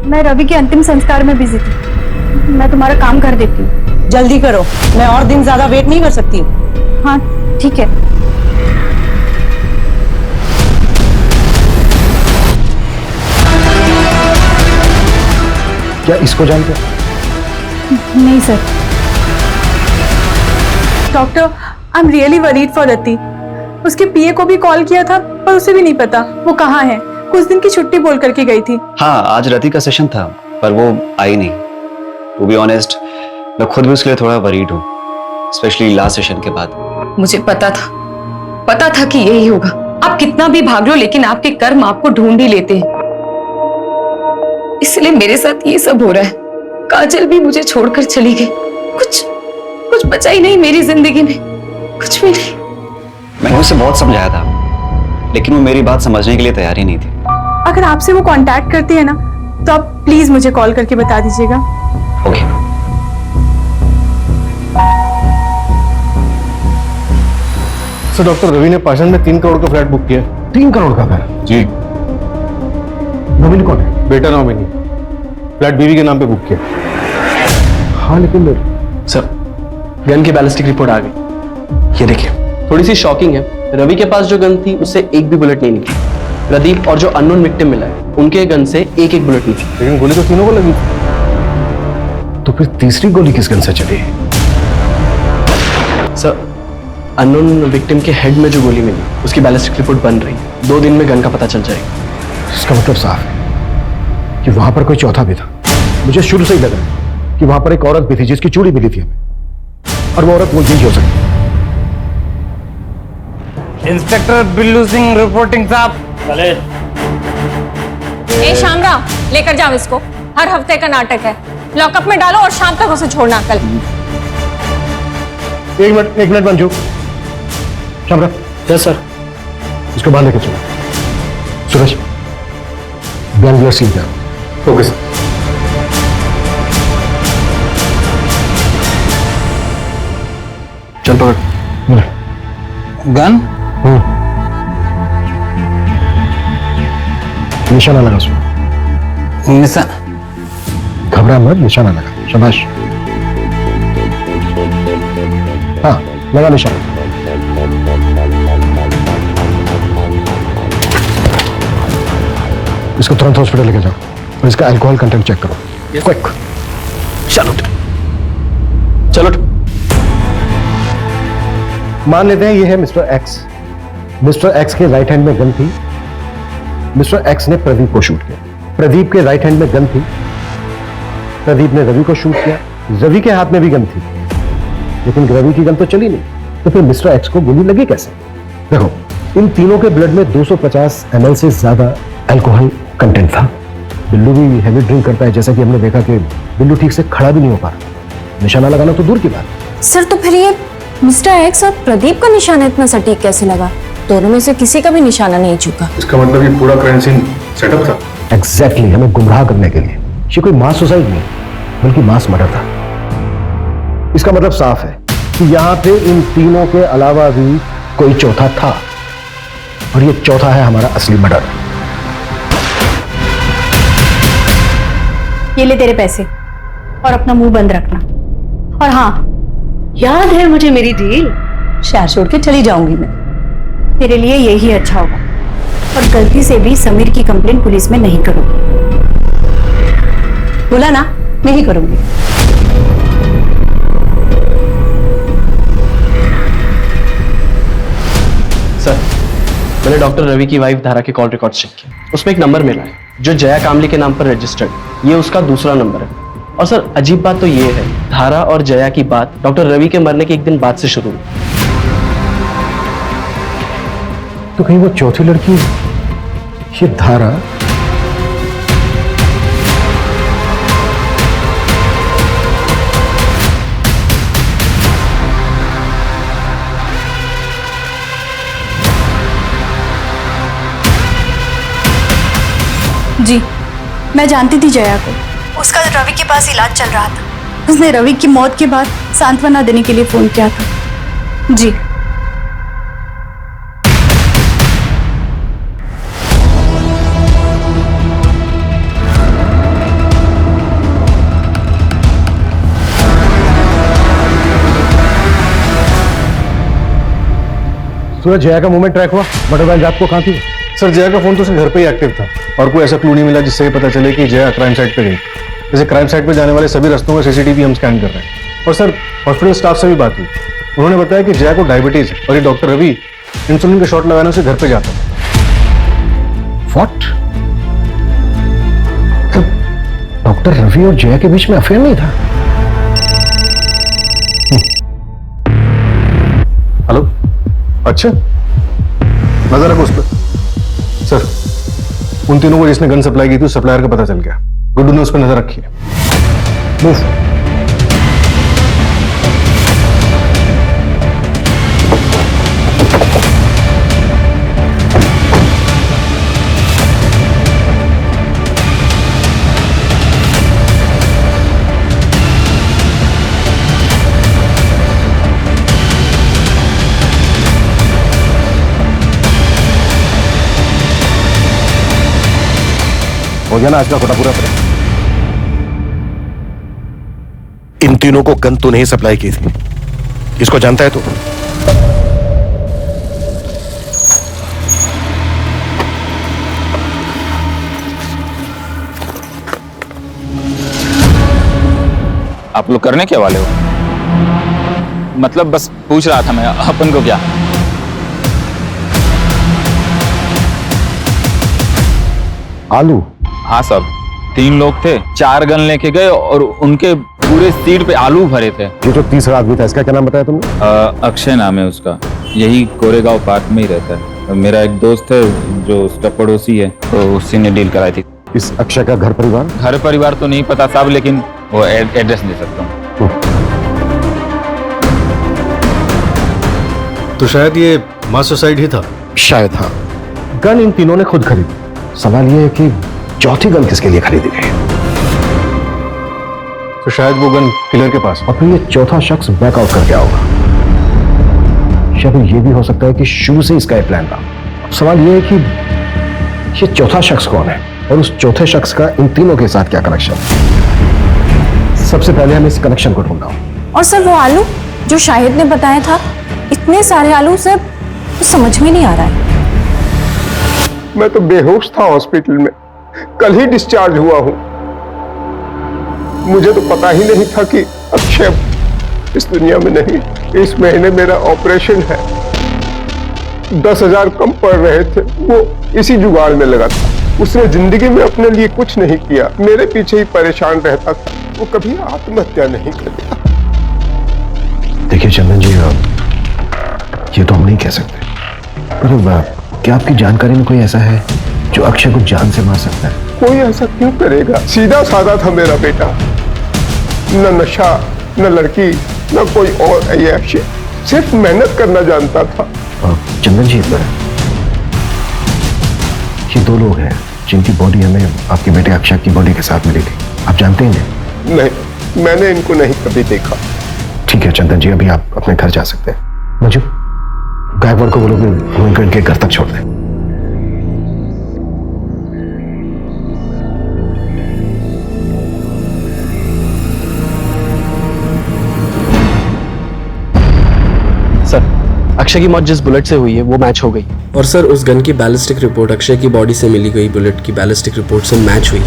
मैं रवि के अंतिम संस्कार में बिजी थी। मैं तुम्हारा काम कर देती हूँ। जल्दी करो, मैं और दिन ज्यादा वेट नहीं कर सकती हूँ। हाँ ठीक है। क्या इसको जानते? नहीं sir. Doctor, I am really worried for Rati. उसके पीए को भी कॉल किया था पर उसे भी नहीं पता वो कहाँ है। कुछ दिन की छुट्टी बोल करके गई थी। हाँ, आज रति का सेशन था पर वो आई नहीं। टू बी ऑनेस्ट, मैं खुद भी उसके लिए थोड़ा वरीड हूँ, स्पेशली लास्ट सेशन के बाद। मुझे पता था कि यही होगा। आप कितना भी भाग लो लेकिन आपके कर्म आपको ढूंढ ही लेते हैं, इसलिए मेरे साथ ये सब हो रहा है। काजल भी मुझे छोड़कर चली गई। कुछ बचा ही नहीं मेरी जिंदगी में, कुछ भी नहीं। मैंने उसे बहुत समझाया था लेकिन वो मेरी बात समझने के लिए तैयार ही नहीं थी। अगर आपसे वो कांटेक्ट करती है ना तो आप प्लीज मुझे कॉल करके बता दीजिएगा। ओके। सर, डॉक्टर रवि ने पाषाण में 3 करोड़ का फ्लैट बुक किया। 3 करोड़ का फ्लैट? जी। नॉमिनी कौन है? बेटा नॉमिनी। फ्लैट बीवी के नाम पे बुक किया। हाँ लेकिन सर, गन की बैलिस्टिक रिपोर्ट आ गई। ये देखिए, थोड़ी सी शॉकिंग है। रवि के पास जो गन थी उससे एक भी बुलेट नहीं निकली। प्रदीप और जो अननोन विक्टिम मिला है उनके गन से एक बुलेट निकली। लेकिन गोली तो तीनों को लगी। तो फिर तीसरी गोली किस गन से चली? सर, अननोन विक्टिम के हेड में जो गोली मिली उसकी बैलिस्टिक रिपोर्ट बन रही है। 2 दिन में गन का पता चल जाएगा। इसका मतलब साफ है कि वहां पर कोई चौथा भी था। मुझे शुरू से ही लगा कि वहां पर एक औरत भी थी जिसकी चूड़ी मिली थी हमें, और वो औरत वो यही हो सकती। इंस्पेक्टर बिल्लू सिंह रिपोर्टिंग साहब। ए शामराव, लेकर जाओ इसको। हर हफ्ते का नाटक है। लॉकअप में डालो और शाम तक उसे छोड़ना। कल 1 minute Manju. Shamrao. Yes sir. इसको बाहर लेकर चलो। सुरेश, बैंगलोर सील करो। Okay sir. चल पकड़। गन? निशाना लगा उसमें। घबरा मत, निशाना लगा। शाबाश। हाँ, लगा निशाना। इसको तुरंत हॉस्पिटल लेके जाओ और इसका अल्कोहल कंटेंट चेक करो। क्विक। चलो। मान लेते हैं ये है मिस्टर एक्स। मिस्टर एक्स के राइट हैंड में गन थी। मिस्टर एक्स ने प्रदीप को शूट किया। प्रदीप के राइट हैंड में गन थी। प्रदीप ने रवि को शूट किया। रवि के हाथ में भी गन थी, लेकिन रवि की गन तो चली नहीं। तो फिर मिस्टर एक्स को गोली लगी कैसे? देखो, इन तीनों के ब्लड में 250 ml से ज्यादा अल्कोहल कंटेंट था। बिल्लू भी हैवी ड्रिंक करता है, जैसा कि हमने देखा कि बिल्लू ठीक से खड़ा भी नहीं हो पा रहा। निशाना लगाना तो दूर की बात। सर, तो फिर ये मिस्टर एक्स और प्रदीप का निशाना इतना सटीक कैसे लगा? दोनों में से किसी का भी निशाना नहीं चुका। इसका मतलब ये पूरा क्राइम सीन सेटअप था। एग्जैक्टली, हमें गुमराह करने के लिए। ये कोई मास सुसाइड नहीं बल्कि मास मर्डर था। इसका मतलब साफ है कि यहाँ पे इन तीनों के अलावा भी कोई चौथा था, और ये चौथा है हमारा असली मर्डर। ये ले तेरे पैसे और अपना मुंह बंद रखना। और हाँ, याद है मुझे मेरी डील। शहर छोड़ के चली जाऊंगी मैं। तेरे लिए यही अच्छा होगा। और गलती से भी समीर की कंप्लेंट पुलिस में नहीं करूंगी। बोला ना, नहीं करूंगी। सर, मैंने डॉक्टर रवि की वाइफ धारा के कॉल रिकॉर्ड चेक किया। उसमें एक नंबर मिला है जो जया कामली के नाम पर रजिस्टर्ड। ये उसका दूसरा नंबर है। और सर, अजीब बात तो ये है, धारा और जया की बात डॉक्टर रवि के मरने के एक दिन बाद से शुरू हुई। तो कहीं वो चौथी लड़की ये धारा? जी, मैं जानती थी जया को। उसका रवि के पास इलाज चल रहा था। उसने रवि की मौत के बाद सांत्वना देने के लिए फोन किया था। जी। सूरज, जया का मूवमेंट ट्रैक हुआ? मर्डर वाली रात को कहाँ थी? सर जया का फोन तो सिर्फ घर पे ही एक्टिव था और कोई ऐसा क्लू नहीं मिला जिससे ये पता चले कि जया क्राइम साइट पे गई। जैसे क्राइम साइट पे जाने वाले सभी रास्तों का सीसीटीवी हम स्कैन कर रहे हैं। और सर हॉस्पिटल स्टाफ से भी बात हुई, उन्होंने बताया कि जया को डायबिटीज है और ये डॉक्टर रवि इंसुलिन का शॉट लगाने से घर पे जाता है। व्हाट? डॉक्टर रवि और जया के बीच में अफेयर नहीं था? हेलो, अच्छा नजर रखो उस पर। सर उन तीनों को जिसने गन सप्लाई की थी उस सप्लायर का पता चल गया। गुड्डू ने उस पर नजर रखी है। मूव। हो गया ना आज का कोटा पूरा? इन तीनों को गन तूने ही सप्लाई की थी, इसको जानता है तू? आप लोग करने क्या वाले हो? मतलब बस पूछ रहा था मैं, अपन को क्या? आलू? हाँ साहब, 3 लोग थे, 4 गन लेके गए और उनके पूरे सीट पे आलू भरे थे। ये तो तीसरा आदमी था, इसका क्या नाम बताया तुमने? अक्षय नाम है उसका, यही कोरेगांव पार्क में ही रहता है। मेरा एक दोस्त है जो उसका पड़ोसी है, तो उसी ने डील कराई थी। इस अक्षय का घर परिवार तो नहीं पता साहब, लेकिन वो एड्रेस दे सकता हूँ। तो शायद ये मास सुसाइड ही था। शायद हाँ। गन इन तीनों ने खुद खरीदी। सवाल यह है कि चौथी गन किसके लिए खरीदी गई? तो शायद वो गन किलर के पास। और फिर ये चौथा शख्स बैकआउट कर गया होगा। शायद ये भी हो सकता है कि शुरू से इसका प्लान था। अब सवाल यह है कि ये चौथा शख्स कौन है और उस चौथे शख्स का इन तीनों के साथ क्या कनेक्शन? सबसे पहले हम इस कनेक्शन को ढूंढना। और सर वो आलू जो शाहिद ने बताया था, इतने सारे आलू सर, समझ में नहीं आ रहा है। मैं तो बेहोश था हॉस्पिटल में, कल ही डिस्चार्ज हुआ हूं। मुझे तो पता ही नहीं था कि अक्षय इस दुनिया में नहीं। इस महीने मेरा ऑपरेशन है, 10,000 कम पड़ रहे थे, वो इसी जुगाड़ में लगा था। उसने जिंदगी में अपने लिए कुछ नहीं किया, मेरे पीछे ही परेशान रहता था। वो कभी आत्महत्या नहीं कर। देखिए चंदन जी, ये तो हम नहीं कह सकते, पर क्या आपकी जानकारी में कोई ऐसा है जो अक्षय को जान से मार सकता है? कोई ऐसा क्यों करेगा? सीधा साधा था मेरा बेटा, न नशा, न लड़की, न कोई और ऐशे, सिर्फ मेहनत करना जानता था। चंदन जी, ये 2 लोग हैं जिनकी बॉडी हमें आपके बेटे अक्षय की बॉडी के साथ मिली थी। आप जानते हैं इन्हें? नहीं, मैंने इनको नहीं कभी देखा। ठीक है चंदन जी, अभी आप अपने घर जा सकते हैं। मंजू, गायकवाड़ को बोलो कि वो इनको इनके घर तक छोड़ दें। सर, अक्षय की मौत जिस बुलेट से हुई है वो मैच हो गई। और सर उस गन की बैलिस्टिक रिपोर्ट अक्षय की बॉडी से मिली गई बुलेट की बैलिस्टिक रिपोर्ट से मैच हुई।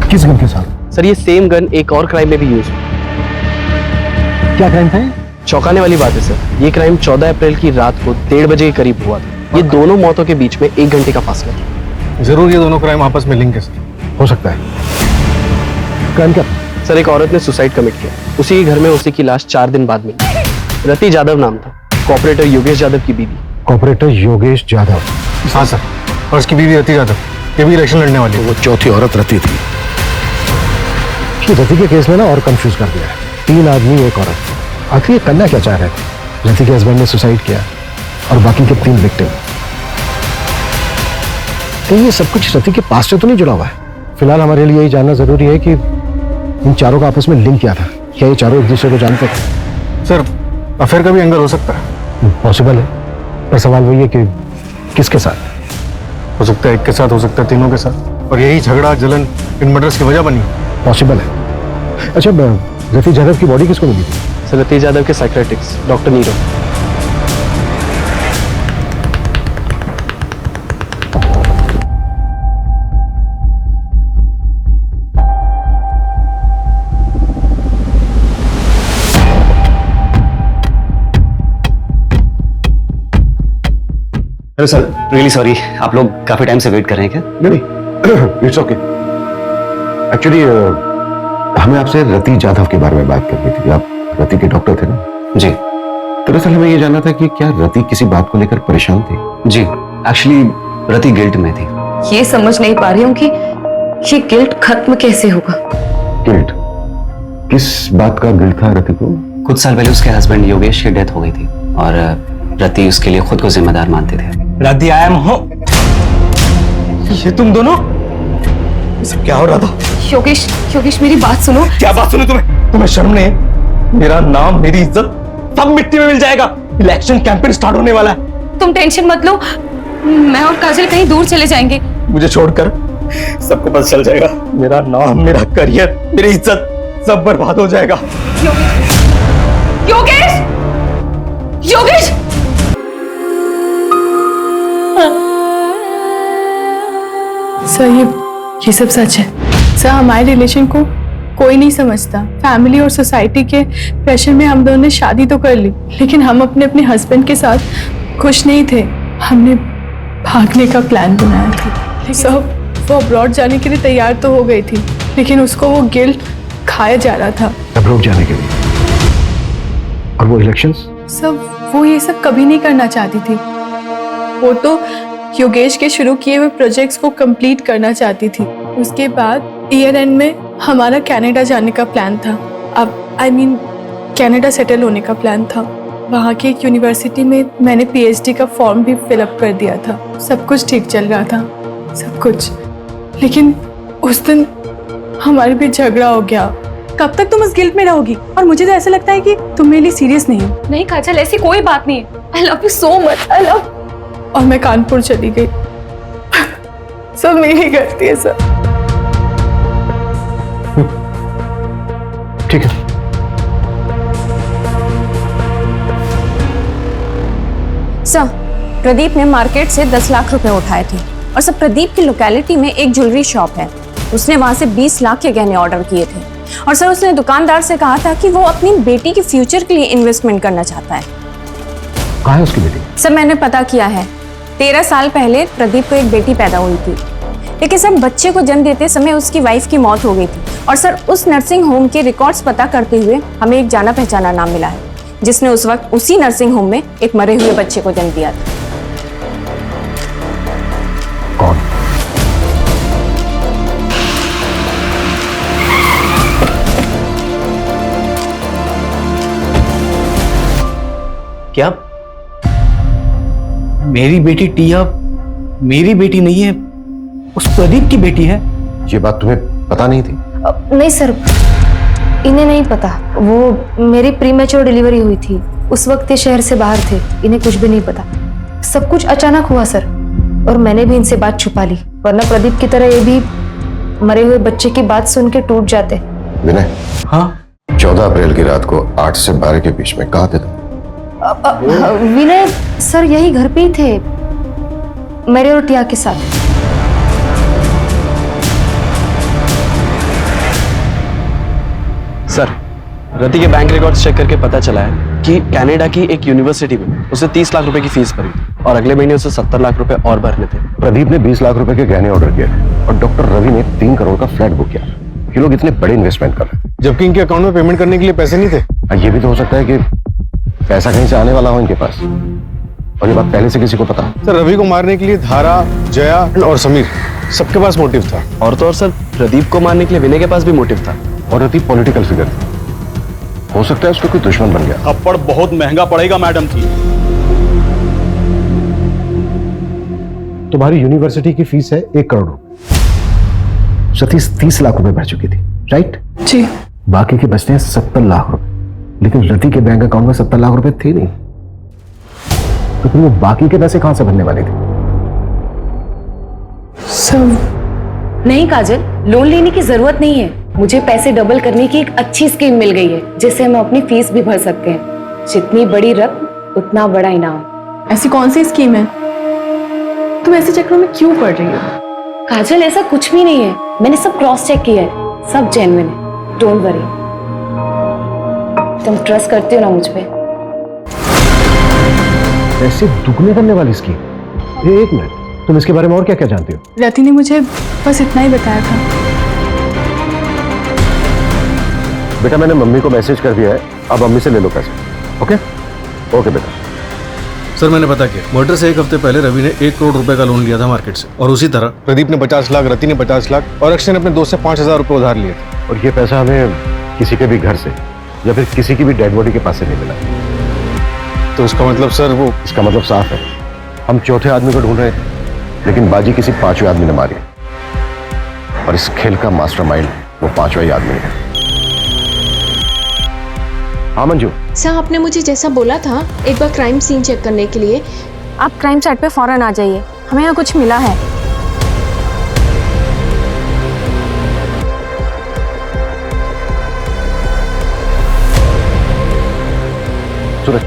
किस गन के साथ? सर ये सेम गन एक और क्राइम में भी यूज हुई। क्या क्राइम था? चौंकाने वाली बात है सर, ये क्राइम 14 अप्रैल की रात को 1:30 बजे के करीब हुआ था। ये दोनों मौतों के बीच में 1 घंटे का फासला था। जरूर ये दोनों क्राइम आपस में लिंक है सर। हो सकता है। क्राइम क्या? सर एक औरत ने सुसाइड कमिट किया, उसी के घर में उसी की लाश 4 दिन बाद मिली। रति जादव नाम था, कॉपरेटर योगेश यादव की बीवी। कॉपरेटर योगेश यादव? हाँ सर, और उसकी बीवी रति यादव, ये भी इलेक्शन लड़ने वाली है। वो चौथी औरत रति थी। रति के केस में ना और कंफ्यूज कर दिया है। 3 आदमी, 1 औरत। आखिर ये करना क्या चाह रहे थे? रति के हस्बैंड ने सुसाइड किया और बाकी के 3 विक्टिम। तो ये सब कुछ रति के पास से तो नहीं जुड़ा हुआ है? फिलहाल हमारे लिए यही जानना जरूरी है कि इन चारों का आपस में लिंक क्या था। क्या ये चारों एक दूसरे को जानते थे? सर अफेयर का भी एंगल हो सकता है। पॉसिबल है, पर सवाल वही है कि किसके साथ? हो सकता है एक के साथ, हो सकता है तीनों के साथ, और यही झगड़ा जलन इन मर्डर्स की वजह बनी। पॉसिबल है। अच्छा, रति यादव की बॉडी किसको मिली थी? सर रति यादव के psychiatrist doctor Nirav. Hello sir, really sorry, आप लोग काफी टाइम से वेट कर रहे हैं क्या? नहीं, इट्स ओके। एक्चुअली हमें आपसे रति जाधव के बारे में बात करनी थी। आप रति के डॉक्टर थे ना? जी। दरअसल हमें ये जानना था कि क्या रति किसी बात को लेकर परेशान थी? जी, एक्चुअली रति गिल्ट में थी। ये समझ नहीं पा रही हूँ कि ये गिल्ट खत्म कैसे होगा। गिल्ट? किस बात का गिल्ट था रति को? कुछ साल पहले उसके हस्बैंड योगेश की डेथ हो गई थी और रति उसके लिए खुद को जिम्मेदार मानते थे। रति आई एम होम। ये तुम दोनों? ये सब क्या हो रहा था? योगेश, योगेश मेरी बात सुनो। क्या बात सुनो तुम्हें शर्म नहीं है? मेरा नाम, मेरी इज्जत सब मिट्टी में मिल जाएगा। इलेक्शन कैंपेन स्टार्ट होने वाला है। तुम टेंशन मत लो, मैं और काजल कहीं दूर चले जाएंगे। मुझे छोड़कर सबको पता चल जाएगा। मेरा नाम, मेरा करियर, मेरी इज्जत सब बर्बाद हो जाएगा। योगेश, योगेश, सर ये सब सच है। सर हमारे रिलेशन को कोई नहीं समझता। फैमिली और सोसाइटी के प्रेशर में हम दोनों ने शादी तो कर ली, लेकिन हम अपने अपने हस्बैंड के साथ खुश नहीं थे। हमने भागने का प्लान बनाया था। सब वो अब्रॉड जाने के लिए तैयार तो हो गई थी, लेकिन उसको वो गिल्ट खाया जा रहा था। अब्रॉड जाने के लिए? और वो इलेक्शंस? सब वो ये सब कभी नहीं करना चाहती थी। वो तो योगेश के शुरू किए हुए प्रोजेक्ट्स को कंप्लीट करना चाहती थी। उसके बाद ईयर एंड में हमारा कनाडा जाने का प्लान था। अब कनाडा सेटल होने का प्लान था। वहाँ की एक यूनिवर्सिटी में मैंने पीएचडी का फॉर्म भी फिलअप कर दिया था। सब कुछ ठीक चल रहा था, सब कुछ। लेकिन उस दिन हमारे बीच झगड़ा हो गया। कब तक तुम उस गिल्ट में रहोगी? और मुझे तो ऐसा लगता है कि तुम मेरे लिए सीरियस नहीं हो। नहीं काजल, ऐसी कोई बात नहीं है। I love you so much, I love. और मैं कानपुर चली गई। सब मेरी गलती है सर। ठीक है। सर, प्रदीप ने मार्केट से 10 लाख रुपए उठाए थे और सर प्रदीप की लोकेलिटी में एक ज्वेलरी शॉप है, उसने वहां से 20 लाख के गहने ऑर्डर किए थे और सर उसने दुकानदार से कहा था कि वो अपनी बेटी के फ्यूचर के लिए इन्वेस्टमेंट करना चाहता है। कहाँ है उसकी बेटी? सर मैंने पता किया है, 13 साल पहले प्रदीप को एक बेटी पैदा हुई थी, लेकिन सर बच्चे को जन्म देते समय उसकी वाइफ की मौत हो गई थी और सर उस नर्सिंग होम के रिकॉर्ड्स पता करते हुए हमें एक जाना पहचाना नाम मिला है जिसने उस वक्त उसी नर्सिंग होम में एक मरे हुए बच्चे को जन्म दिया था। कौन? क्या मेरी बेटी टिया मेरी बेटी नहीं है, उस प्रदीप की बेटी है? ये बात तुम्हें पता नहीं थी? नहीं सर, इन्हें नहीं पता। वो मेरी प्रीमेच्योर डिलीवरी हुई थी, उस वक्त ये शहर से बाहर थे, इन्हें कुछ भी नहीं पता। सब कुछ अचानक हुआ सर, और मैंने भी इनसे बात छुपा ली, वरना प्रदीप की तरह ये भी मरे हुए बच्चे की बात सुन के टूट जाते। विनय। हाँ? 14 अप्रैल की रात को 8 से 12 के बीच में कहाँ थे तुम? विनय सर यही घर पे ही थे, मेरे और टिया के साथ। सर, रति के बैंक रिकॉर्ड्स चेक करके पता चला है कि कनाडा की एक यूनिवर्सिटी में उसे 30 लाख रुपए की फीस भरी थी और अगले महीने उसे 70 लाख रुपए और भरने थे। प्रदीप ने 20 लाख रुपए के गहने ऑर्डर किए थे और डॉक्टर रवि ने 3 करोड़ का फ्लैट बुक किया। ये लोग इतने बड़े इन्वेस्टमेंट कर रहे थे, जबकि इनके अकाउंट में पेमेंट करने के लिए पैसे नहीं थे। ये भी तो हो सकता है कि पैसा कहीं से आने वाला हो इनके पास, और ये बात पहले से किसी को पता है। सर, रवि को मारने के लिए धारा, जया और समीर सबके पास मोटिव था। और तो और सर, प्रदीप को मारने के लिए विनय के पास भी मोटिव था। और रति पॉलिटिकल फिगर थी, हो सकता है उसका कोई दुश्मन बन गया। थप्पड़ बहुत महंगा पड़ेगा मैडम जी। तुम्हारी यूनिवर्सिटी की फीस है 1 करोड़ रुपए, सतीश 30 लाख रुपए भर चुकी थी, राइट? जी। बाकी के बचते हैं 70 लाख रुपए, लेकिन रति के बैंक अकाउंट में 70 लाख रुपए थे नहीं, तो फिर वो बाकी के पैसे कहां से भरने वाले थे? नहीं काजल, लोन लेने की जरूरत नहीं है। मुझे पैसे डबल करने की एक अच्छी स्कीम मिल गई है, जिससे हम अपनी फीस भी भर सकते हैं। जितनी बड़ी रकम उतना बड़ा इनाम। ऐसी कौन सी स्कीम है? तुम ऐसे चक्रों में क्यों पड़ रही हो? काजल, ऐसा कुछ भी नहीं है, मैंने सब क्रॉस चेक किया है, सब जेन्युइन है, डोंट वरी। तुम ट्रस्ट करते हो ना मुझ पे? पैसे दुगने करने वाली स्कीम? एक मिनट, तुम इसके बारे में और क्या क्या जानती हो? रति ने मुझे बस इतना ही बताया था। बेटा मैंने मम्मी को मैसेज कर दिया है, अब मम्मी से ले लो पैसे। ओके ओके बेटा। सर मैंने पता किया, मर्डर से एक हफ्ते पहले रवि ने 1 करोड़ रुपए का लोन लिया था मार्केट से, और उसी तरह प्रदीप ने 50 लाख, रति ने 50 लाख और अक्षय ने अपने दोस्त से 5,000 रुपए उधार लिए थे। और ये पैसा हमें किसी के भी घर से या फिर किसी की भी डेड बॉडी के पास से नहीं मिला। तो इसका मतलब सर वो, इसका मतलब साफ है, हम चौथे आदमी को ढूंढ रहे थे, लेकिन बाजी किसी पांचवें आदमी ने मारी, और इस खेल का मास्टरमाइंड वो पांचवा ही आदमी है। हाँ मंजू। सर आपने मुझे जैसा बोला था एक बार क्राइम सीन चेक करने के लिए, आप क्राइम साइट पे फौरन आ जाइए, हमें यहाँ कुछ मिला है। सूरज,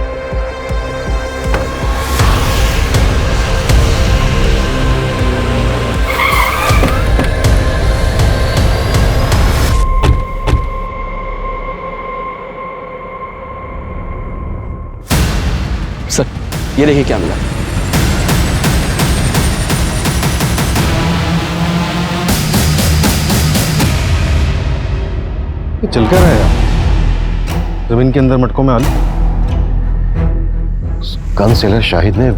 सर ये देखिए क्या मिला। ये चल क्या रहा है यार? जमीन के अंदर मटकों में आलू। गन सेलर शाहिद ने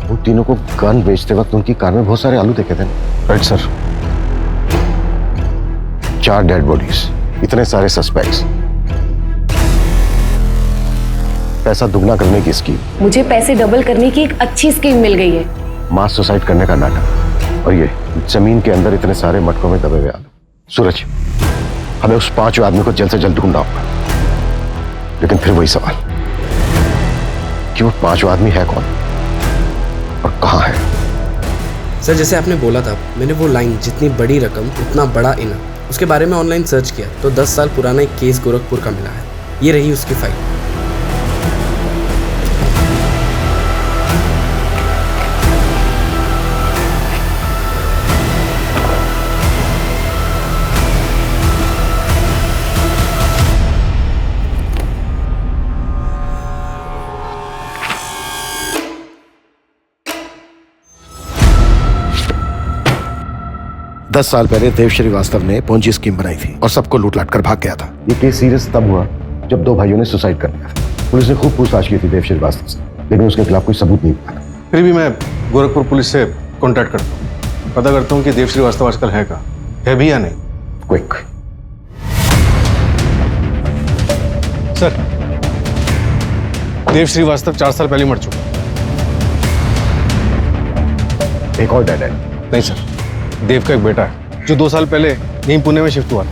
उन तीनों को गन बेचते वक्त उनकी कार में बहुत सारे आलू देखे थे। Right sir. 4 डेड बॉडीज, इतने सारे सस्पेक्ट्स, पैसा दुगना करने की स्कीम। मुझे पैसे डबल करने की एक अच्छी स्कीम मिल गई है। मास सुसाइड करने का नाटक, और ये जमीन के अंदर इतने सारे मटकों में दबे हुए आलू। सूरज, हमें उस 5वें आदमी को जल्द से जल्द ढूंढना होगा, लेकिन फिर वही सवाल कि वो 5वां आदमी है कौन और कहाँ है? सर जैसे आपने बोला था, मैंने वो लाइन जितनी बड़ी रकम उतना बड़ा इनाम, उसके बारे में ऑनलाइन सर्च किया तो 10 साल पुराना एक केस गोरखपुर का मिला है। ये रही उसकी फाइल। दस साल पहले देव श्रीवास्तव ने पोंजी स्कीम बनाई थी और सबको लूट लाट कर भाग गया था। ये केस सीरियस तब हुआ जब 2 भाइयों ने सुसाइड कर लिया था। पुलिस ने खूब पूछताछ की थी देव श्रीवास्तव से, लेकिन उसके खिलाफ कोई सबूत नहीं मिला। फिर भी मैं गोरखपुर पुलिस से कांटेक्ट करता हूँ, पता करता हूँ कि देव श्रीवास्तव आजकल है कहाँ, है भी या नहीं। क्विक। सर, देव श्रीवास्तव 4 साल पहले मर चुका। एक और डेड है? नहीं सर, देव का एक बेटा है जो 2 साल पहले यहीं पुणे में शिफ्ट हुआ था।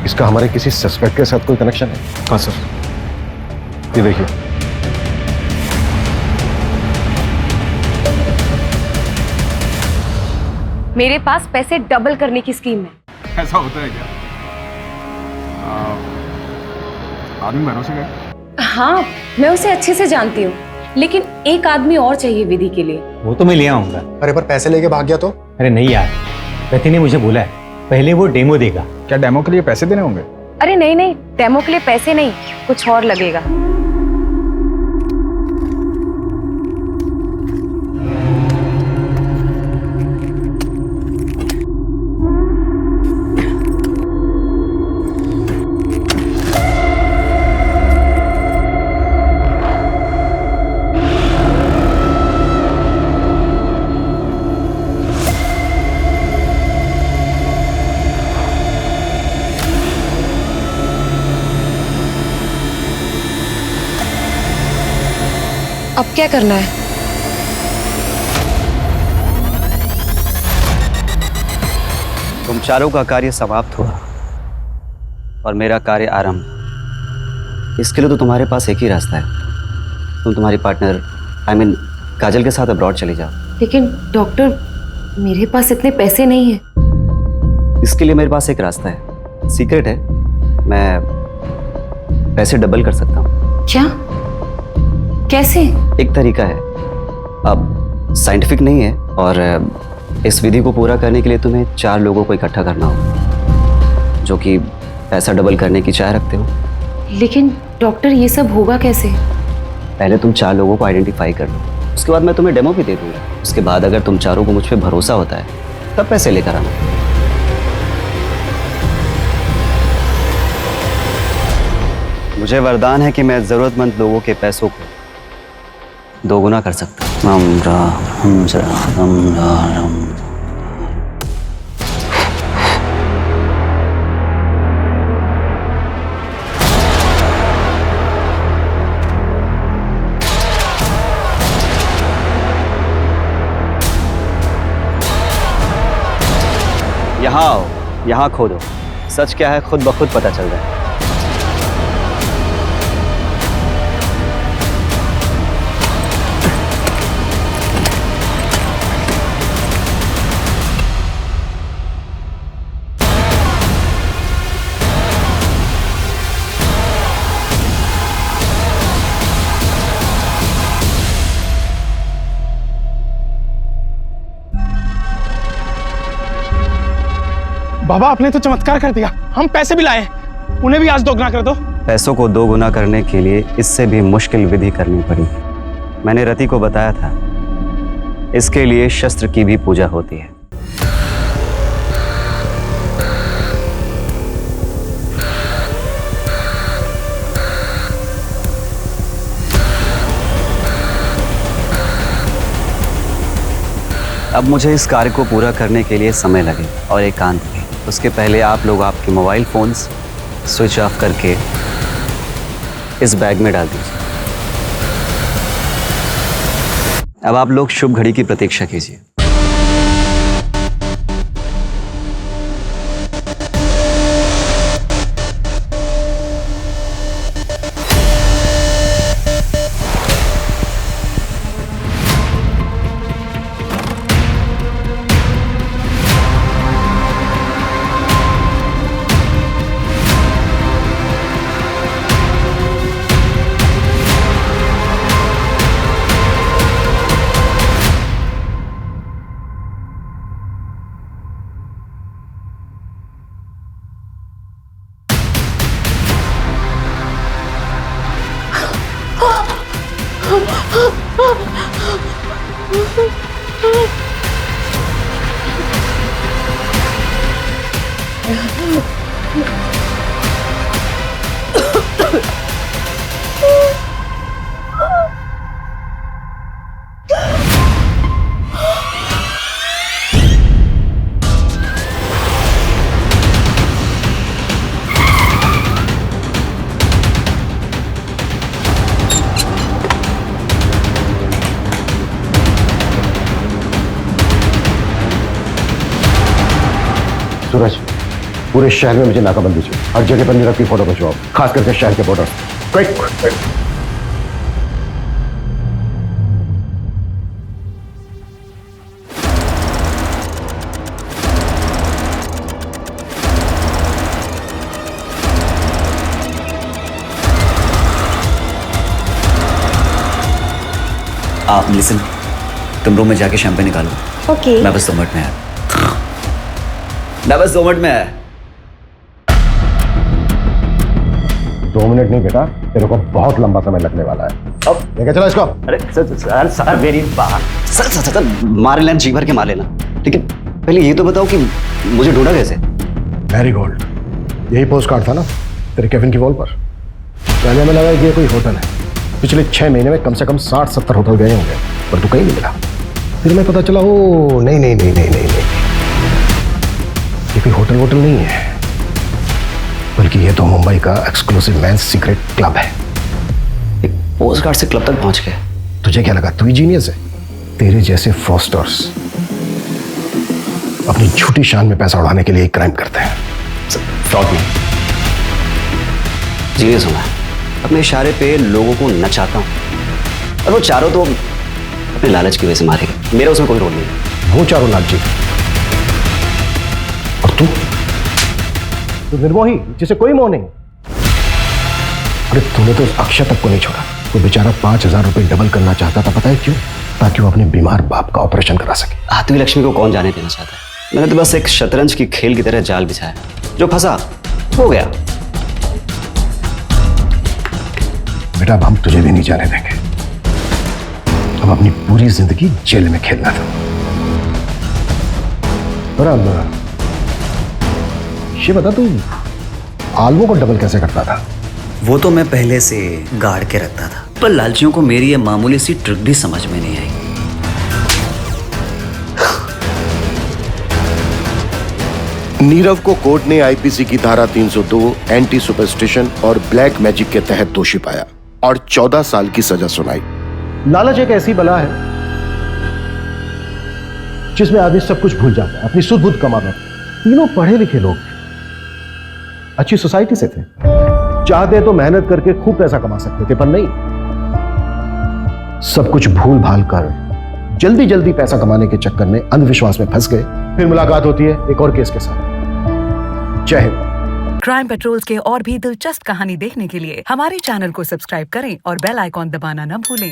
इसका हमारे किसी सस्पेक्ट के साथ कोई कनेक्शन है? हाँ सर, ये देखिए। मेरे पास पैसे डबल करने की स्कीम है। ऐसा होता है क्या? आदमी भरोसे गए? हाँ, मैं उसे अच्छे से जानती हूँ, लेकिन एक आदमी और चाहिए विधि के लिए। वो तो मैं ले आऊंगा। अरे पर पैसे लेके भाग गया तो? अरे नहीं यार, रति ने मुझे बोला है पहले वो डेमो देगा। क्या डेमो के लिए पैसे देने होंगे? अरे नहीं नहीं, डेमो के लिए पैसे नहीं, कुछ और लगेगा। अब क्या करना है? तुम चारों का कार्य समाप्त हुआ और मेरा कार्य आरंभ। इसके लिए तो तुम्हारे पास एक ही रास्ता है, तुम तुम्हारी पार्टनर काजल के साथ अब्रॉड चली जाओ। लेकिन डॉक्टर, मेरे पास इतने पैसे नहीं हैं। इसके लिए मेरे पास एक रास्ता है, सीक्रेट है, मैं पैसे डबल कर सकता हूँ। क्या? कैसे? एक तरीका है, अब साइंटिफिक नहीं है, और इस विधि को पूरा करने के लिए तुम्हें 4 लोगों को इकट्ठा करना होगा जो कि पैसा डबल करने की चाह रखते हो। लेकिन डॉक्टर, ये सब होगा कैसे? पहले तुम 4 लोगों को आइडेंटिफाई कर लो, उसके बाद मैं तुम्हें डेमो भी दे दूंगा। उसके बाद अगर तुम चारों को मुझ पे भरोसा होता है तब पैसे लेकर आना। मुझे वरदान है कि मैं जरूरतमंद लोगों के पैसों को दोगुना कर सकता हूँ। यहाँ आओ, यहाँ खोदो। सच क्या है खुद ब खुद पता चल जाए। बाबा आपने तो चमत्कार कर दिया, हम पैसे भी लाए, उन्हें भी आज दोगुना कर दो। पैसों को दोगुना करने के लिए इससे भी मुश्किल विधि करनी पड़ी। मैंने रति को बताया था, इसके लिए शस्त्र की भी पूजा होती है। अब मुझे इस कार्य को पूरा करने के लिए समय लगे और एकांत भी। उसके पहले आप लोग आपके मोबाइल फोन्स स्विच ऑफ करके इस बैग में डाल दीजिए। अब आप लोग शुभ घड़ी की प्रतीक्षा कीजिए। सूरज, पूरे शहर में मुझे नाकाबंदी चाहिए। हर जगह पर नीरव की फोटो खिंचवाओ, खास करके शहर के बॉर्डर। क्विक। आप लिसन, तुम रूम में जाके शैंपेन निकालो। ओके। मैं बस 2 मिनट में आया। मैं बस 2 मिनट में आया। 2 मिनट नहीं बेटा, तेरे को बहुत लंबा समय लगने वाला है। अब लेके चलो इसको। अरे सर मेरी बात। सर मार लेना, जी भर के मार लेना, लेकिन पहले ये तो बताओ कि मुझे ढूंढा कैसे? मैरीगोल्ड, यही पोस्ट कार्ड था ना तेरे केविन की वॉल पर। पहले हमें लगा कि ये कोई होटल है। पिछले 6 महीने में कम से कम 60-70 होटल गए होंगे, पर तू कहीं नहीं मिला। फिर मैं पता चला, ओ नहीं, ये कोई होटल वोटल नहीं है, बल्कि ये तो मुंबई का एक्सक्लूसिव मेंस सीक्रेट क्लब है। एक पोस्ट कार्ड से क्लब तक पहुंच गए। तुझे क्या लगा तू ही जीनियस है? तेरे जैसे फ्रॉस्टर्स अपनी झूठी शान में पैसा उड़ाने के लिए क्राइम करते हैं। फ्रॉड नहीं, जीनियस हूं मैं। अपने इशारे पे लोगों को नचाता हूं, और वो चारों तो अपने लालच की वजह से मारे गए। मेरा उसमें कोई रोल नहीं है। वो चारों लालची, और तू निर्मोही जिसे कोई मोह नहीं। अरे तूने तो उस अक्षय तक को नहीं छोड़ा। वो बेचारा 5,000 रुपए डबल करना चाहता था, पता है क्यों? ताकि वो अपने बीमार बाप का ऑपरेशन करा सके। आत्मी लक्ष्मी को कौन जाने देना चाहता है? मैंने तो बस एक शतरंज की खेल की तरह जाल बिछाया, जो फंसा हो गया। बेटा अब हम तुझे भी नहीं जाने देंगे। अब अपनी पूरी जिंदगी जेल में खेलना था। बराबर। ये बता तू आलवों को डबल कैसे करता था? वो तो मैं पहले से गाड़ के रखता था, पर लालचियों को मेरी ये मामूली सी ट्रिक भी समझ में नहीं आई। नीरव को कोर्ट ने आईपीसी की धारा 302 एंटी सुपरस्टिशन और ब्लैक मैजिक के तहत दोषी पाया और 14 साल की सजा सुनाई। लालच एक ऐसी बला है जिसमें आदमी सब कुछ भूल जाता है, अपनी सुध बुध कमा बैठता है। तीनों पढ़े लिखे लोग अच्छी सोसाइटी से थे, चाहते तो मेहनत करके खूब पैसा कमा सकते थे, पर नहीं, सब कुछ भूल भाल कर जल्दी जल्दी पैसा कमाने के चक्कर में अंधविश्वास में फंस गए। फिर मुलाकात होती है एक और केस के साथ। जय हिंद। क्राइम पेट्रोल्स के और भी दिलचस्प कहानी देखने के लिए हमारे चैनल को सब्सक्राइब करें और बेल आइकॉन दबाना न भूलें।